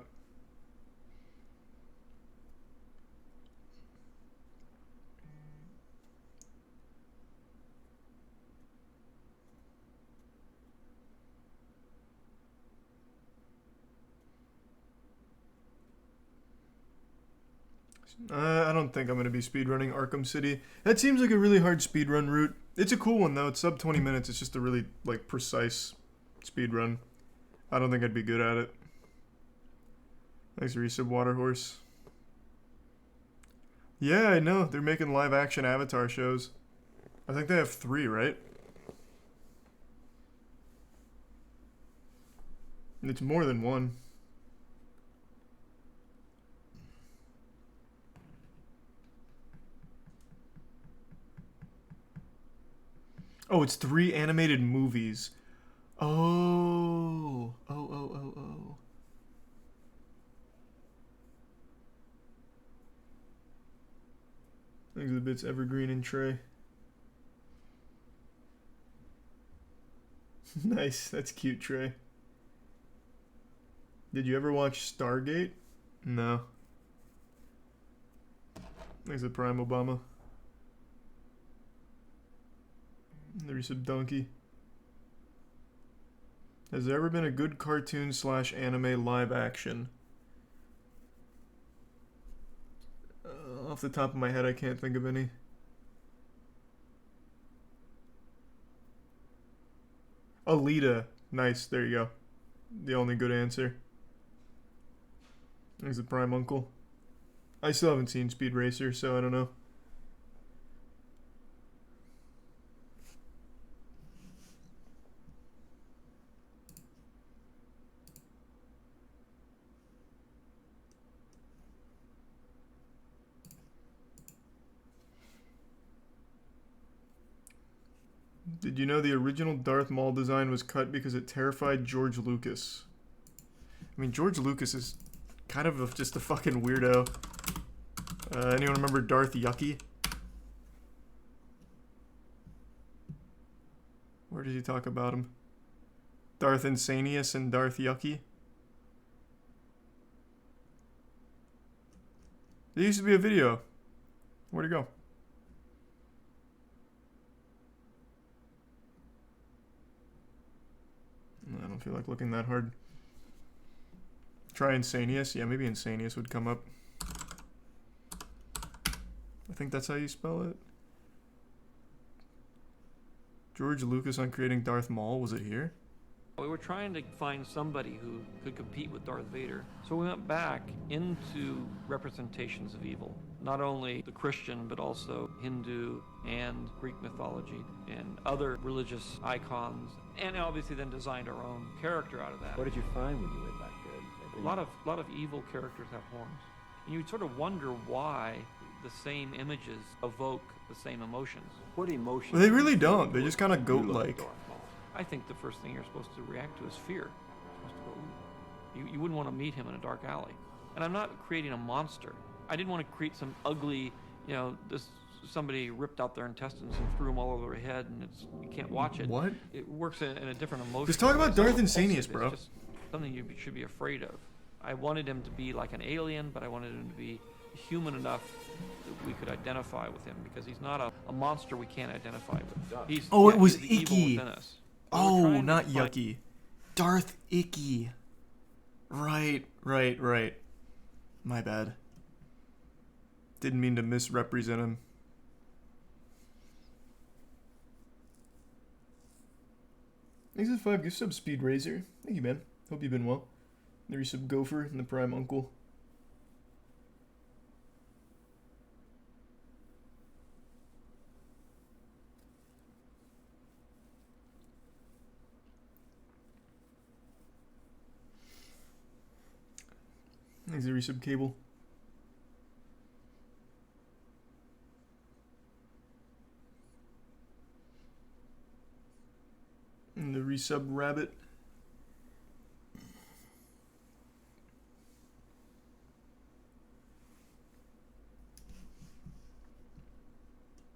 I don't think I'm going to be speedrunning Arkham City. That seems like a really hard speedrun route. It's a cool one, though. It's sub 20 minutes. It's just a really, like, precise speedrun. I don't think I'd be good at it. Thanks, Resub Waterhorse. Yeah, I know. They're making live-action Avatar shows. I think they have 3, right? It's more than 1. Oh, it's 3 animated movies. Oh. Oh. Exhibits Evergreen and Trey. Nice, that's cute, Trey. Did you ever watch Stargate? No. Thanks, Prime Obama. There's a donkey. Has there ever been a good cartoon / anime live action? Off the top of my head, I can't think of any. Alita. Nice, there you go. The only good answer. Thanks, the Prime Uncle. I still haven't seen Speed Racer, so I don't know. Did you know the original Darth Maul design was cut because it terrified George Lucas? I mean, George Lucas is kind of just a fucking weirdo. Anyone remember Darth Yucky? Where did he talk about him? Darth Insanius and Darth Yucky? There used to be a video. Where'd it go? I don't feel like looking that hard. Try Insanius? Yeah, maybe Insanius would come up. I think that's how you spell it. George Lucas on creating Darth Maul, was it here? We were trying to find somebody who could compete with Darth Vader. So we went back into representations of evil. Not only the Christian, but also Hindu and Greek mythology and other religious icons. And obviously then designed our own character out of that. What did you find when you went back there? A lot of evil characters have horns. And you sort of wonder why the same images evoke the same emotions. What emotions? Well, they really don't. They're just kind of goat-like. I think the first thing you're supposed to react to is fear. You're supposed to go, ooh. You wouldn't want to meet him in a dark alley. And I'm not creating a monster. I didn't want to create some ugly, somebody ripped out their intestines and threw them all over their head, and you can't watch it. What? It works in a different emotion. Just talk about Darth Insanius, bro. It's just something you should be afraid of. I wanted him to be like an alien, but I wanted him to be human enough that we could identify with him, because he's not a monster we can't identify with. It was he's Icky. evil within us. Oh, not Yucky. Darth Icky. Right. My bad. Didn't mean to misrepresent him. Thanks for 5 gift subs, Speed Razor. Thank you, man. Hope you've been well. There's some Gopher and the Prime Uncle. Thanks, the resub cable. And the resub rabbit.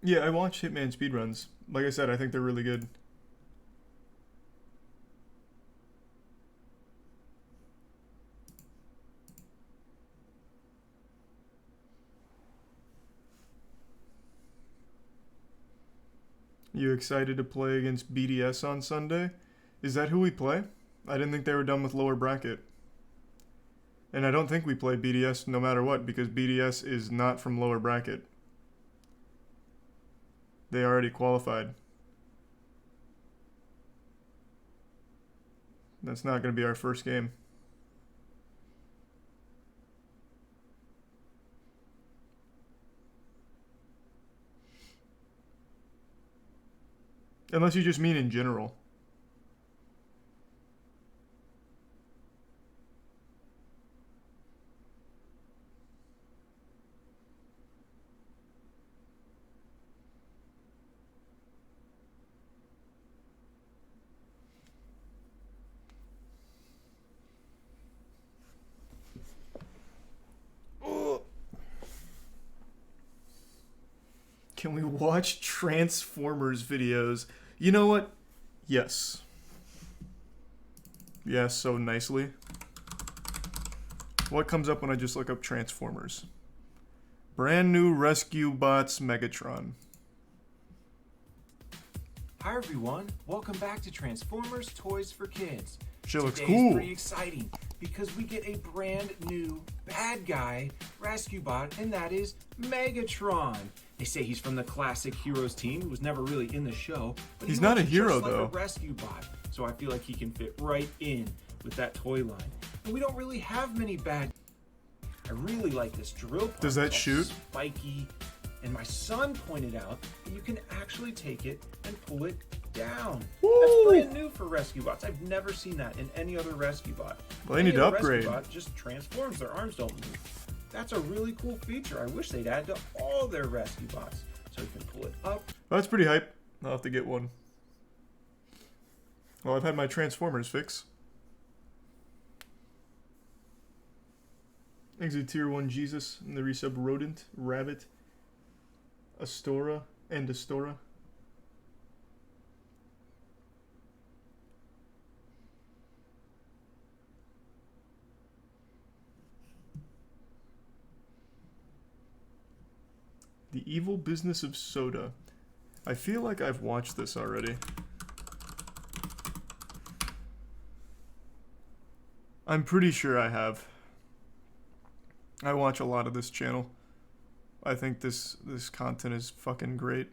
Yeah, I watched Hitman speedruns. Like I said, I think they're really good. You excited to play against BDS on Sunday? Is that who we play? I didn't think they were done with lower bracket. And I don't think we play BDS no matter what, because BDS is not from lower bracket. They already qualified. That's not going to be our first game. Unless you just mean in general. Can we watch Transformers videos? You know what? Yes. Yes, so nicely. What comes up when I just look up Transformers? Brand new Rescue Bots Megatron. Hi everyone, welcome back to Transformers Toys for Kids. Shit looks Today's cool. pretty exciting because we get a brand new bad guy rescue bot, and that is Megatron. They say he's from the classic Heroes team, who was never really in the show, but He's he not looks a hero, just like though. a rescue bot, so I feel like he can fit right in with that toy line. And we don't really have many bad. I really like this drill part. Does that It's all shoot? Spiky. And my son pointed out that you can actually take it and pull it down. That's brand new for rescue bots. I've never seen that in any other rescue bot. Well, they Any need to other rescue upgrade. bot just transforms, their arms don't move. That's a really cool feature. I wish they'd add to all their rescue bots. So you can pull it up. Well, that's pretty hype. I'll have to get one. Well, I've had my Transformers fix. Exit Tier 1 Jesus and the resub Rodent, Rabbit, Astora, and Astora. The Evil Business of Soda. I feel like I've watched this already. I'm pretty sure I have. I watch a lot of this channel. I think this content is fucking great.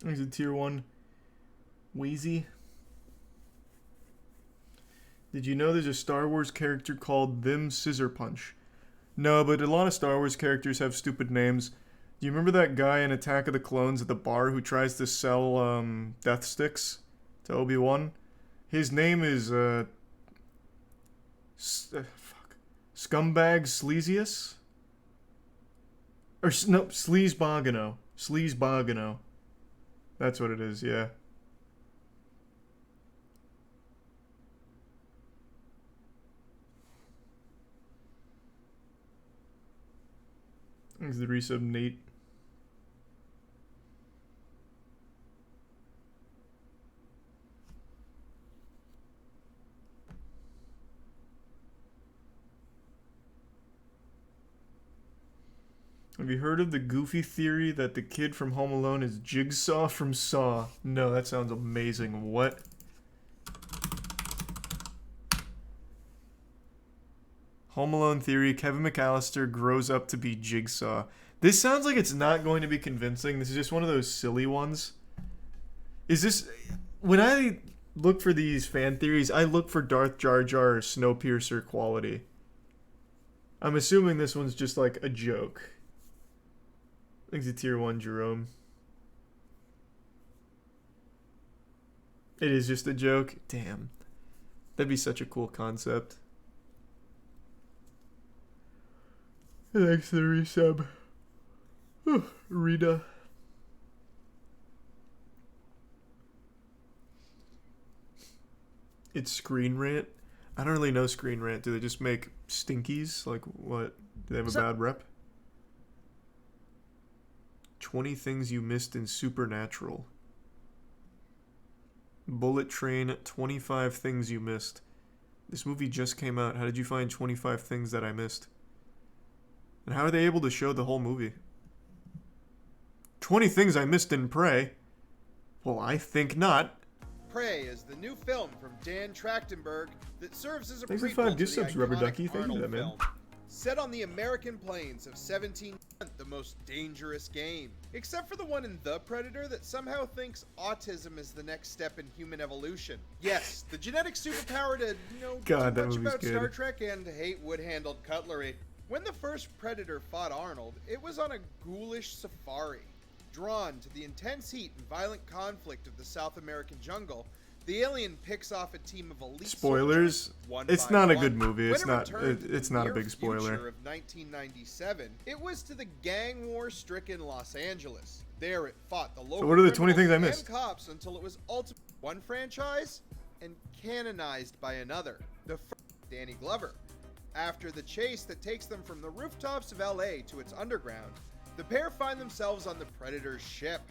He's a tier 1 Wheezy. Did you know there's a Star Wars character called Them Scissor Punch? No, but a lot of Star Wars characters have stupid names. Do you remember that guy in Attack of the Clones at the bar who tries to sell death sticks to Obi-Wan? His name is Scumbag Sleazius? Or no, Sleazebogano. Sleazebogano. That's what it is, yeah. There's the resub Nate. Have you heard of the goofy theory that the kid from Home Alone is Jigsaw from Saw? No, that sounds amazing. What? Home Alone theory, Kevin McAllister grows up to be Jigsaw. This sounds like it's not going to be convincing. This is just one of those silly ones. Is this... When I look for these fan theories, I look for Darth Jar Jar or Snowpiercer quality. I'm assuming this one's just like a joke. I think it's a tier 1 Jerome. It is just a joke? Damn. That'd be such a cool concept. Thanks for the resub. Rita. It's Screen Rant? I don't really know Screen Rant. Do they just make stinkies? Like, what? Do they have a bad rep? 20 things you missed in Supernatural. Bullet Train, 25 things you missed. This movie just came out. How did you find 25 things that I missed? And how are they able to show the whole movie? 20 things I missed in Prey? Well, I think not. Prey is the new film from Dan Trachtenberg that serves as a Thanks for prequel 5 to gift the subs, Rubber iconic Ducky. Thank you for Arnold that, man. film. Set on the American plains of 17, the most dangerous game. Except for the one in The Predator that somehow thinks autism is the next step in human evolution. Yes, the genetic superpower to, God, do that much movie's about good. Star Trek and hate wood-handled cutlery. When the first Predator fought Arnold, it was on a ghoulish safari. Drawn to the intense heat and violent conflict of the South American jungle, the alien picks off a team of elite Spoilers. soldiers, one It's by not a one. good movie. It's When it not. returned to It's the not a near big spoiler. future of 1997, it was to the gang war-stricken Los Angeles. There it fought the local what are the 20 things I criminals missed? and cops until it was ultimately one franchise and canonized by another, the first, Danny Glover. After the chase that takes them from the rooftops of LA to its underground, the pair find themselves on the Predator's ship.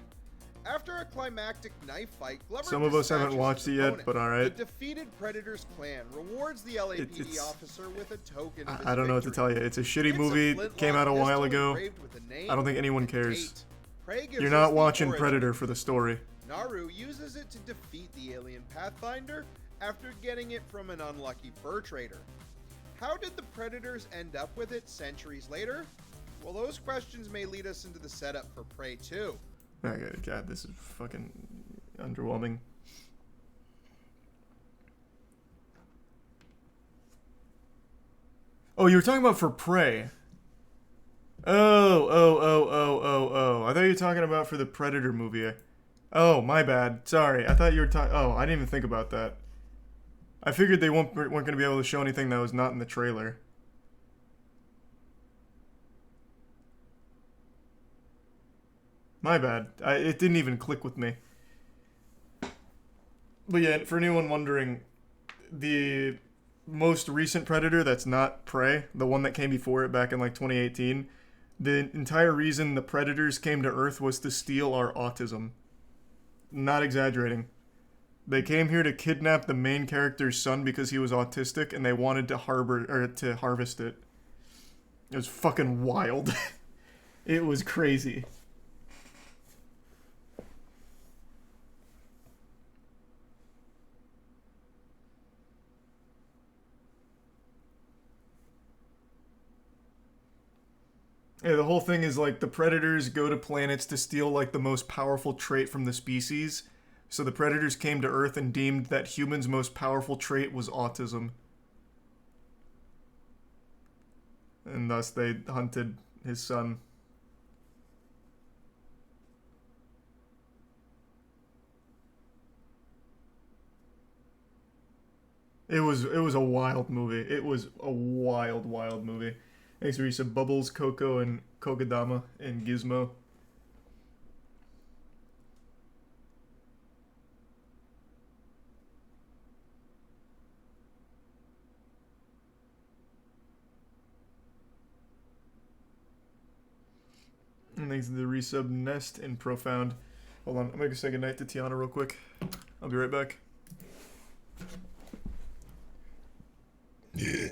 After a climactic knife fight, Glover Some of us haven't dispatches watched his it yet, opponent. but alright. The defeated Predator's clan rewards the LAPD It's- officer with a token of his I don't know what to victory. tell you. It's a shitty It's a movie. flintlock Came out a while pistol ago. engraved with a name I don't think anyone and cares. date. Prey gives You're us not the watching origin. Predator for the story. Naru uses it to defeat the alien Pathfinder after getting it from an unlucky fur trader. How did the Predators end up with it centuries later? Well, those questions may lead us into the setup for Prey 2. God, this is fucking underwhelming. Oh, you were talking about for Prey. Oh. I thought you were talking about for the Predator movie. Oh, my bad. Sorry. I thought you were talking... Oh, I didn't even think about that. I figured they weren't going to be able to show anything that was not in the trailer. My bad. It didn't even click with me. But yeah, for anyone wondering, the most recent Predator that's not Prey, the one that came before it back in like 2018, the entire reason the Predators came to Earth was to steal our autism. Not exaggerating. They came here to kidnap the main character's son because he was autistic, and they wanted to harvest it. It was fucking wild. It was crazy. Yeah, the whole thing is like the predators go to planets to steal like the most powerful trait from the species. So the predators came to Earth and deemed that humans' most powerful trait was autism. And thus they hunted his son. It was a wild movie. It was a wild movie. Thanks, Risa. Bubbles, Coco, and Kogadama, and Gizmo. And thanks to the resub Nest and Profound. Hold on, I'm gonna say goodnight to Tiana real quick. I'll be right back. Yeah.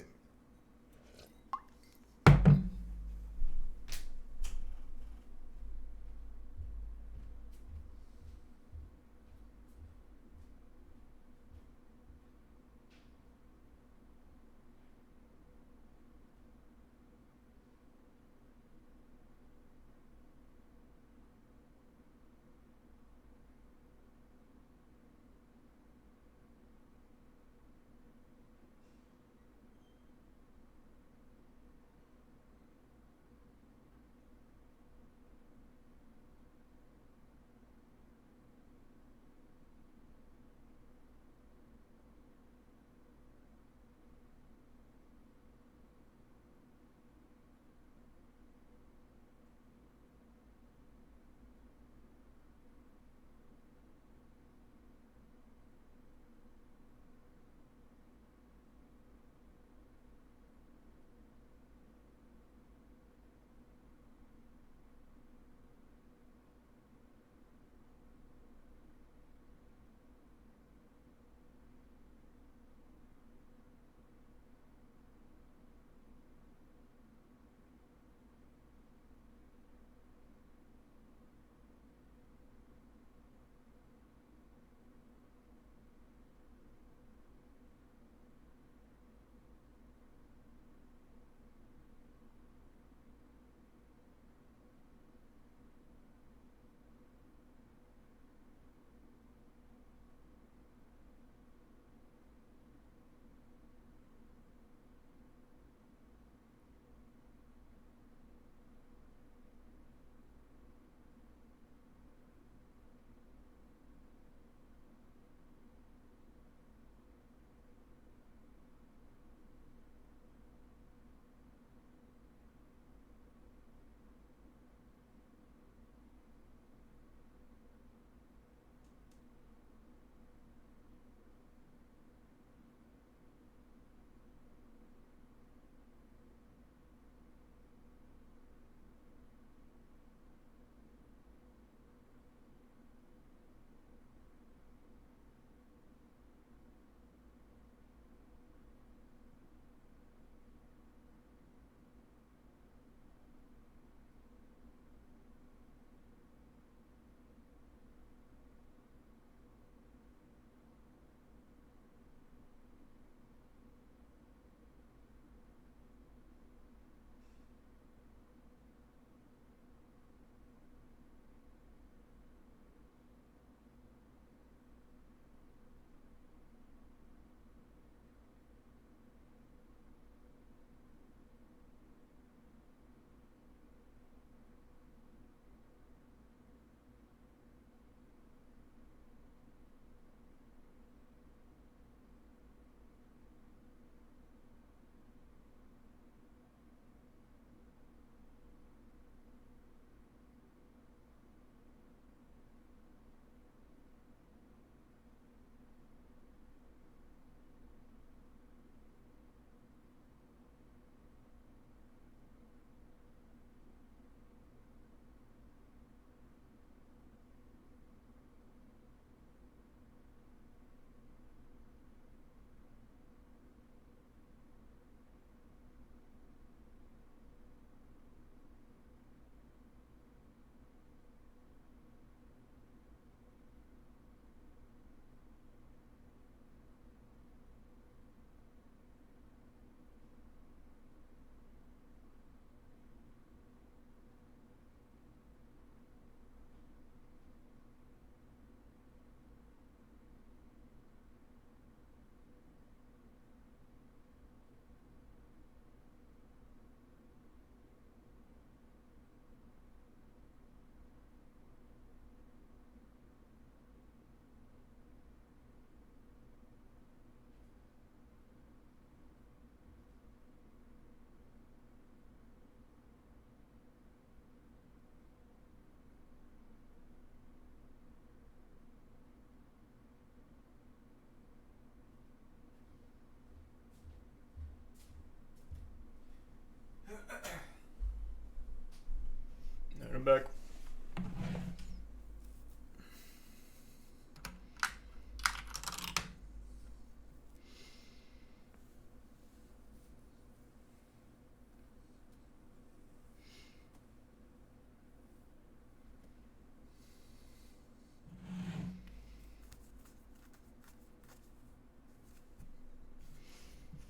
back.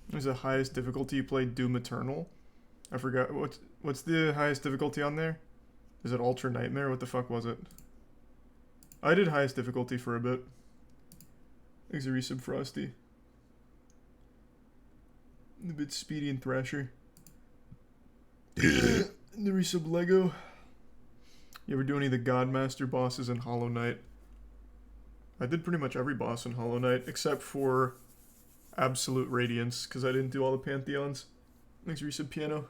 What's the highest difficulty you played Doom Eternal? I forgot what's the highest difficulty on there? Is it Ultra Nightmare? What the fuck was it? I did highest difficulty for a bit. Thanks a resub Frosty. A bit Speedy and Thrasher. The resub Lego. You ever do any of the Godmaster bosses in Hollow Knight? I did pretty much every boss in Hollow Knight except for Absolute Radiance, because I didn't do all the Pantheons. Thanks, resub Piano.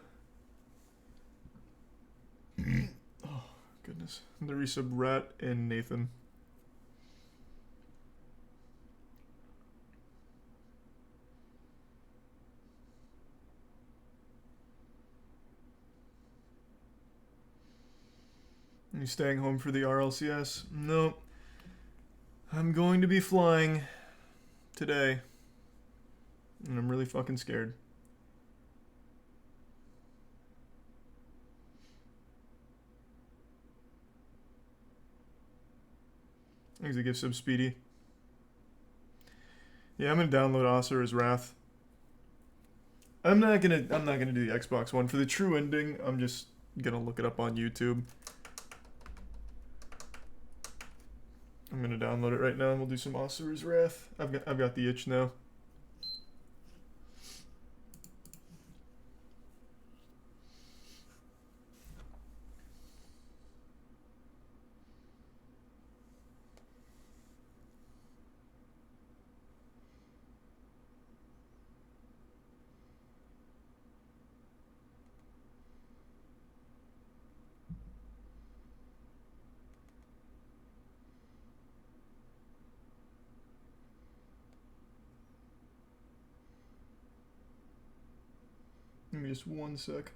Oh, goodness. And the resub Rat and Nathan. Are you staying home for the RLCS? No. I'm going to be flying today. And I'm really fucking scared. Thanks to give sub Speedy. Yeah, I'm gonna download Asura's Wrath. I'm not gonna do the Xbox one. For the true ending, I'm just gonna look it up on YouTube. I'm gonna download it right now and we'll do some Asura's Wrath. I've got the itch now. Give me just one sec.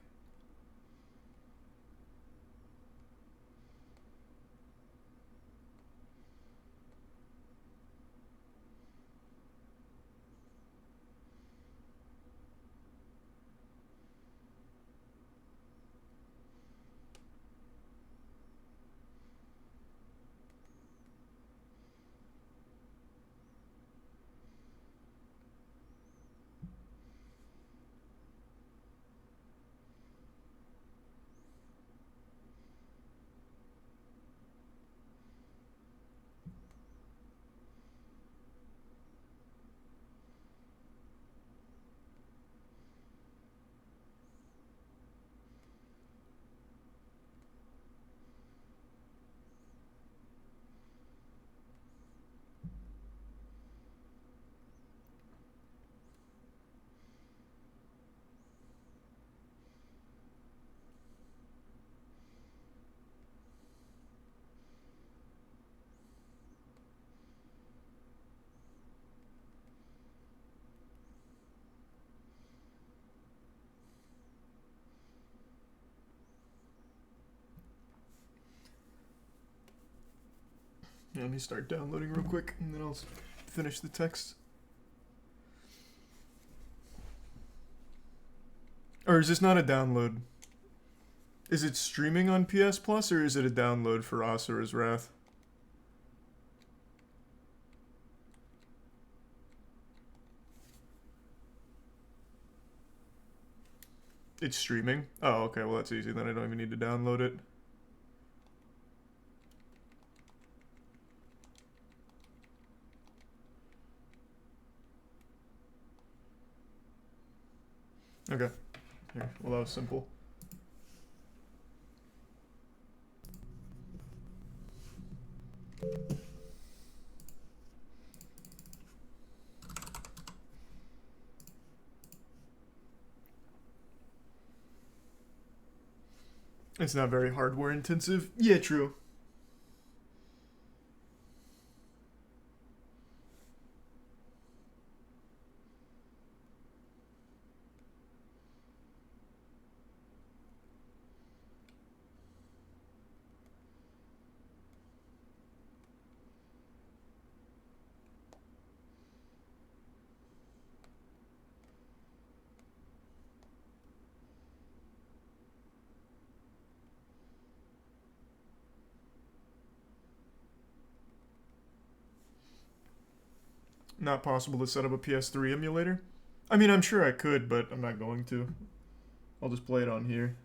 Yeah, let me start downloading real quick, and then I'll finish the text. Or is this not a download? Is it streaming on PS Plus, or is it a download for Asura's Wrath? It's streaming? Oh, okay, well that's easy, then I don't even need to download it. Okay. Here, well that was simple. It's not very hardware intensive. Yeah, true. not possible to set up a PS3 emulator? I mean, I'm sure I could, but I'm not going to. I'll just play it on here.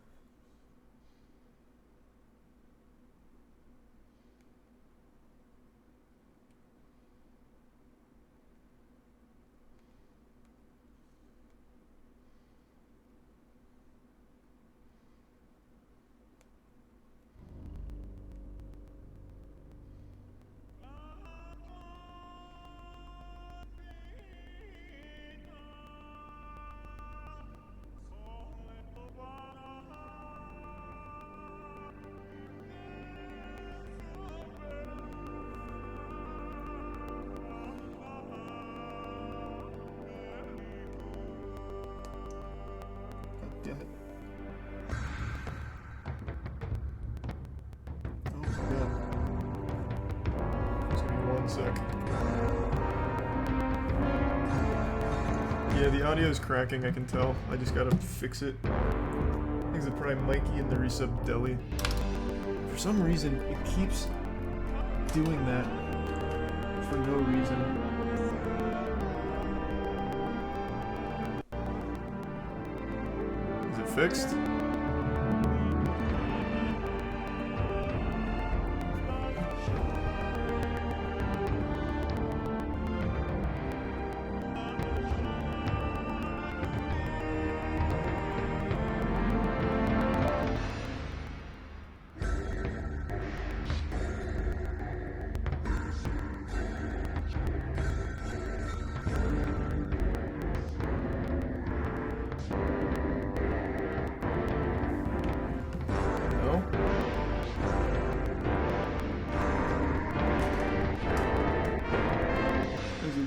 Damn it. Oh my god. Just give me 1 sec. Yeah, the audio is cracking, I can tell. I just gotta fix it. I think it's probably Mikey in the resub deli. For some reason, it keeps doing that for no reason. Is it fixed?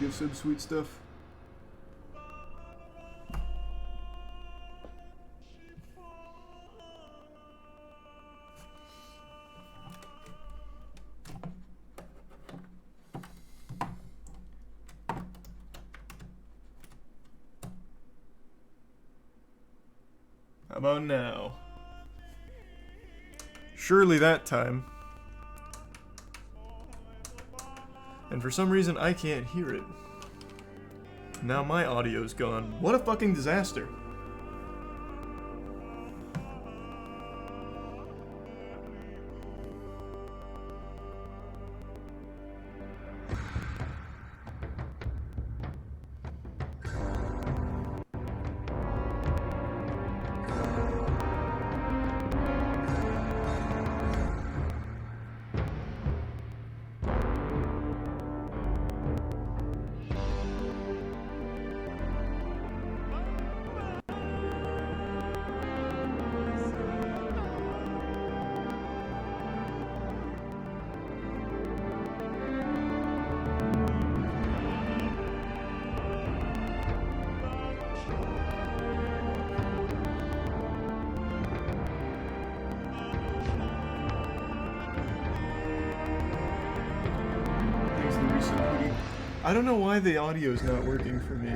Sub sweet stuff. How about now? Surely that time. And for some reason I can't hear it. Now my audio's gone. What a fucking disaster. I don't know why the audio's not working for me.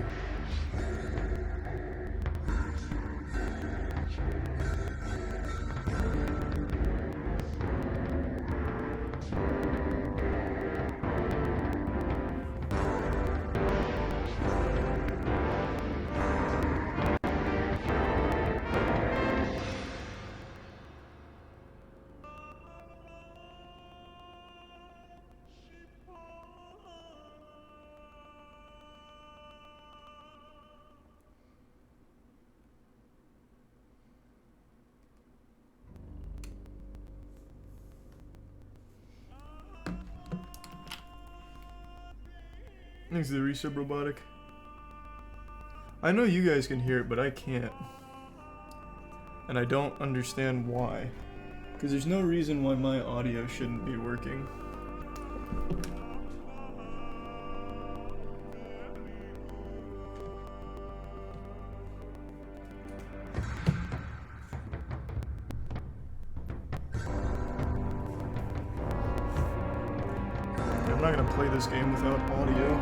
Thanks to the resub robotic. I know you guys can hear it, but I can't. And I don't understand why. Because there's no reason why my audio shouldn't be working. I'm not gonna play this game without audio.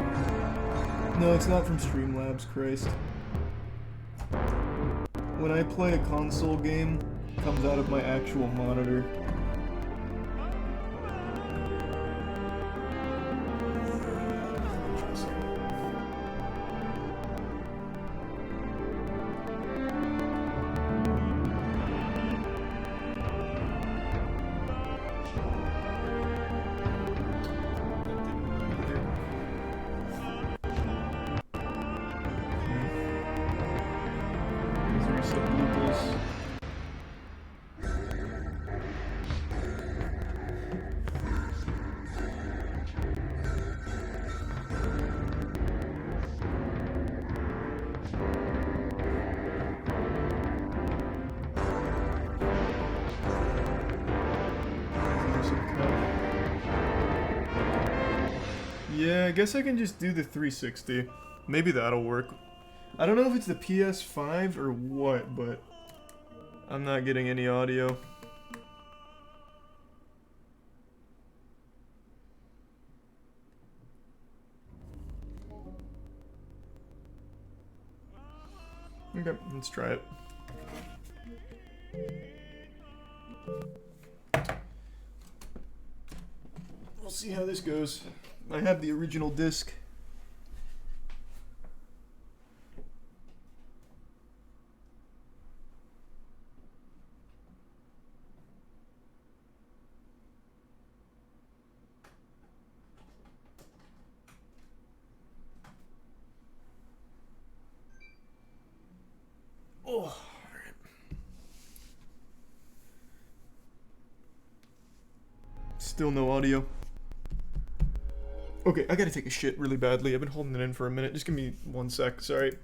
No, it's not from Streamlabs, Christ. When I play a console game, it comes out of my actual monitor. Yeah, I guess I can just do the 360. Maybe that'll work. I don't know if it's the PS5 or what, but I'm not getting any audio. Okay, let's try it. We'll see how this goes. I have the original disc. Oh, alright. Still no audio. Okay, I gotta take a shit really badly. I've been holding it in for a minute. Just give me 1 sec, sorry.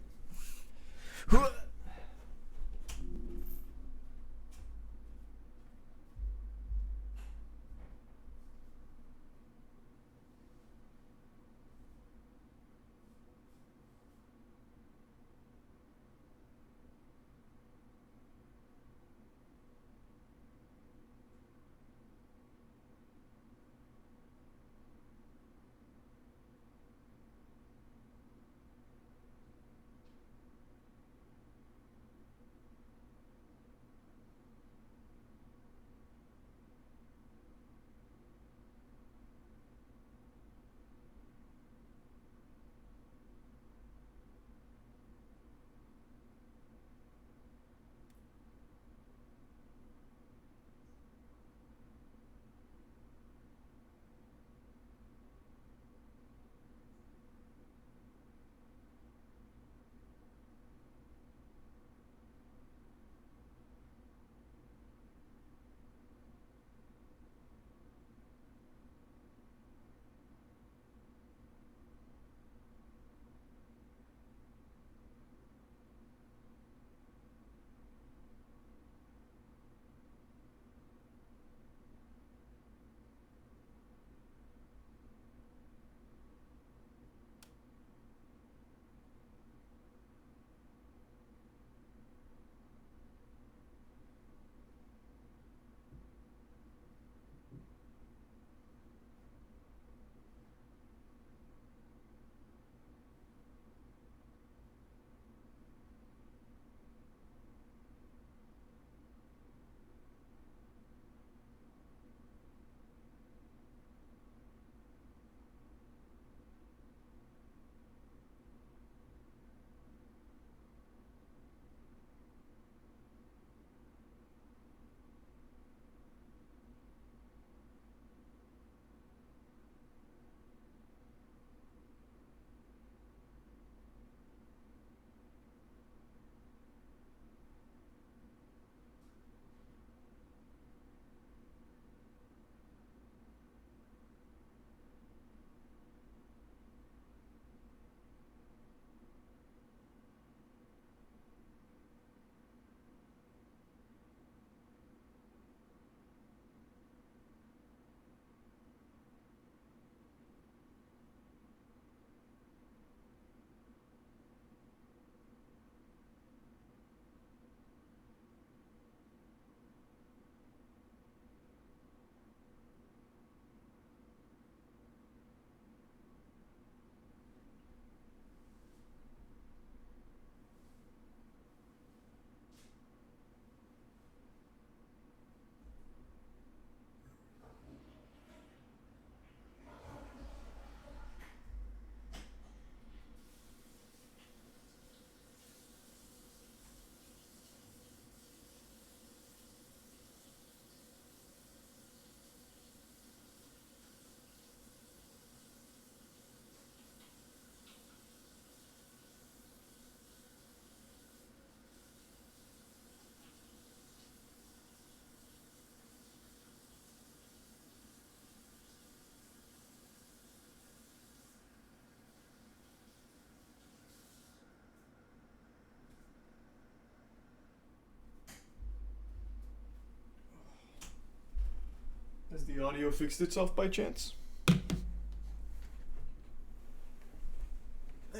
Has the audio fixed itself by chance?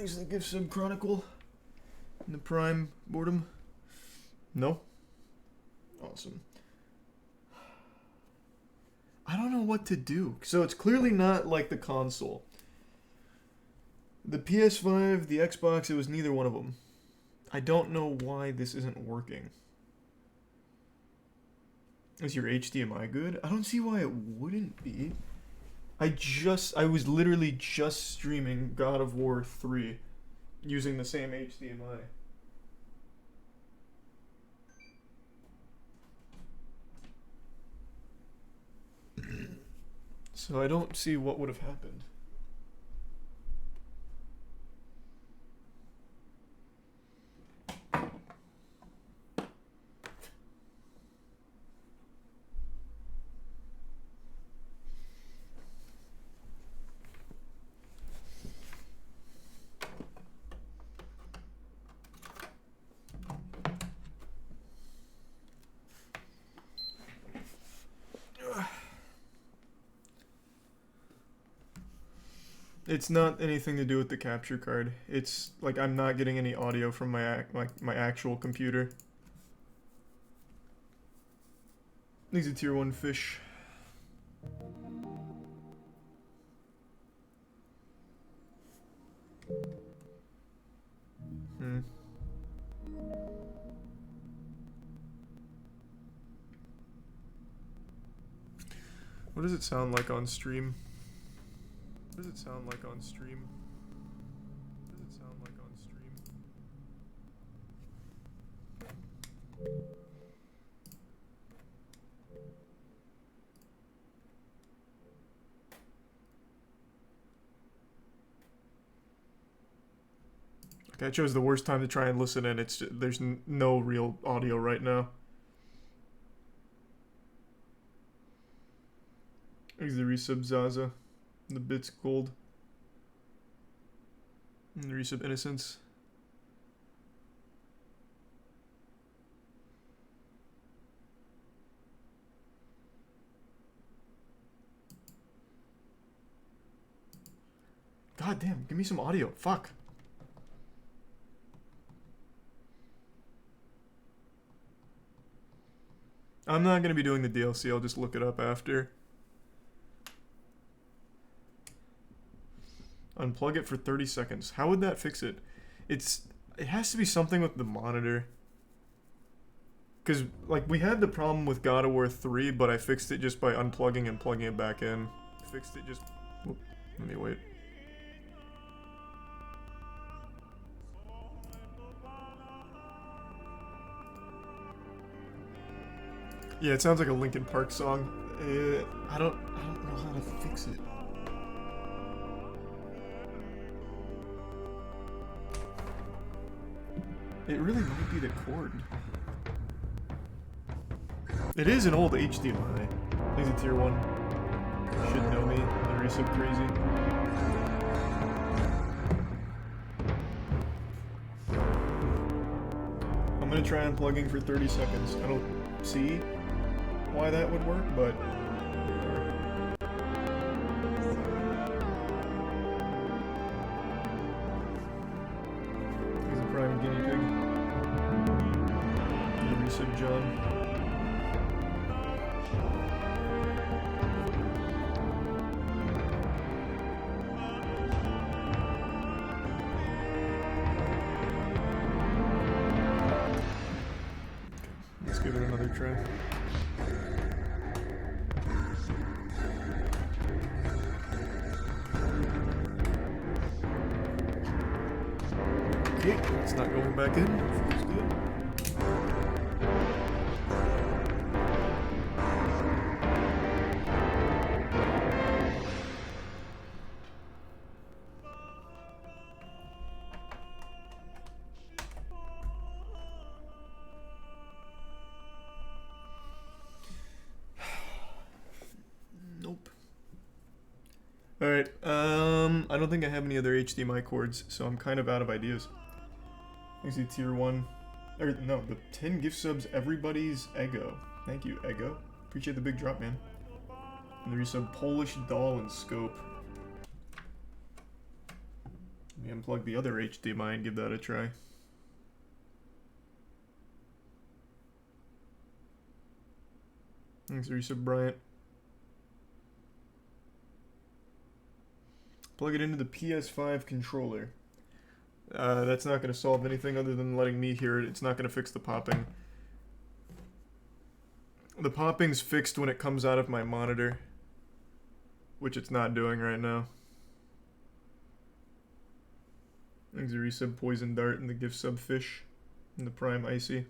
Thanks for the gift sub Chronicle. In the Prime boredom. No? Awesome. I don't know what to do. So it's clearly not like the console. The PS5, the Xbox, it was neither one of them. I don't know why this isn't working. Is your HDMI good? I don't see why it wouldn't be. I was literally just streaming God of War 3 using the same HDMI. So I don't see what would have happened. It's not anything to do with the capture card. It's like I'm not getting any audio from my actual computer. These are tier 1 fish. What does it sound like on stream? What does it sound like on stream? What does it sound like on stream? Okay, I chose the worst time to try and listen in. It's just, there's no real audio right now. There's the resub Zaza. The bits gold. And the resub innocence. God damn, give me some audio. Fuck. I'm not gonna be doing the DLC, I'll just look it up after. Unplug it for 30 seconds. How would that fix it? It has to be something with the monitor. Because, like, we had the problem with God of War 3, but I fixed it just by unplugging and plugging it back in. Fixed it just... Whoop, let me wait. Yeah, it sounds like a Linkin Park song. I don't know how to fix it. It really might be the cord. It is an old HDMI. He's a tier 1. Should know me. The resub crazy. I'm gonna try unplugging for 30 seconds. I don't see why that would work, but... He's a prime guinea pig. The resub John. Let's give it another try. Okay, it's not going back in. Feels good. Nope. Alright, I don't think I have any other HDMI cords, so I'm kind of out of ideas. I see tier 1. Or, no, the 10 gift subs, everybody's Ego. Thank you, Ego. Appreciate the big drop, man. And the resub Polish Doll and Scope. Let me unplug the other HDMI and give that a try. Thanks, Resub Bryant. Plug it into the PS5 controller. That's not going to solve anything other than letting me hear it. It's not going to fix the popping. The popping's fixed when it comes out of my monitor, which it's not doing right now. Thanks, a resub Poison Dart and the gift sub Fish and the Prime Icy.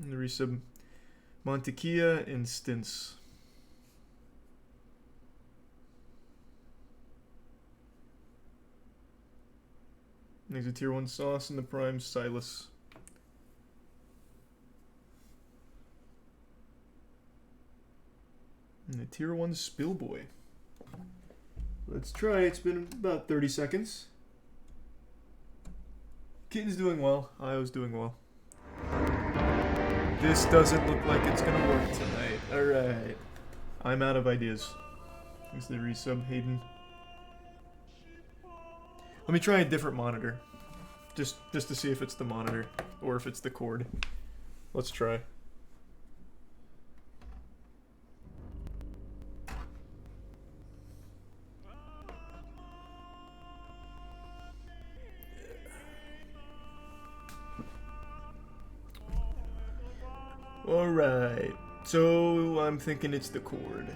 And the resub Montequilla and Stints. There's a tier 1 sauce and the Prime Silas. And the tier 1 Spillboy. Let's try. It's been about 30 seconds. Kitten's doing well. Io's doing well. This doesn't look like it's gonna work tonight. Alright. I'm out of ideas. Thanks to the resub, Hayden. Let me try a different monitor. Just to see if it's the monitor or if it's the cord. Let's try. Alright. So I'm thinking it's the cord.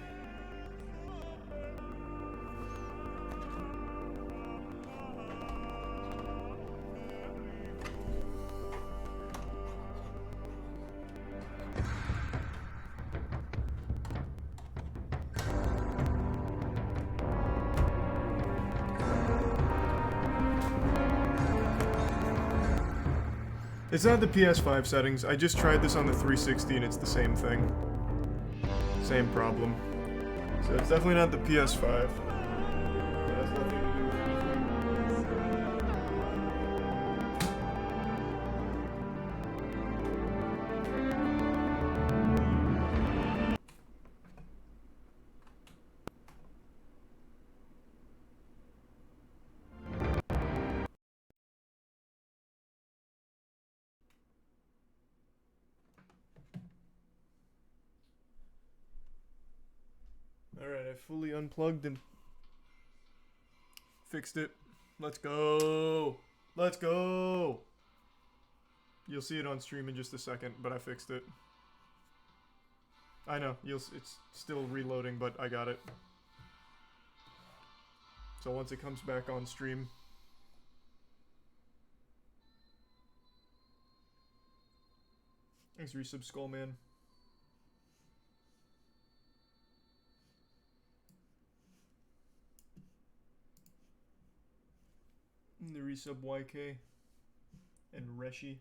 It's not the PS5 settings. I just tried this on the 360 and it's the same thing. Same problem. So it's definitely not the PS5. It has nothing to do with Alright, I fully unplugged and fixed it. Let's go! Let's go! You'll see it on stream in just a second, but I fixed it. I know, it's still reloading, but I got it. So once it comes back on stream... Thanks, resub Skullman. And the resub YK and Reshi.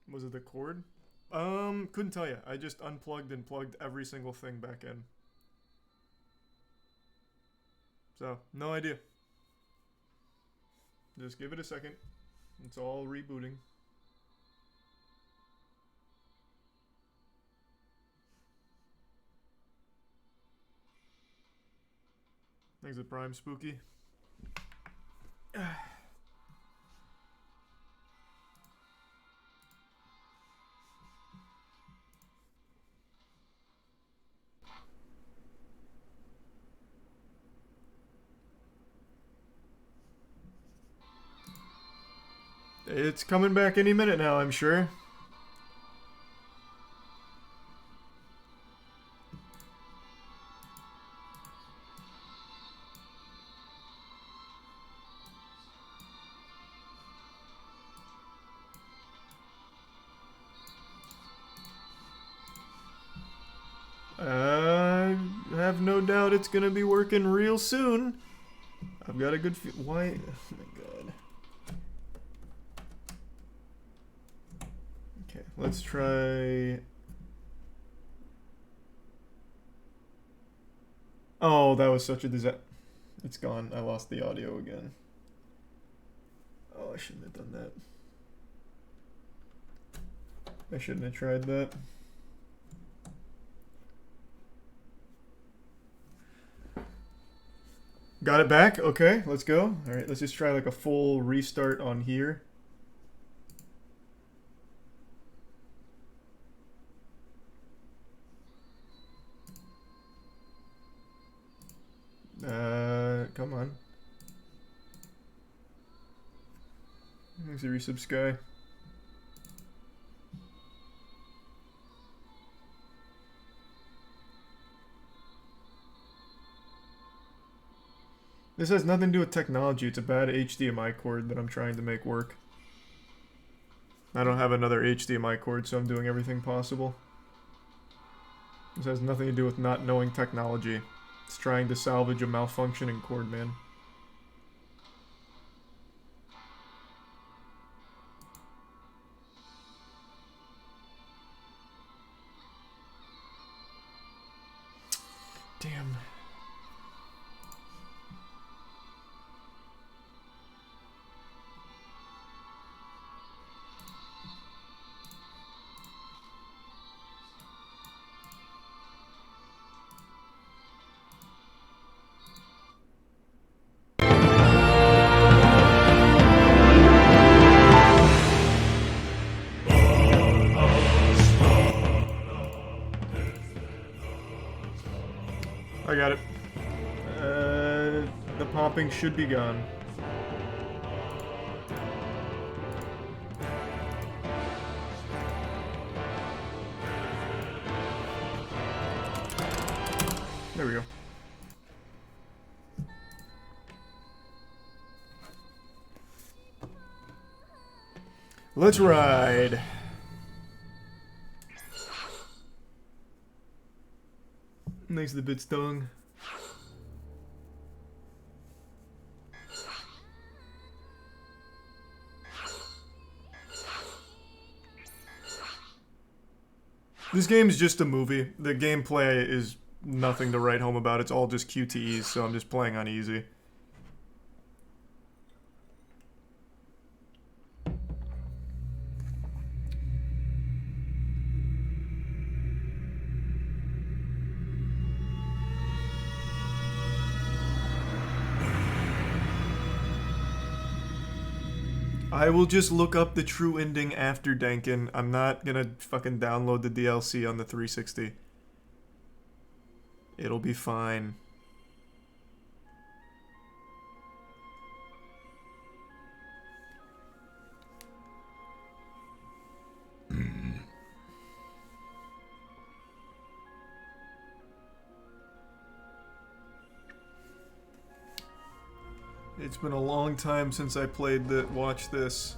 Was it the cord? Couldn't tell you. I just unplugged and plugged every single thing back in. So, no idea. Just give it a second. It's all rebooting. Thanks to Prime Spooky. It's coming back any minute now, I'm sure. I have no doubt it's gonna be working real soon. I've got a good feel. Why? Oh my god. Okay, let's try. Oh, that was such a disaster. It's gone. I lost the audio again. Oh Oh, I shouldn't have done that. I shouldn't have tried that. Got it back? Okay, let's go. Alright, let's just try like a full restart on here. Come on. Thanks, a resub Sky. This has nothing to do with technology. It's a bad HDMI cord that I'm trying to make work. I don't have another HDMI cord, so I'm doing everything possible. This has nothing to do with not knowing technology. It's trying to salvage a malfunctioning cord, man. Damn. I got it. The popping should be gone. There we go. Let's ride. Thanks to the bit stung. This game is just a movie. The gameplay is nothing to write home about. It's all just QTEs, so I'm just playing on easy. I will just look up the true ending after Dankin. I'm not gonna fucking download the DLC on the 360. It'll be fine. It's been a long time since I watched this.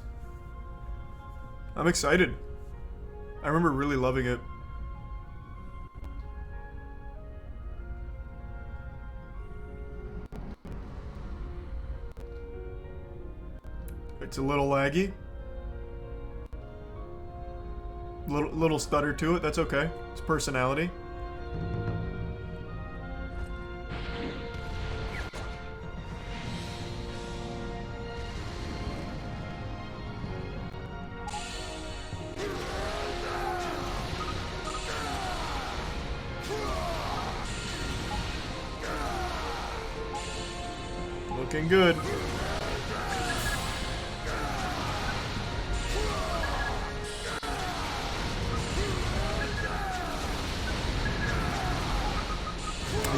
I'm excited. I remember really loving it. It's a little laggy. Little stutter to it, that's okay. It's personality. Looking good.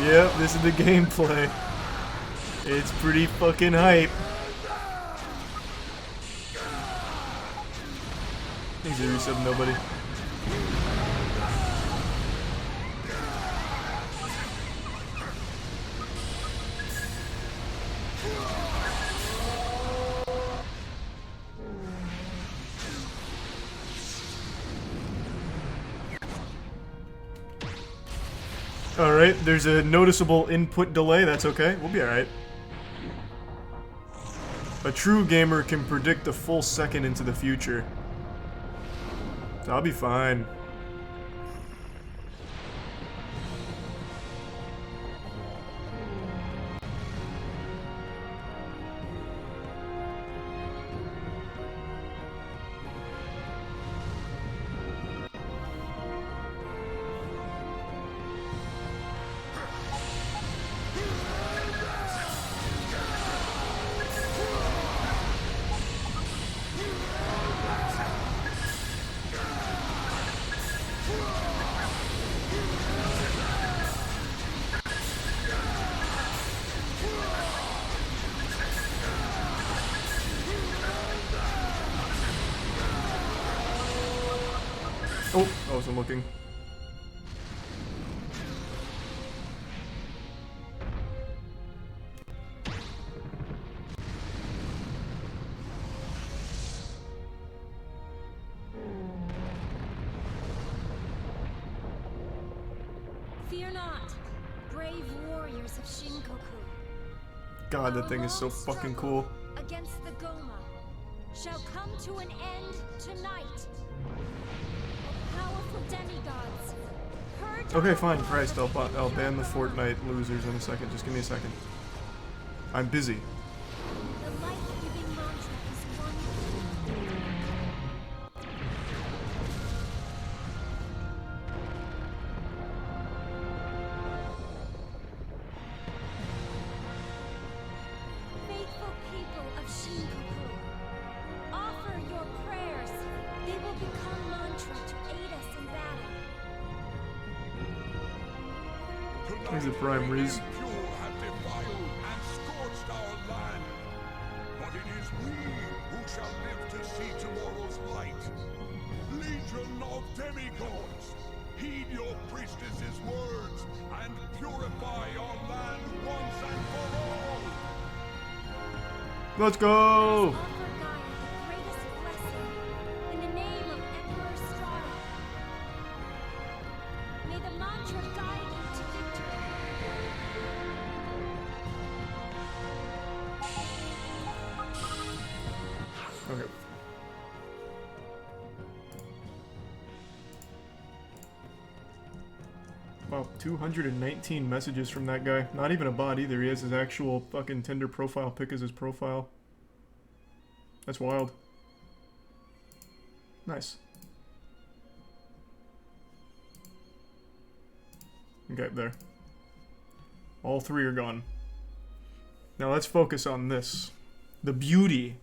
Yep, this is the gameplay. It's pretty fucking hype. Thanks to resub nobody. Alright, there's a noticeable input delay, that's okay, we'll be alright. A true gamer can predict a full second into the future. So I'll be fine. I wasn't looking. Fear not, brave warriors of Shinkoku. God, that thing is so fucking cool. Against the Goma shall come to an end tonight. Powerful demigods. Okay, fine, Christ, I'll ban the Fortnite losers in a second. Just give me a second. I'm busy. The life-giving mantra is one. Faithful people of Shinkoku, offer your prayers. They will become mantra to aid us in battle. Here's the prime Riz. have defiled and scorched our land. But it is we who shall live to see tomorrow's light. Legion of demigods, heed your priestess's words and purify our land once and for all. Let's go! In the name of Emperor Strada, may the mantra guide you to victory. Okay. Wow, 219 messages from that guy. Not even a bot either. He has his actual fucking Tinder profile pic as his profile. That's wild. Nice. Okay, there. All three are gone. Now let's focus on this. The beauty.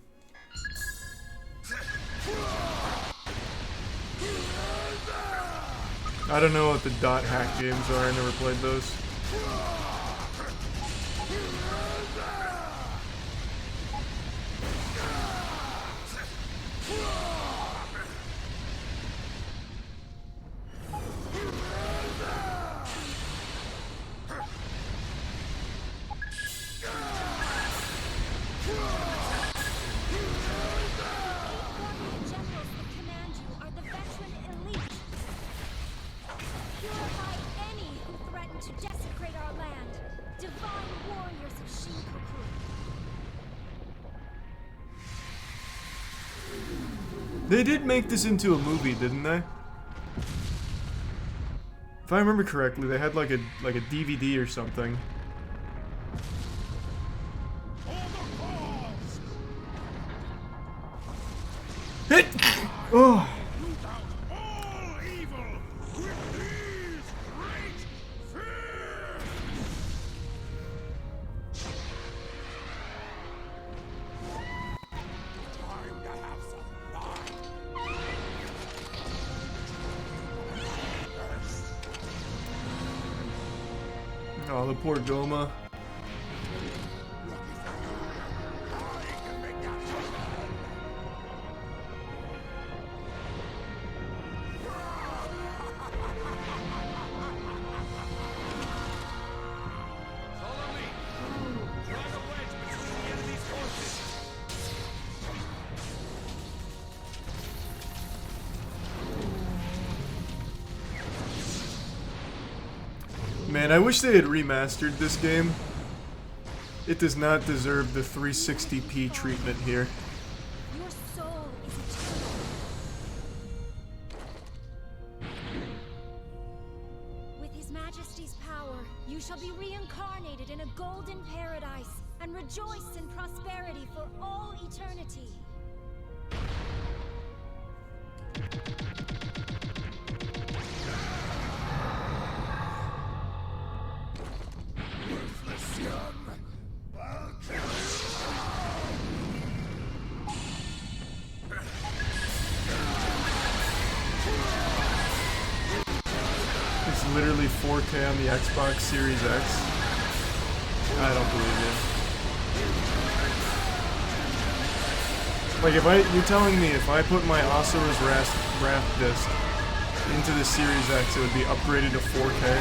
I don't know what the dot hack games are. I never played those. They did make this into a movie, didn't they? If I remember correctly, they had like a DVD or something. Hit! Oh. Oh, the poor Goma. Man, I wish they had remastered this game. It does not deserve the 360p treatment here. Your soul is eternal. With His Majesty's power, you shall be reincarnated in a golden paradise and rejoice in prosperity for all eternity. It's literally 4K on the Xbox Series X. I don't believe you. Like, you're telling me if I put my Asura's Wrath disc into the Series X, it would be upgraded to 4K.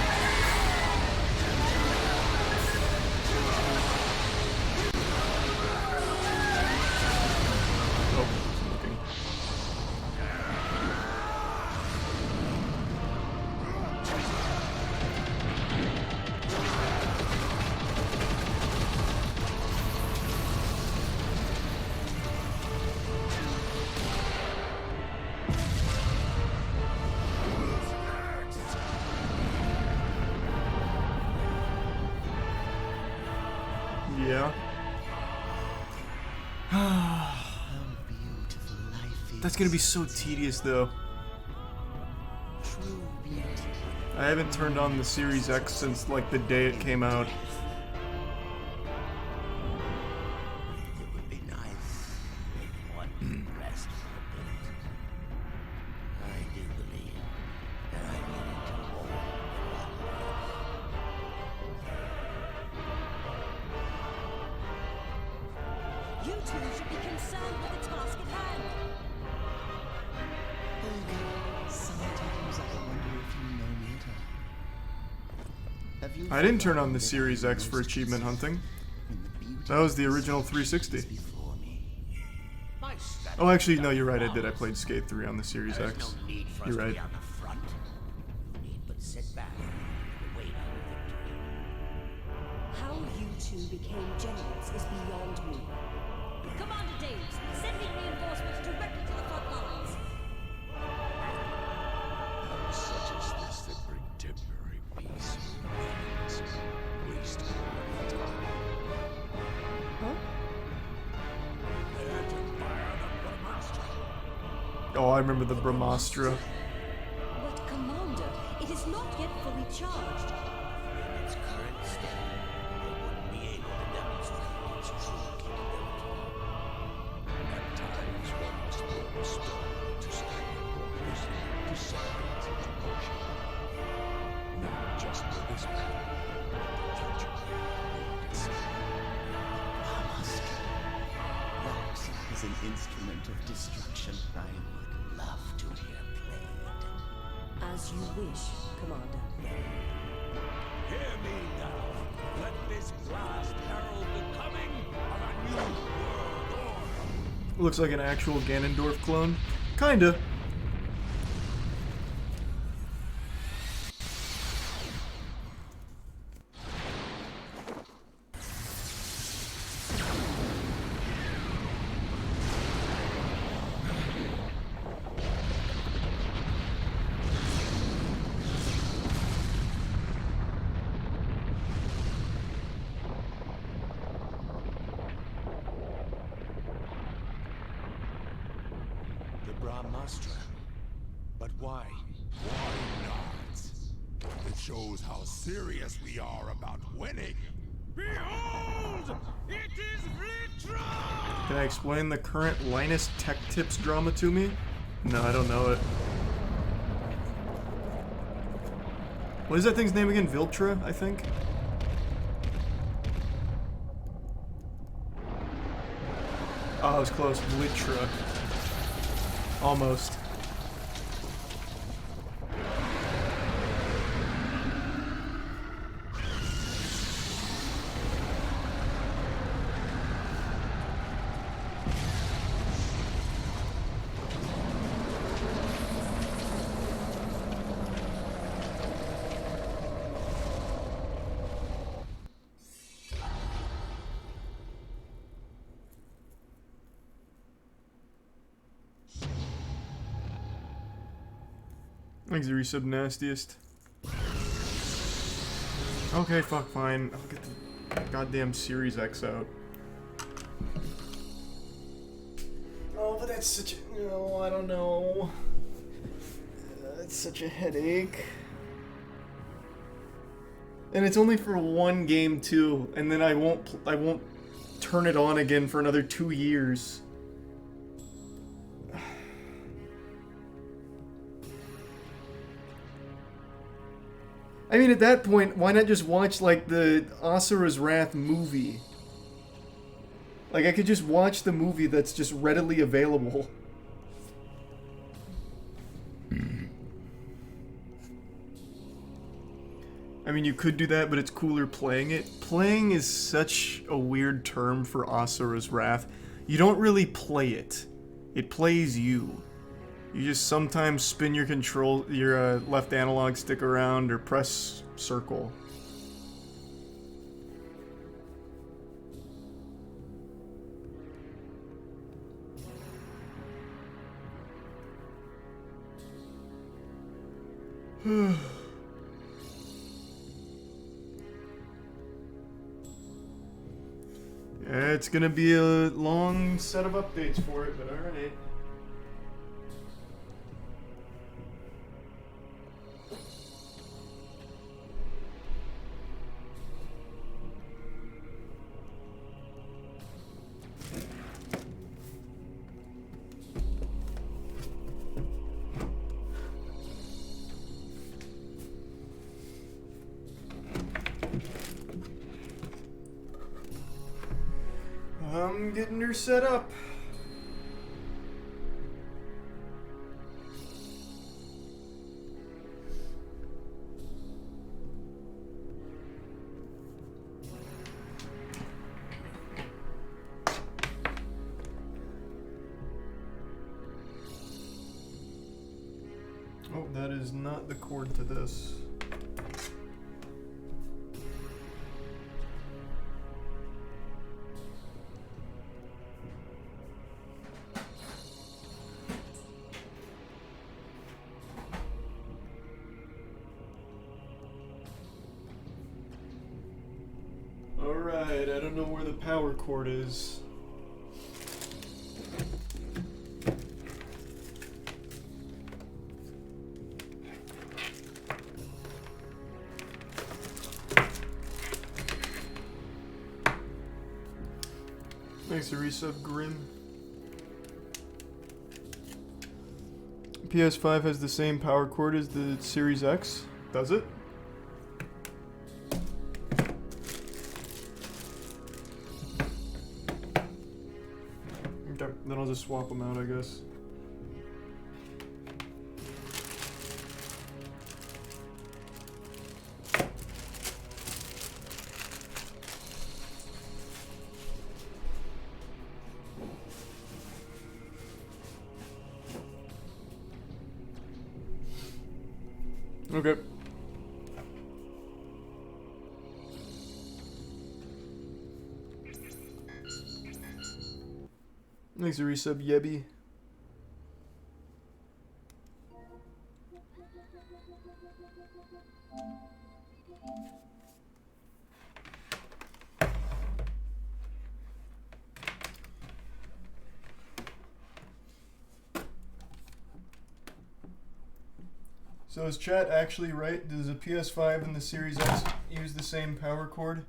Oh, smoking. Yeah. That's gonna be so tedious, though. I haven't turned on the Series X since, like, the day it came out. It would be nice if one could rest for a bit. I do believe that I'm willing to roll for You two should be concerned with the task at hand. Sometimes I wonder if you know me at all. Have you I didn't turn on the Series X for achievement hunting. That was the original 360. Oh, actually, no, you're right, I did. I played Skate 3 on the Series X. You're right. But sit back and wait for victory. How you two became generals is beyond me. Commander Daves, sending reinforcements directly to the front lines. How such as this that bring temporary peace means waste all time. Huh? Prepare to fire the Brahmastra. Oh, I remember the Brahmastra. But Commander, it is not yet fully charged. In its current state, it wouldn't be able to demonstrate its true capability. At times, one must throw a stone to stagnant waters to set things into motion. Not just for this battle, but the future. That is an instrument of destruction I would love to hear played. As you wish, Commander. Hear me now. Let this blast herald the coming of a new world order. Looks like an actual Ganondorf clone. Kinda. The Brahmastra. But why? Why not? It shows how serious we are about winning. Behold! It is victory! Can I explain the current Linus Tech Tips drama to me? No, I don't know it. What is that thing's name again? Viltra, I think? Oh, I was close. Litra. Almost. Thanks, the resub nastiest. Okay, fuck, fine. I'll get the goddamn Series X out. Oh, but that's such a... No, I don't know. It's such a headache. And it's only for one game, too. And then I won't turn it on again for another 2 years. I mean, at that point, why not just watch, like, the Asura's Wrath movie? Like, I could just watch the movie that's just readily available. I mean, you could do that, but it's cooler playing it. Playing is such a weird term for Asura's Wrath. You don't really play it. It plays you. You just sometimes spin your left analog stick around or press circle. Yeah, it's gonna be a long set of updates for it, but alright. I'm getting her set up. Oh, that is not the cord to this. Alright, I don't know where the power cord is. Thanks to resub Grim. PS5 has the same power cord as the Series X. Does it? Okay, then I'll just swap them out, I guess. Okay. Thanks for resub, Yebby. So is chat actually right? Does a PS5 and the Series X use the same power cord?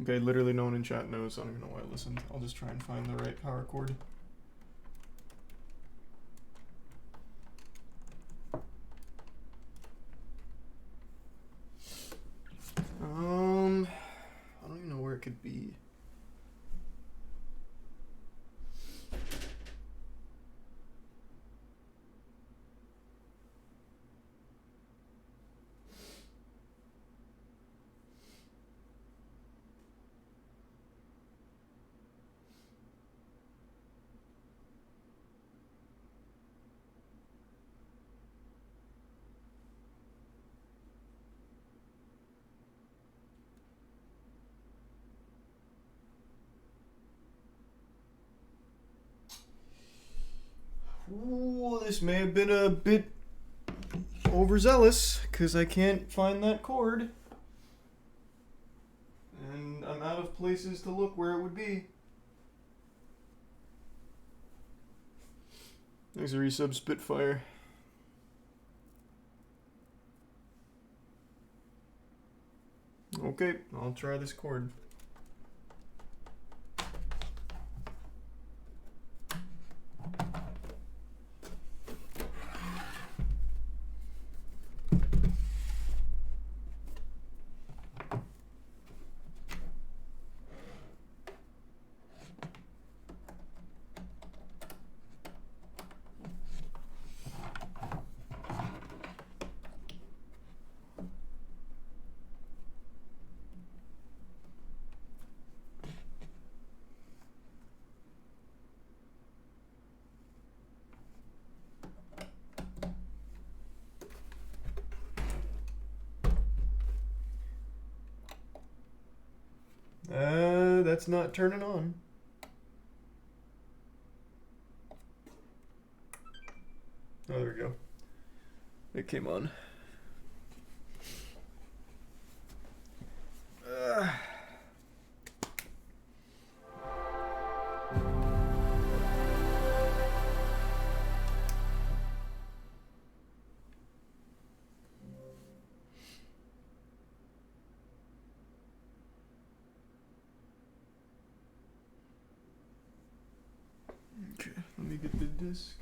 Okay, literally no one in chat knows. I don't even know why I listened. I'll just try and find the right power cord. I don't even know where it could be. Ooh, this may have been a bit overzealous, because I can't find that cord. And I'm out of places to look where it would be. There's a resub Spitfire. Okay, I'll try this cord. That's not turning on. Oh, there we go. It came on. Okay, let me get the disc.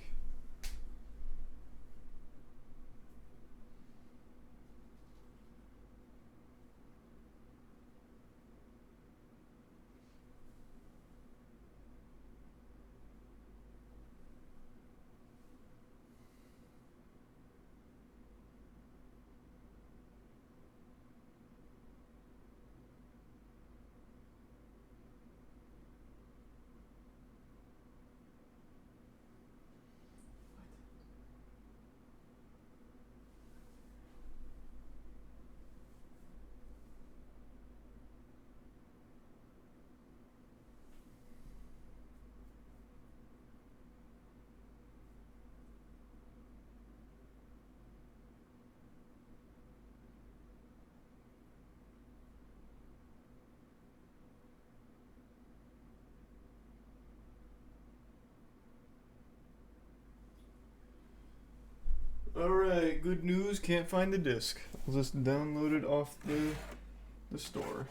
Alright, good news, can't find the disc. I'll just download it off the store.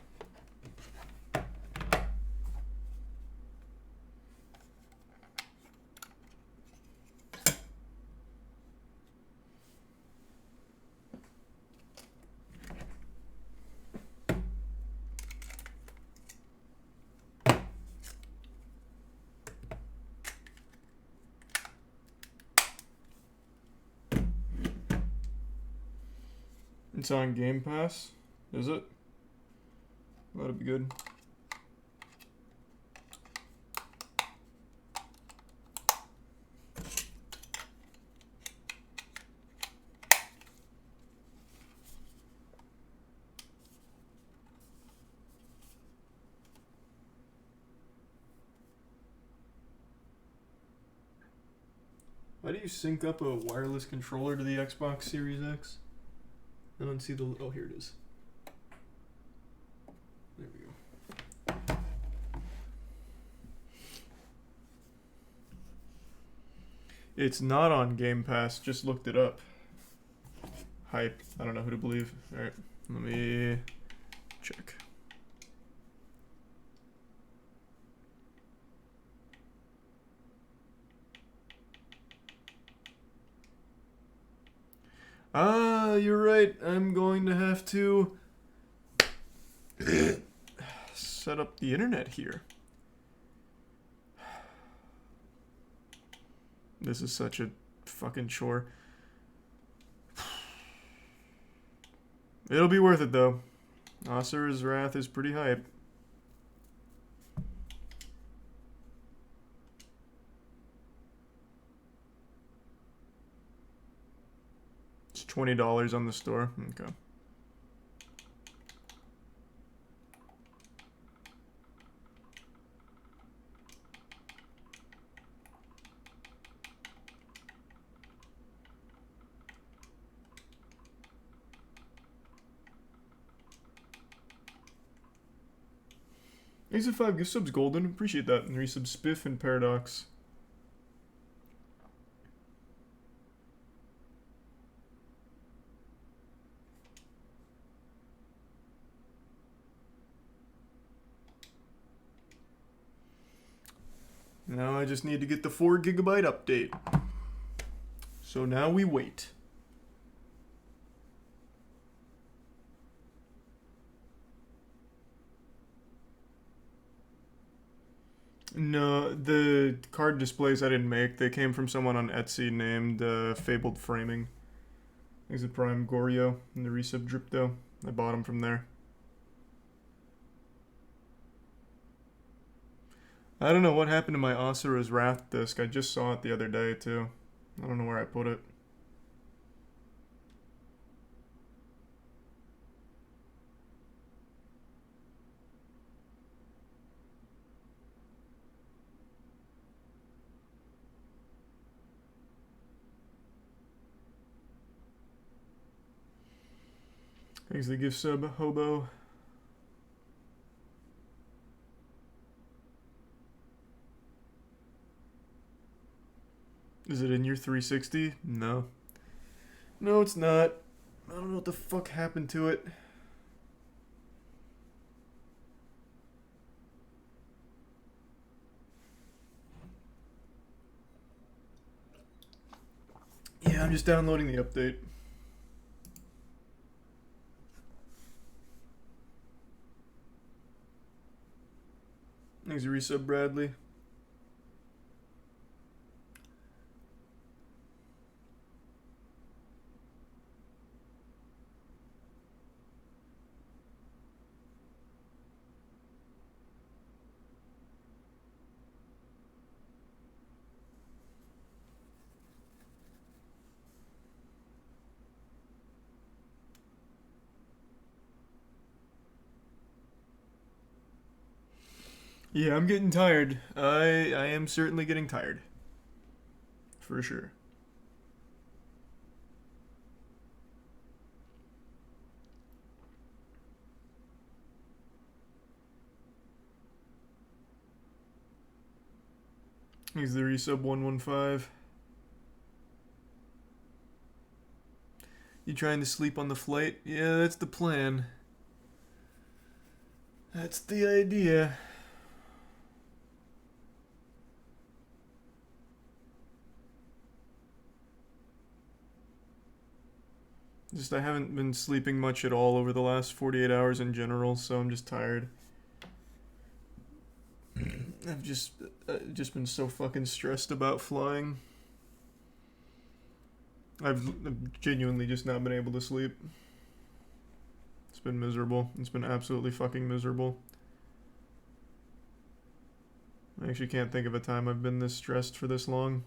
It's on Game Pass, is it? That'll be good. How do you sync up a wireless controller to the Xbox Series X? I don't see the... Oh, here it is. There we go. It's not on Game Pass. Just looked it up. Hype. I don't know who to believe. Alright, let me check. Ah, you're right. I'm going to have to set up the internet here. This is such a fucking chore. It'll be worth it though. Asura's Wrath is pretty hype. It's $20 on the store. Okay. Thanks for 5 gift subs, Golden. Appreciate that. And resub Spiff and Paradox. Now I just need to get the 4 gigabyte update. So now we wait. No, the card displays I didn't make. They came from someone on Etsy named Fabled Framing. He's a Prime Goryo and the resub Dripto. I bought them from there. I don't know what happened to my Asura's Wrath disc. I just saw it the other day too. I don't know where I put it. Thanks for the gift sub, Hobo. Is it in your 360? No. No, it's not. I don't know what the fuck happened to it. Yeah, I'm just downloading the update. Thanks, resub Bradley. Yeah, I'm getting tired. I am certainly getting tired. For sure. He's the resub 115. You trying to sleep on the flight? Yeah, that's the plan. That's the idea. Just I haven't been sleeping much at all over the last 48 hours in general, so I'm just tired. I've just been so fucking stressed about flying. I've genuinely just not been able to sleep. It's been miserable. It's been absolutely fucking miserable. I actually can't think of a time I've been this stressed for this long.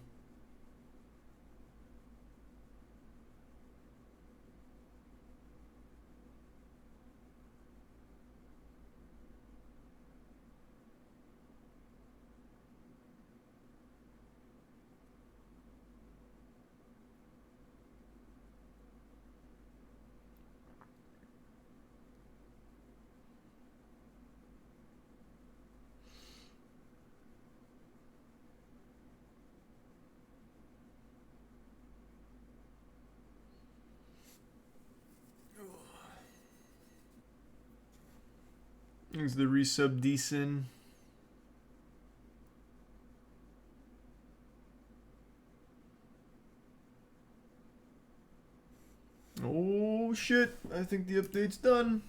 Here's the resub decent. Oh shit, I think the update's done.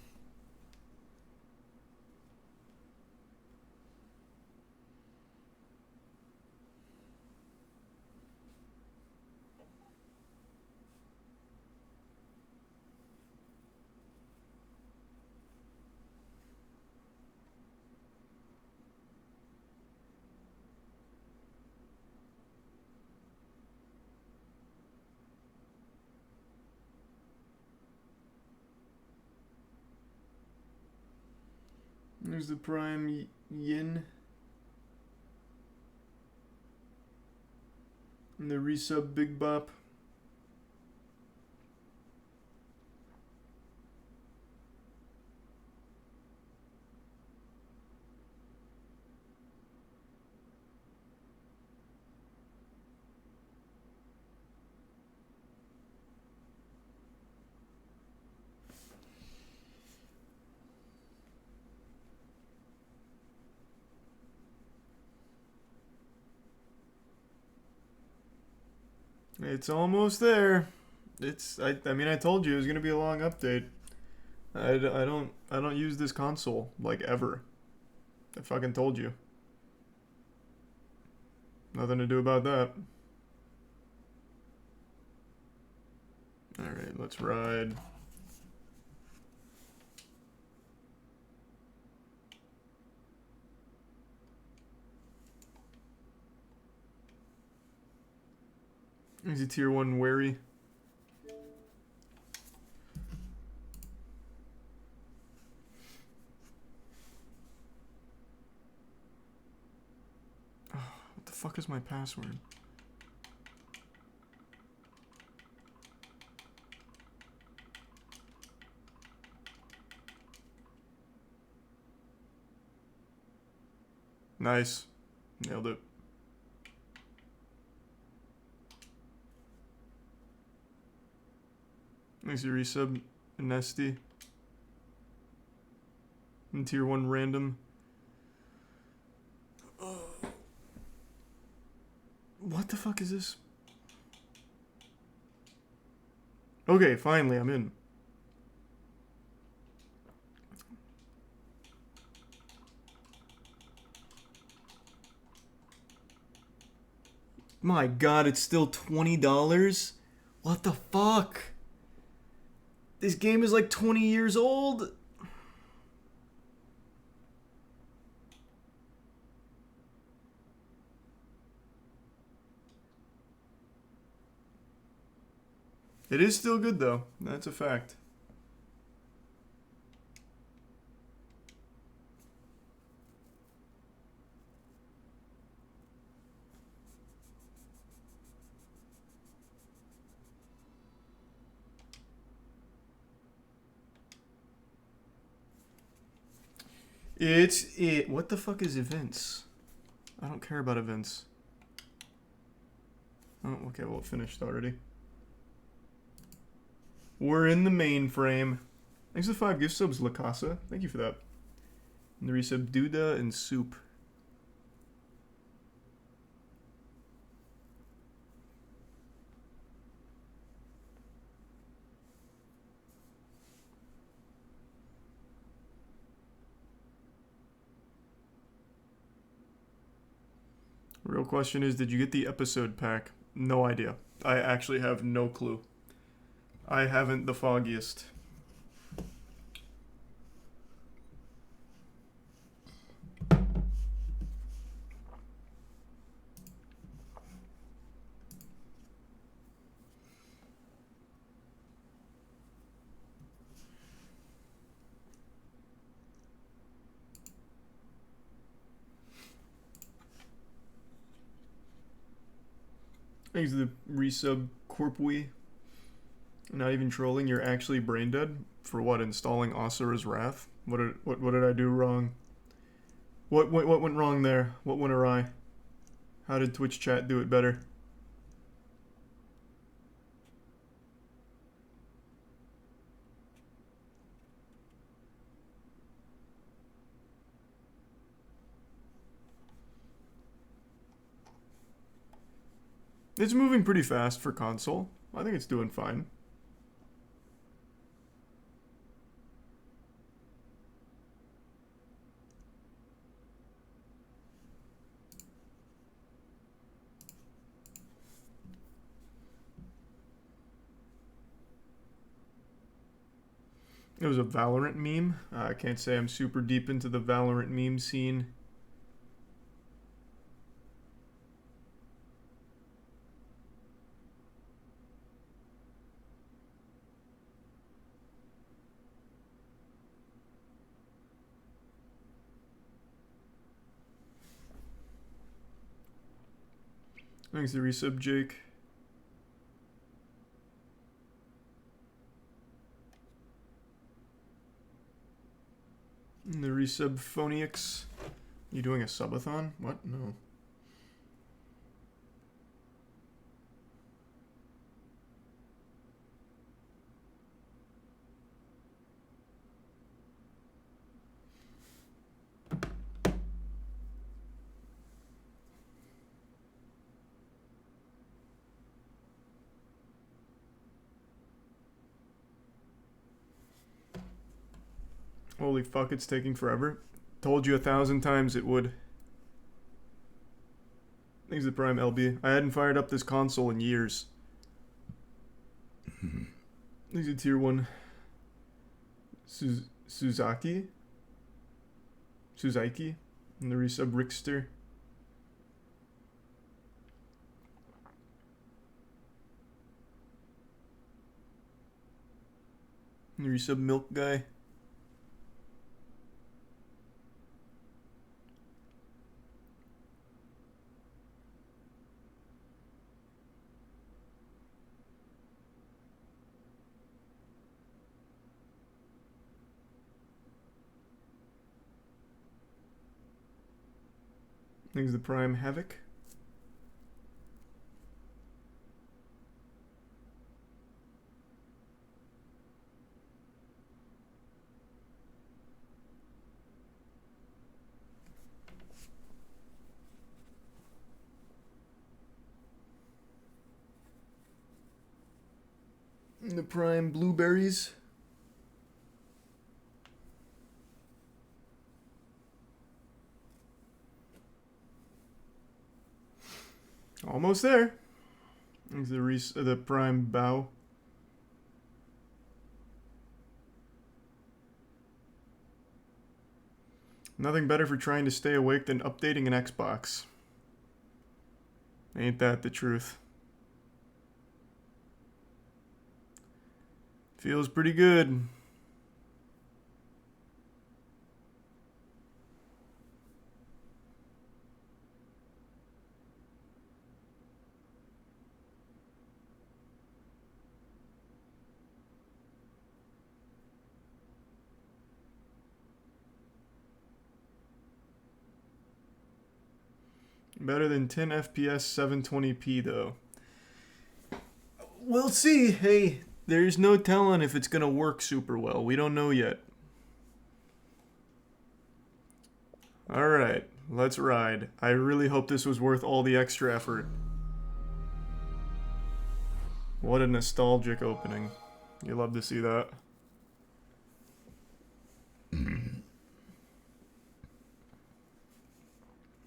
There's the prime yin. And the resub big bop. It's almost there. I mean I told you it was gonna be a long update. I don't use this console like ever. I fucking told you. Nothing to do about that. Alright, let's ride. He's a tier 1 wary. Oh, what the fuck is my password? Nice. Nailed it. Thanks, you resub, Nesty. And tier 1 random. What the fuck is this? Okay, finally, I'm in. My god, it's still $20? What the fuck? This game is like 20 years old? It is still good though. That's a fact. What the fuck is events? I don't care about events. Oh, okay, well, it finished already. We're in the mainframe. Thanks for the 5 gift subs, La Casa. Thank you for that. And the resub, Duda and Soup. Real question is, did you get the episode pack? No idea. I actually have no clue. I haven't the foggiest. Thanks to the resub Corpwe. Not even trolling, you're actually brain dead? For what, installing Asura's Wrath? What did I do wrong? What went wrong there? What went awry? How did Twitch chat do it better? It's moving pretty fast for console. I think it's doing fine. It was a Valorant meme. I can't say I'm super deep into the Valorant meme scene. Thanks to resub, Jake. And the resub, Phonics. You doing a subathon? What? No. Holy fuck, it's taking forever. Told you 1,000 times it would. Thanks to Prime LB. I hadn't fired up this console in years. Thanks to tier 1. Suzaki? And the resub Rickster. And the resub Milk Guy. Here's the Prime Havoc. And the Prime Blueberries. Almost there. There's the Prime Bow. Nothing better for trying to stay awake than updating an Xbox. Ain't that the truth? Feels pretty good. Better than 10 FPS 720p though. We'll see. Hey, there's no telling if it's gonna work super well. We don't know yet. Alright, let's ride. I really hope this was worth all the extra effort. What a nostalgic opening. You love to see that.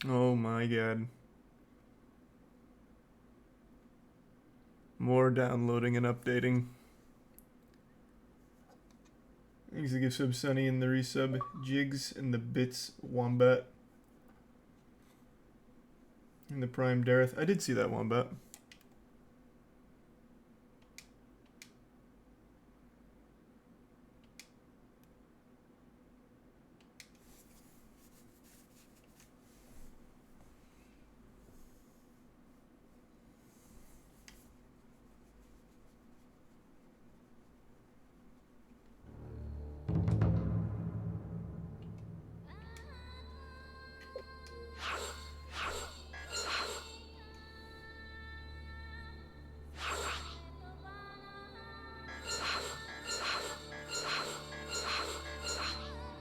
Oh my god. More downloading and updating. Thanks to give sub Sunny and the resub Jigs and the Bits Wombat. And the Prime Dareth. I did see that Wombat.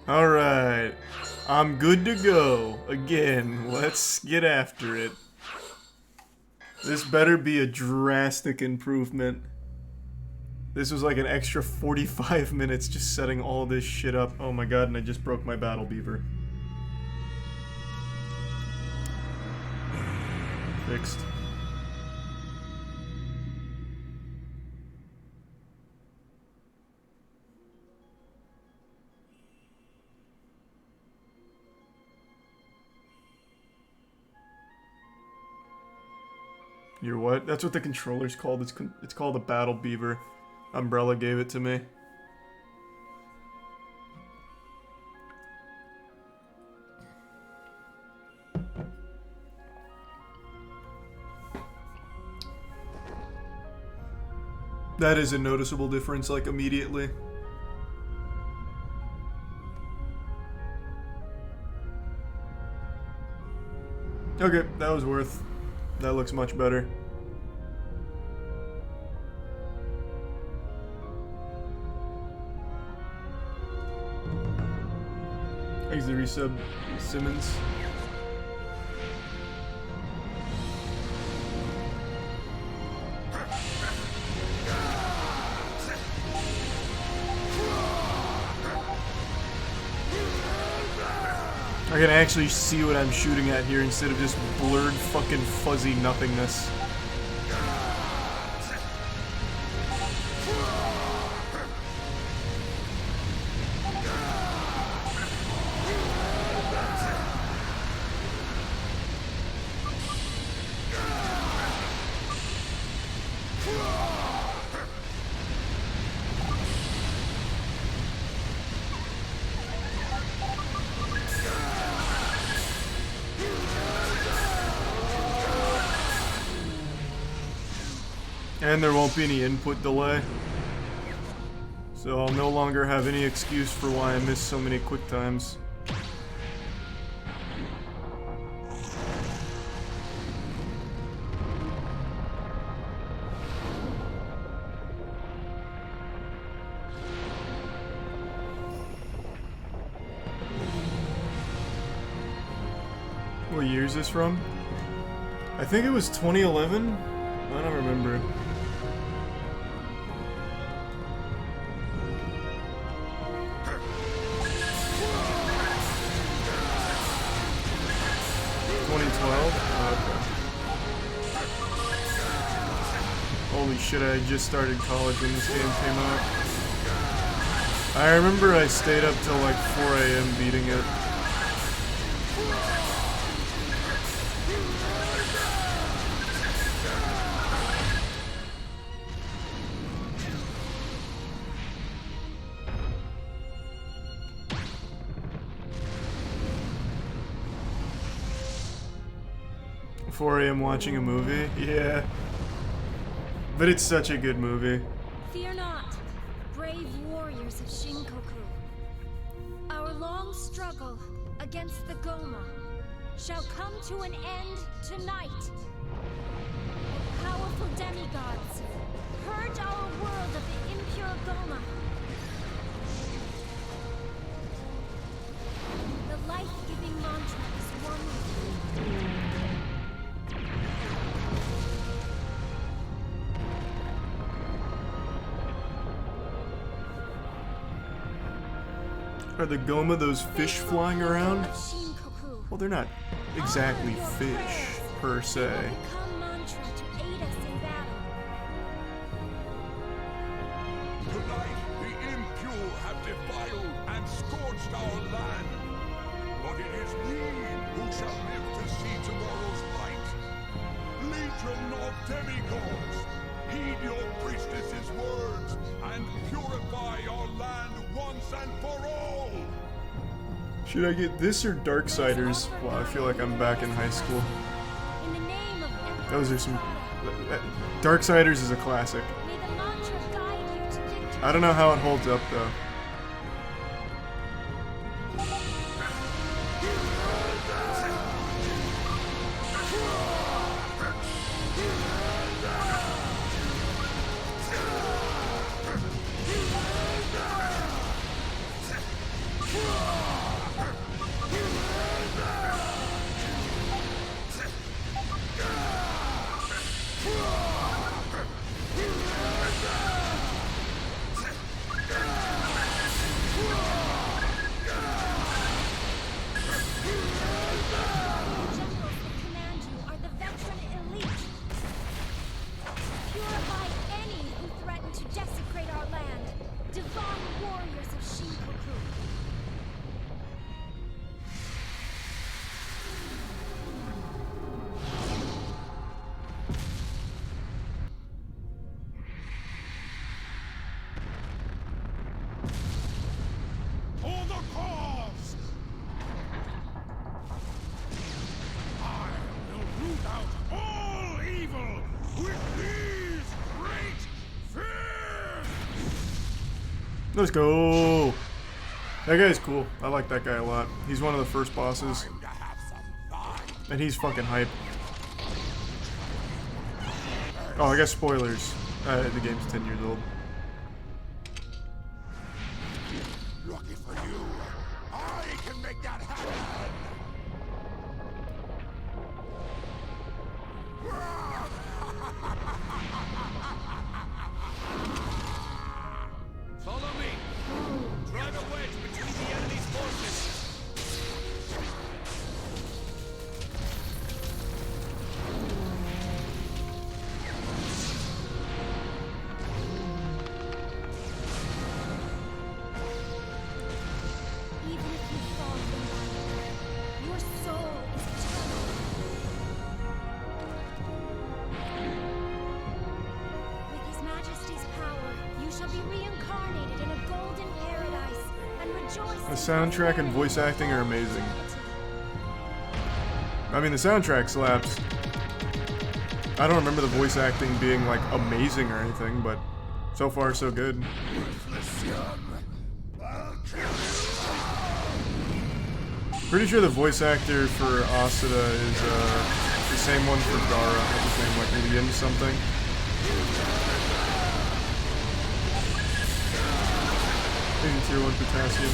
Alright, I'm good to go. Again, let's get after it. This better be a drastic improvement. This was like an extra 45 minutes just setting all this shit up. Oh my god, and I just broke my battle beaver. Fixed. You're what? That's what the controller's called. It's called a Battle Beaver. Umbrella gave it to me. That is a noticeable difference, like, immediately. Okay, that was worth. That looks much better. Thanks to resub Simmons. I can actually see what I'm shooting at here instead of just blurred fucking fuzzy nothingness. And there won't be any input delay. So I'll no longer have any excuse for why I missed so many quick times. What year is this from? I think it was 2011? I don't remember. Holy shit, I just started college when this game came out. I remember I stayed up till like 4 a.m. beating it. Watching a movie? Yeah. But it's such a good movie. Fear not, brave warriors of Shinkoku. Our long struggle against the Goma shall come to an end tonight. Powerful demigods, purge our world of the impure Goma. The life-giving mantra is one with you. Are the Goma those fish flying around? Well, they're not exactly fish, per se. Tonight, the impure have defiled and scorched our land. But it is we who shall live to see tomorrow's light. Legion of demigods, heed your priestess's words and purify our land once and for all. Should I get this or Darksiders? Well, I feel like I'm back in high school. Those are some... Darksiders is a classic. I don't know how it holds up, though. Let's go! That guy's cool. I like that guy a lot. He's one of the first bosses. And he's fucking hype. Oh, I guess spoilers. The game's 10 years old. Lucky for you, I can make that happen. Follow me. Drive a wedge between the enemy's forces. Even if you fall from life, your soul is eternal. With His Majesty's power, you shall be reincarnated in a golden paradise and rejoice. The soundtrack and voice acting are amazing. I mean, the soundtrack slaps. I don't remember the voice acting being, like, amazing or anything, but so far, so good. Pretty sure the voice actor for Asada is the same one for Dara. What's his name, like Liam something? Maybe tier 1 potassium.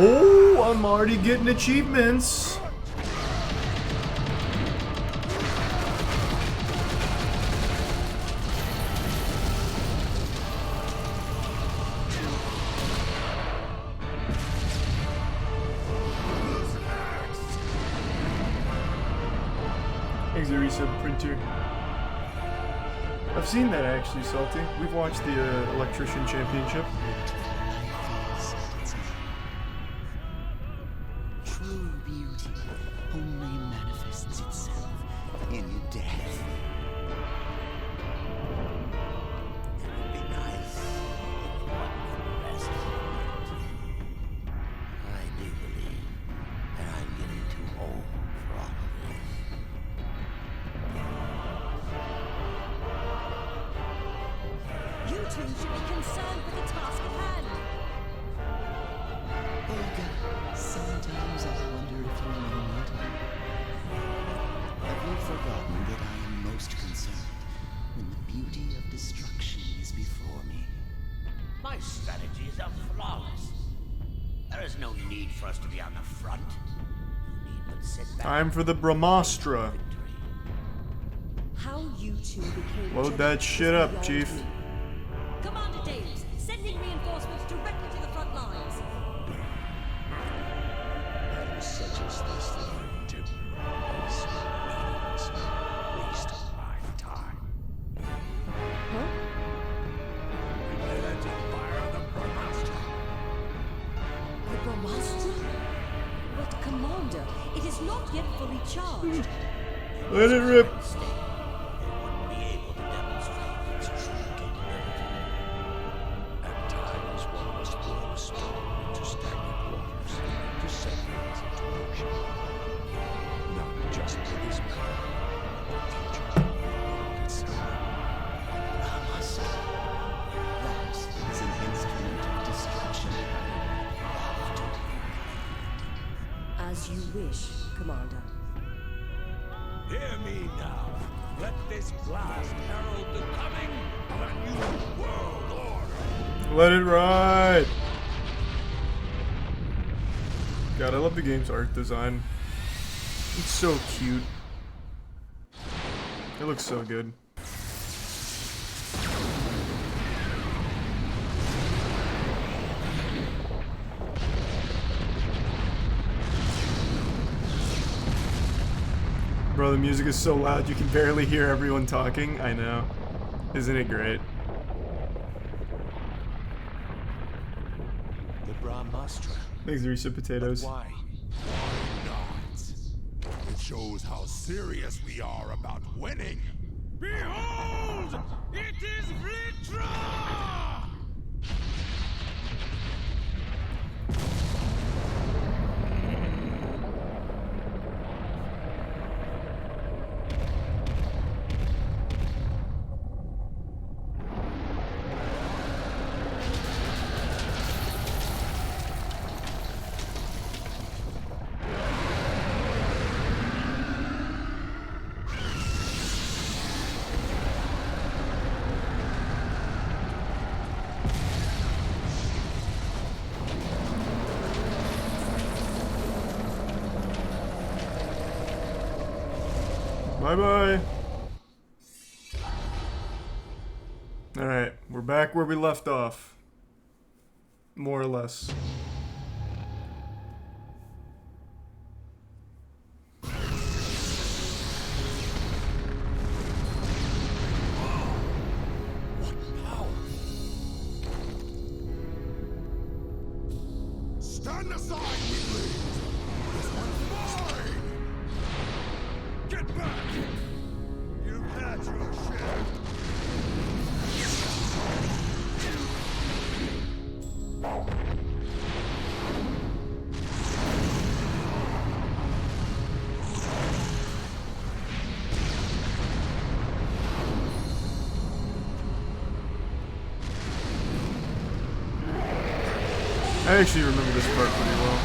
Oh, I'm already getting achievements. Exorisa printer. I've seen that actually, Salty. We've watched the Electrician Championship. True beauty only manifests itself in death. It would be nice if one could rest from it. I do believe that I'm getting too old for all of this. You two should be concerned with the task at hand. Olga, sometimes I wonder if you know me at all. Have you forgotten that I am most concerned when the beauty of destruction is before me? My strategies are flawless. There is no need for us to be on the front. You need but sit back. Time for the Brahmastra. How you two became Load that shit up, Chief. Commander Davis, sending reinforcements directly to the front lines. And such as this that I'm temporarily meaningless, waste of my time. Prepare to fire the Brahmastra. The Brahmastra? But Commander, it is not yet fully charged. Let it rip. At times, one must throw a stone into stagnant waters to set things into motion. Not just for this battle, but the future of the world itself. Brahmastra. That is an instrument of destruction. Have to be. As you wish, Commander. Hear me now. Let this blast herald the coming of a new world order. Let it ride. God, I love the game's art design. It's so cute. It looks so good. Bro, the music is so loud you can barely hear everyone talking. I know. Isn't it great? The Brahmastra. Thanks, Risa Potatoes. Why? Why not? It shows how serious we are about winning. Behold! It is Vlitra! Bye-bye. Alright, we're back where we left off. More or less. Stand aside, weaklings! This one's mine! Get back! You've had your share! I actually remember this part pretty well.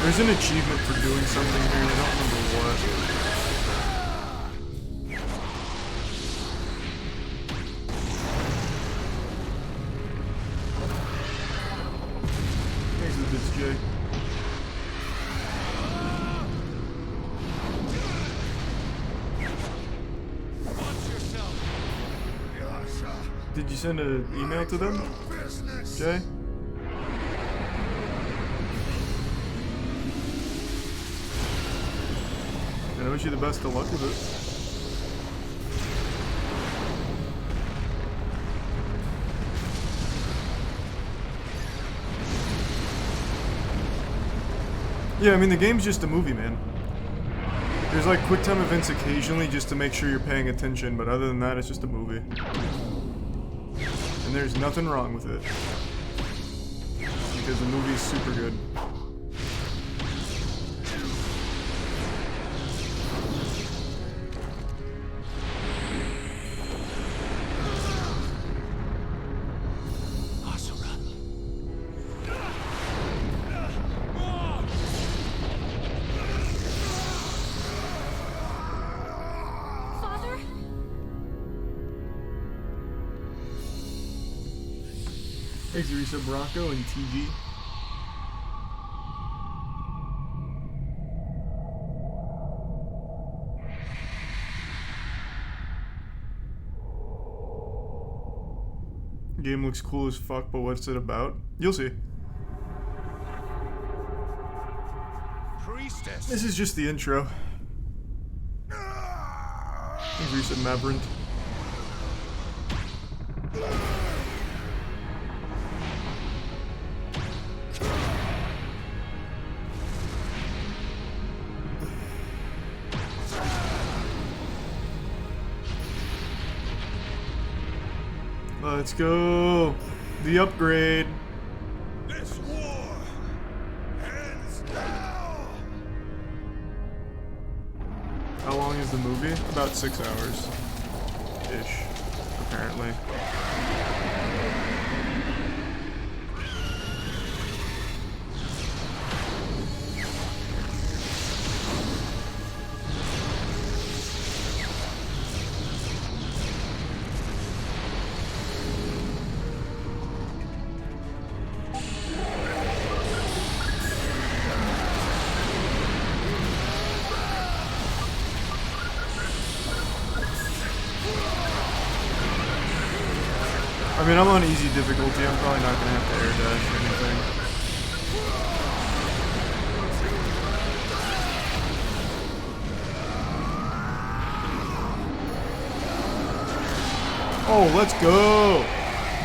There's an achievement for doing something here, I don't remember what. Did you send an email to them, Jay? I wish you the best of luck with it. Yeah, I mean, the game's just a movie, man. There's like quick time events occasionally just to make sure you're paying attention, but other than that, it's just a movie. And there's nothing wrong with it. Because the movie's super good. Hey, Zerisa Bracco and TG. Game looks cool as fuck, but what's it about? You'll see. Priestess. This is just the intro. Zerisa Mabrant. Let's go. The upgrade. This war ends now. How long is the movie? About 6 hours. Ish, apparently. I mean, I'm on easy difficulty. I'm probably not gonna have to air dash or anything. Oh, let's go!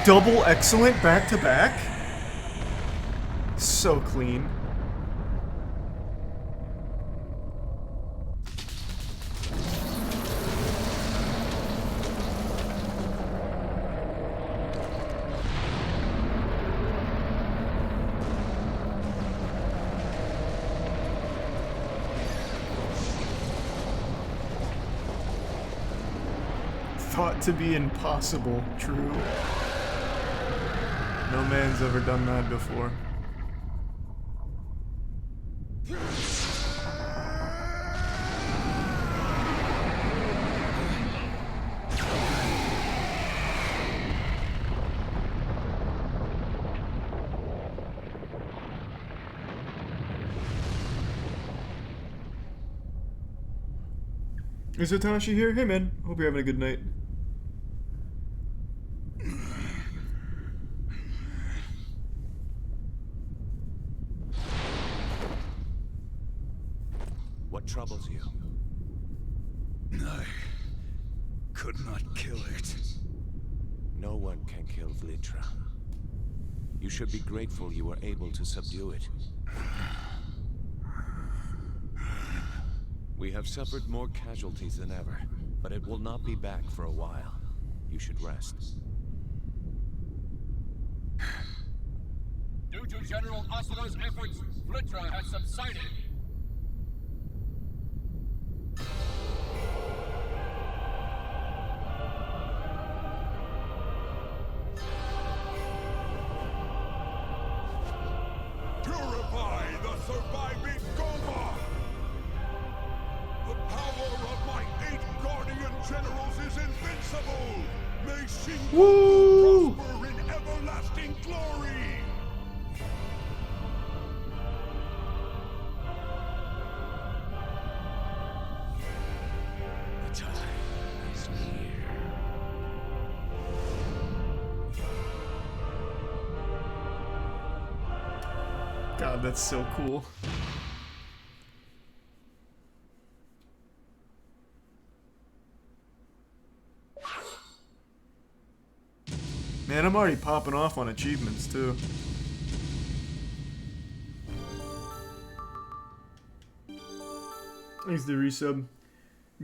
Double excellent back to back? So clean. Thought to be impossible, true. No man's ever done that before. Is Tanashi here? Hey man, hope you're having a good night. What troubles you? I could not kill it. No one can kill Vlitra. You should be grateful you were able to subdue it. We have suffered more casualties than ever, but it will not be back for a while. You should rest. Due to General Asura's efforts, Vlitra has subsided. Purify the surviving Goma! The power of my 8 Guardian Generals is invincible! May Shingoku prosper in everlasting glory! The time is near. God, that's so cool. Man, I'm already popping off on achievements, too. Thanks the resub.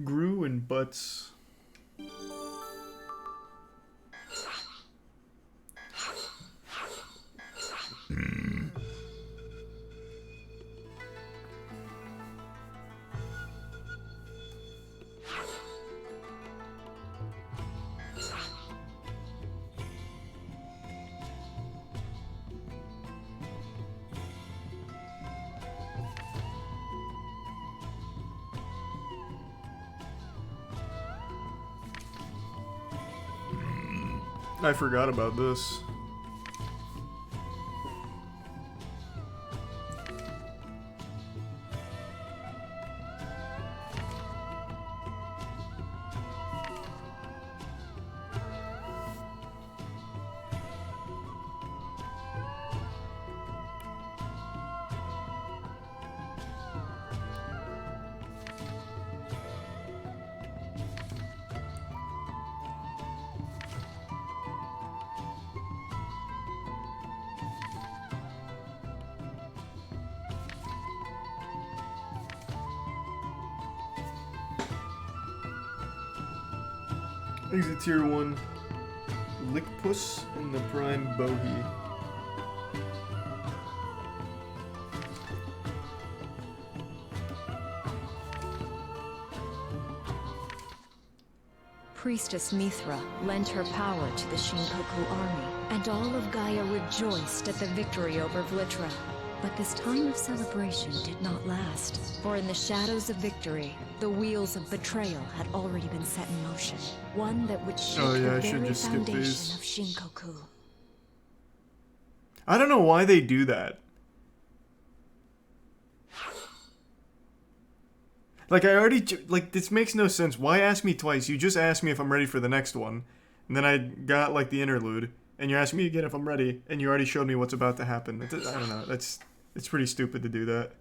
Grew and Butts. I forgot about this. Exit tier 1, Lickpuss and the Prime Bohi. Priestess Mithra lent her power to the Shinkoku army, and all of Gaia rejoiced at the victory over Vlitra. But this time of celebration did not last, for in the shadows of victory, the wheels of betrayal had already been set in motion. One that would shake the very foundation of Shinkoku. I don't know why they do that. Like, I already... Like, this makes no sense. Why ask me twice? You just asked me if I'm ready for the next one. And then I got, like, the interlude. And you're asking me again if I'm ready. And you already showed me what's about to happen. I don't know. It's pretty stupid to do that.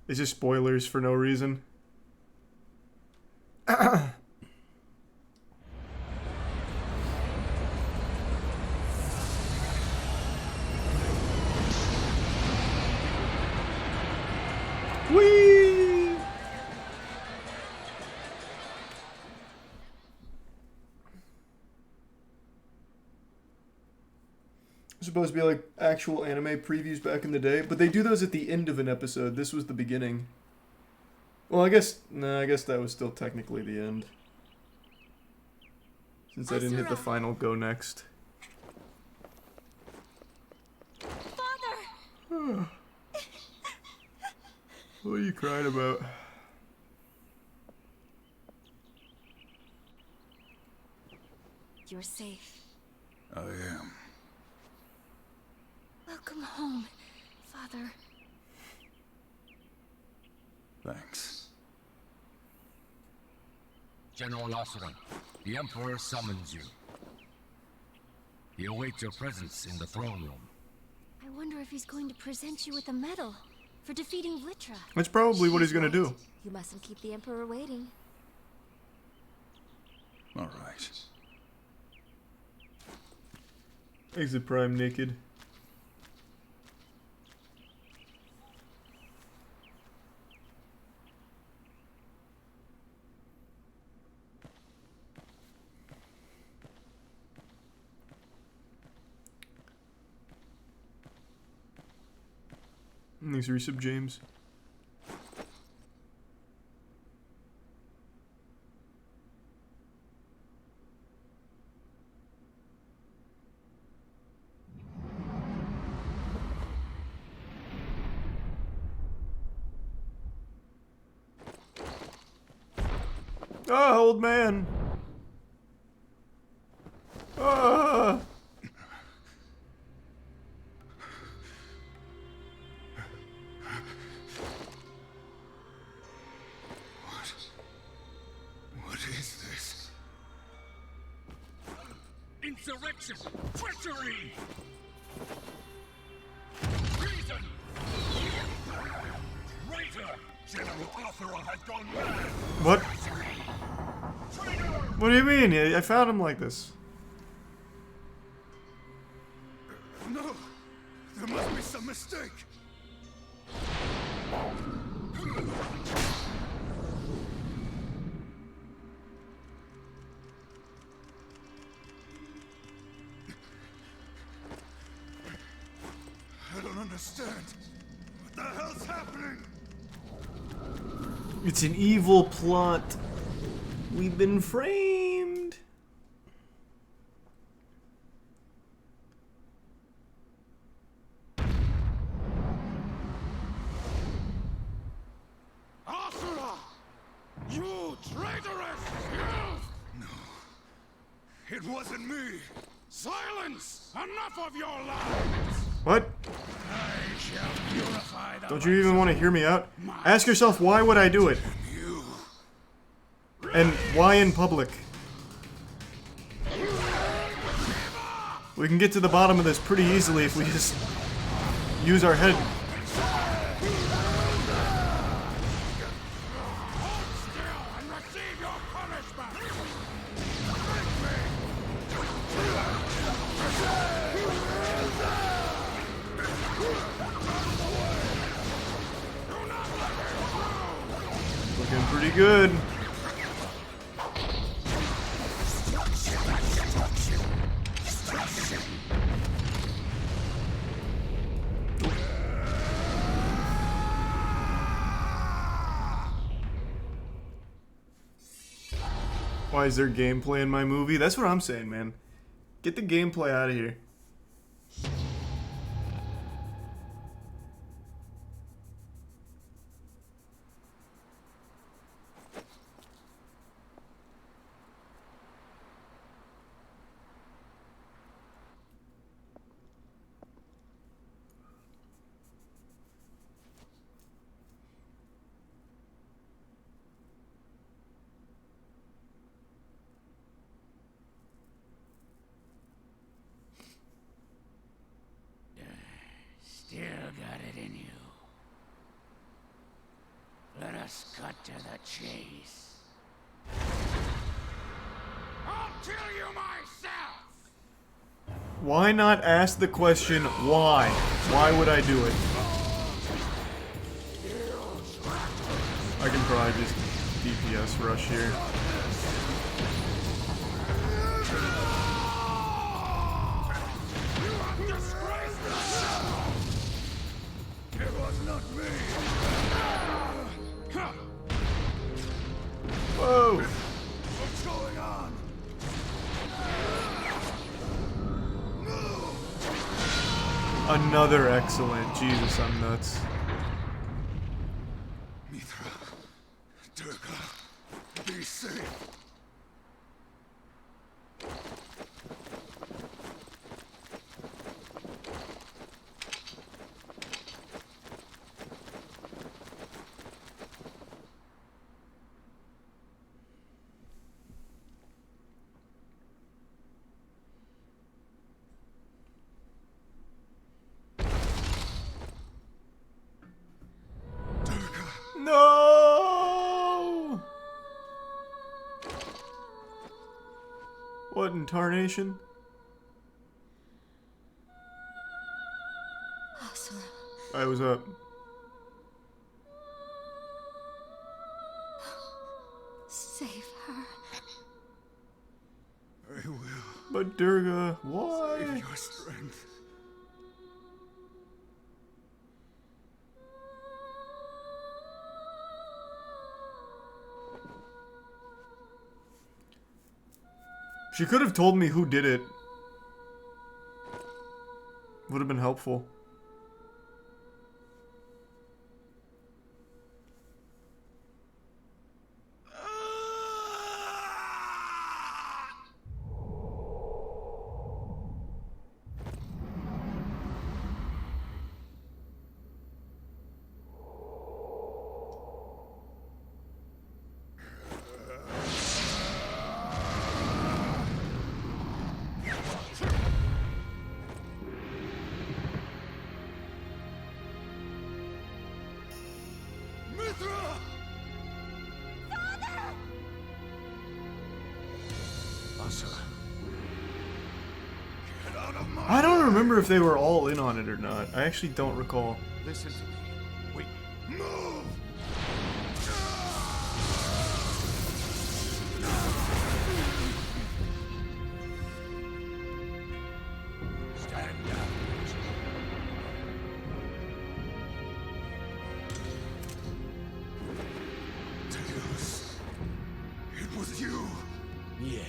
It's just spoilers for no reason. Whee! Supposed to be like actual anime previews back in the day, but they do those at the end of an episode. This was the beginning. Well, I guess that was still technically the end. Since I didn't hit the final go next. Father! What are you crying about? You're safe. I am. Welcome home, Father. Thanks. General Oseram, the Emperor summons you. He awaits your presence in the throne room. I wonder if he's going to present you with a medal for defeating Vlitra. That's probably what he's gonna do. You mustn't keep the Emperor waiting. All right. Exit Prime naked. Thanks, resub James. Ah, old man. Ah. What is this? Insurrection! Treachery! Treason! General Athera has gone mad. What? What do you mean? I found him like this. No, there must be some mistake. I don't understand. What the hell's happening? It's an evil plot. We've been framed. Athera! You traitorous! No. It wasn't me. Silence! Enough of your lies! What? I shall purify the Don't you even want to hear me out? Ask yourself, why would I do it? And why in public? We can get to the bottom of this pretty easily if we just use our head. Looking pretty good. Why is there gameplay in my movie? That's what I'm saying, man. Get the gameplay out of here. Still got it in you. Let us cut to the chase. I'll kill you myself! Why not ask the question, why? Why would I do it? I can probably just DPS rush here. It was not me. Whoa! What's going on? Another excellent. Jesus, I'm nuts. Mithra, Durga, be safe. No! What in tarnation? Asura. I was up. Save her. I will. But Durga, why? Save your strength. She could have told me who did it. Would have been helpful. I don't remember if they were all in on it or not. I actually don't recall. Listen to me. Wait. Move! Stand down. Tails. It was you. Yes.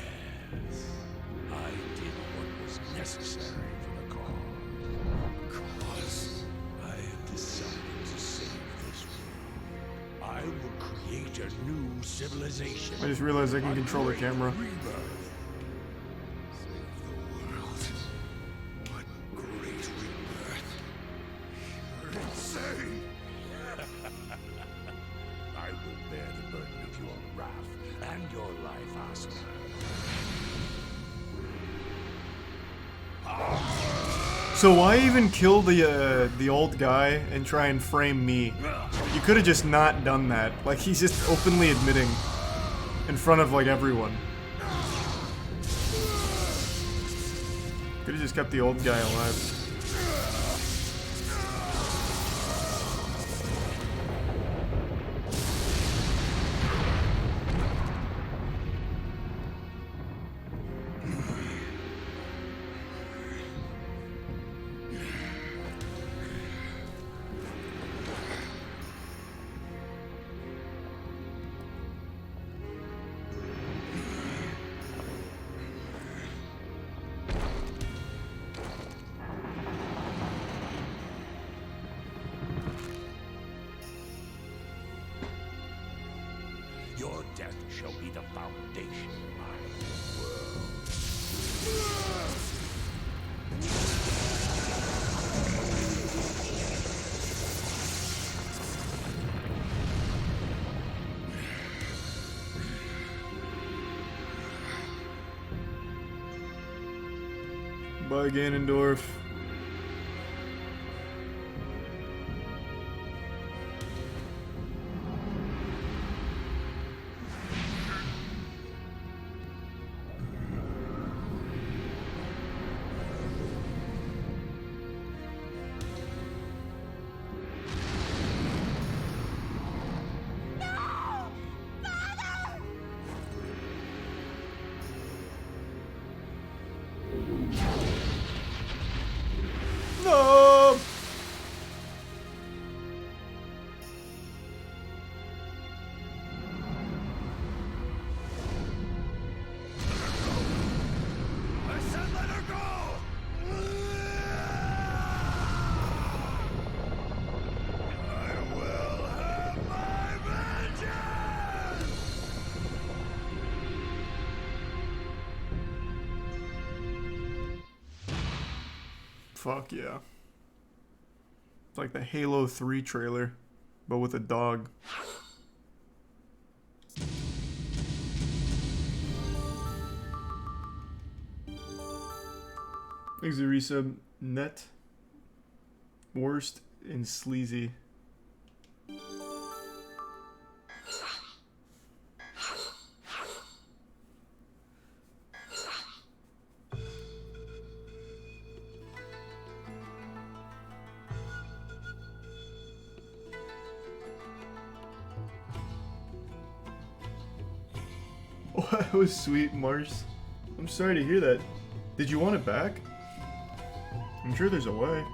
I did what was necessary for the cause. I have decided to save this world. I will create a new civilization. I just realized I can control the camera. Insane! I will bear the burden of your wrath and your life, Asuka. So why even kill the old guy and try and frame me? You could have just not done that. Like, he's just openly admitting in front of like everyone. Could have just kept the old guy alive. Your death shall be the foundation of my world. Bye, Ganondorf. No! I said let her go! I will have my vengeance! Fuck yeah. It's like the Halo 3 trailer, but with a dog. Thanks to resub net. Worst and sleazy. Oh, that was sweet, Mars. I'm sorry to hear that. Did you want it back? I'm sure there's a way.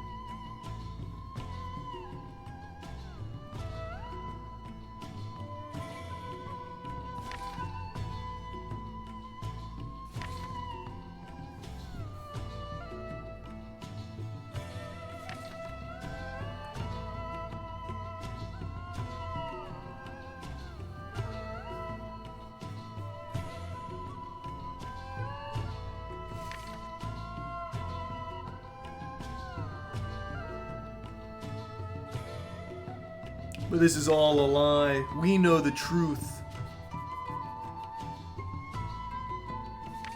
But this is all a lie. We know the truth.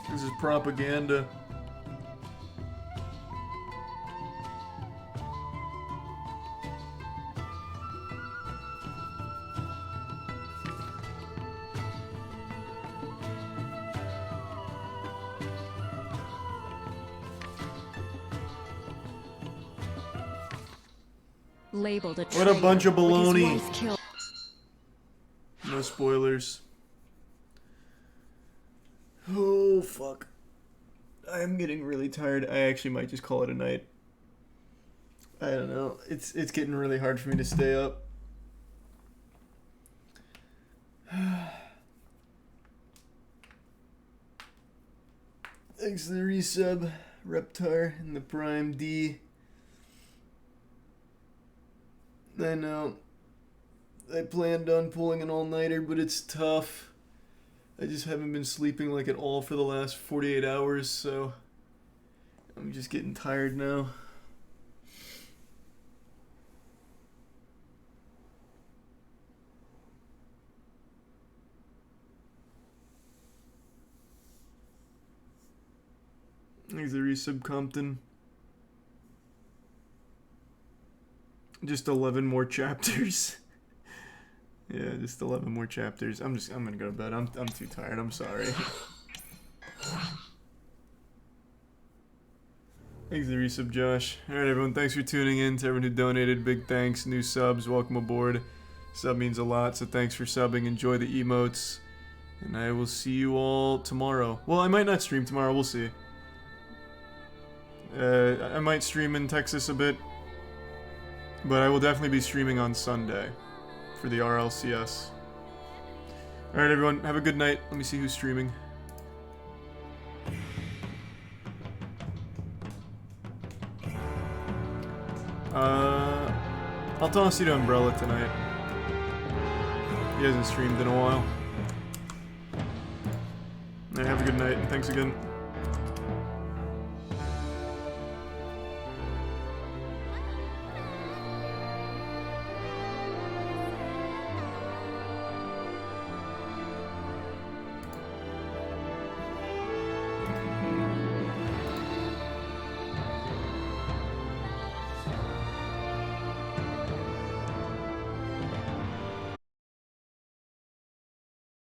This is propaganda. labeled a What a bunch of traitor with his baloney. wife killed. No spoilers. Oh, fuck. I am getting really tired. I actually might just call it a night. I don't know. It's getting really hard for me to stay up. Thanks to the resub, Reptar, and the Prime D. I know. I planned on pulling an all-nighter, but it's tough. I just haven't been sleeping like at all for the last 48 hours, so I'm just getting tired now. Thanks to resub, Compton. Just 11 more chapters. Yeah, just 11 more chapters. I'm gonna go to bed. I'm too tired. I'm sorry. Thanks to the resub, Josh. Alright, everyone. Thanks for tuning in. To everyone who donated, big thanks. New subs, welcome aboard. Sub means a lot, so thanks for subbing. Enjoy the emotes. And I will see you all tomorrow. Well, I might not stream tomorrow. We'll see. I might stream in Texas a bit. But I will definitely be streaming on Sunday for the RLCS. Alright, everyone. Have a good night. Let me see who's streaming. I'll toss you to Umbrella tonight. He hasn't streamed in a while. Alright, have a good night, and thanks again.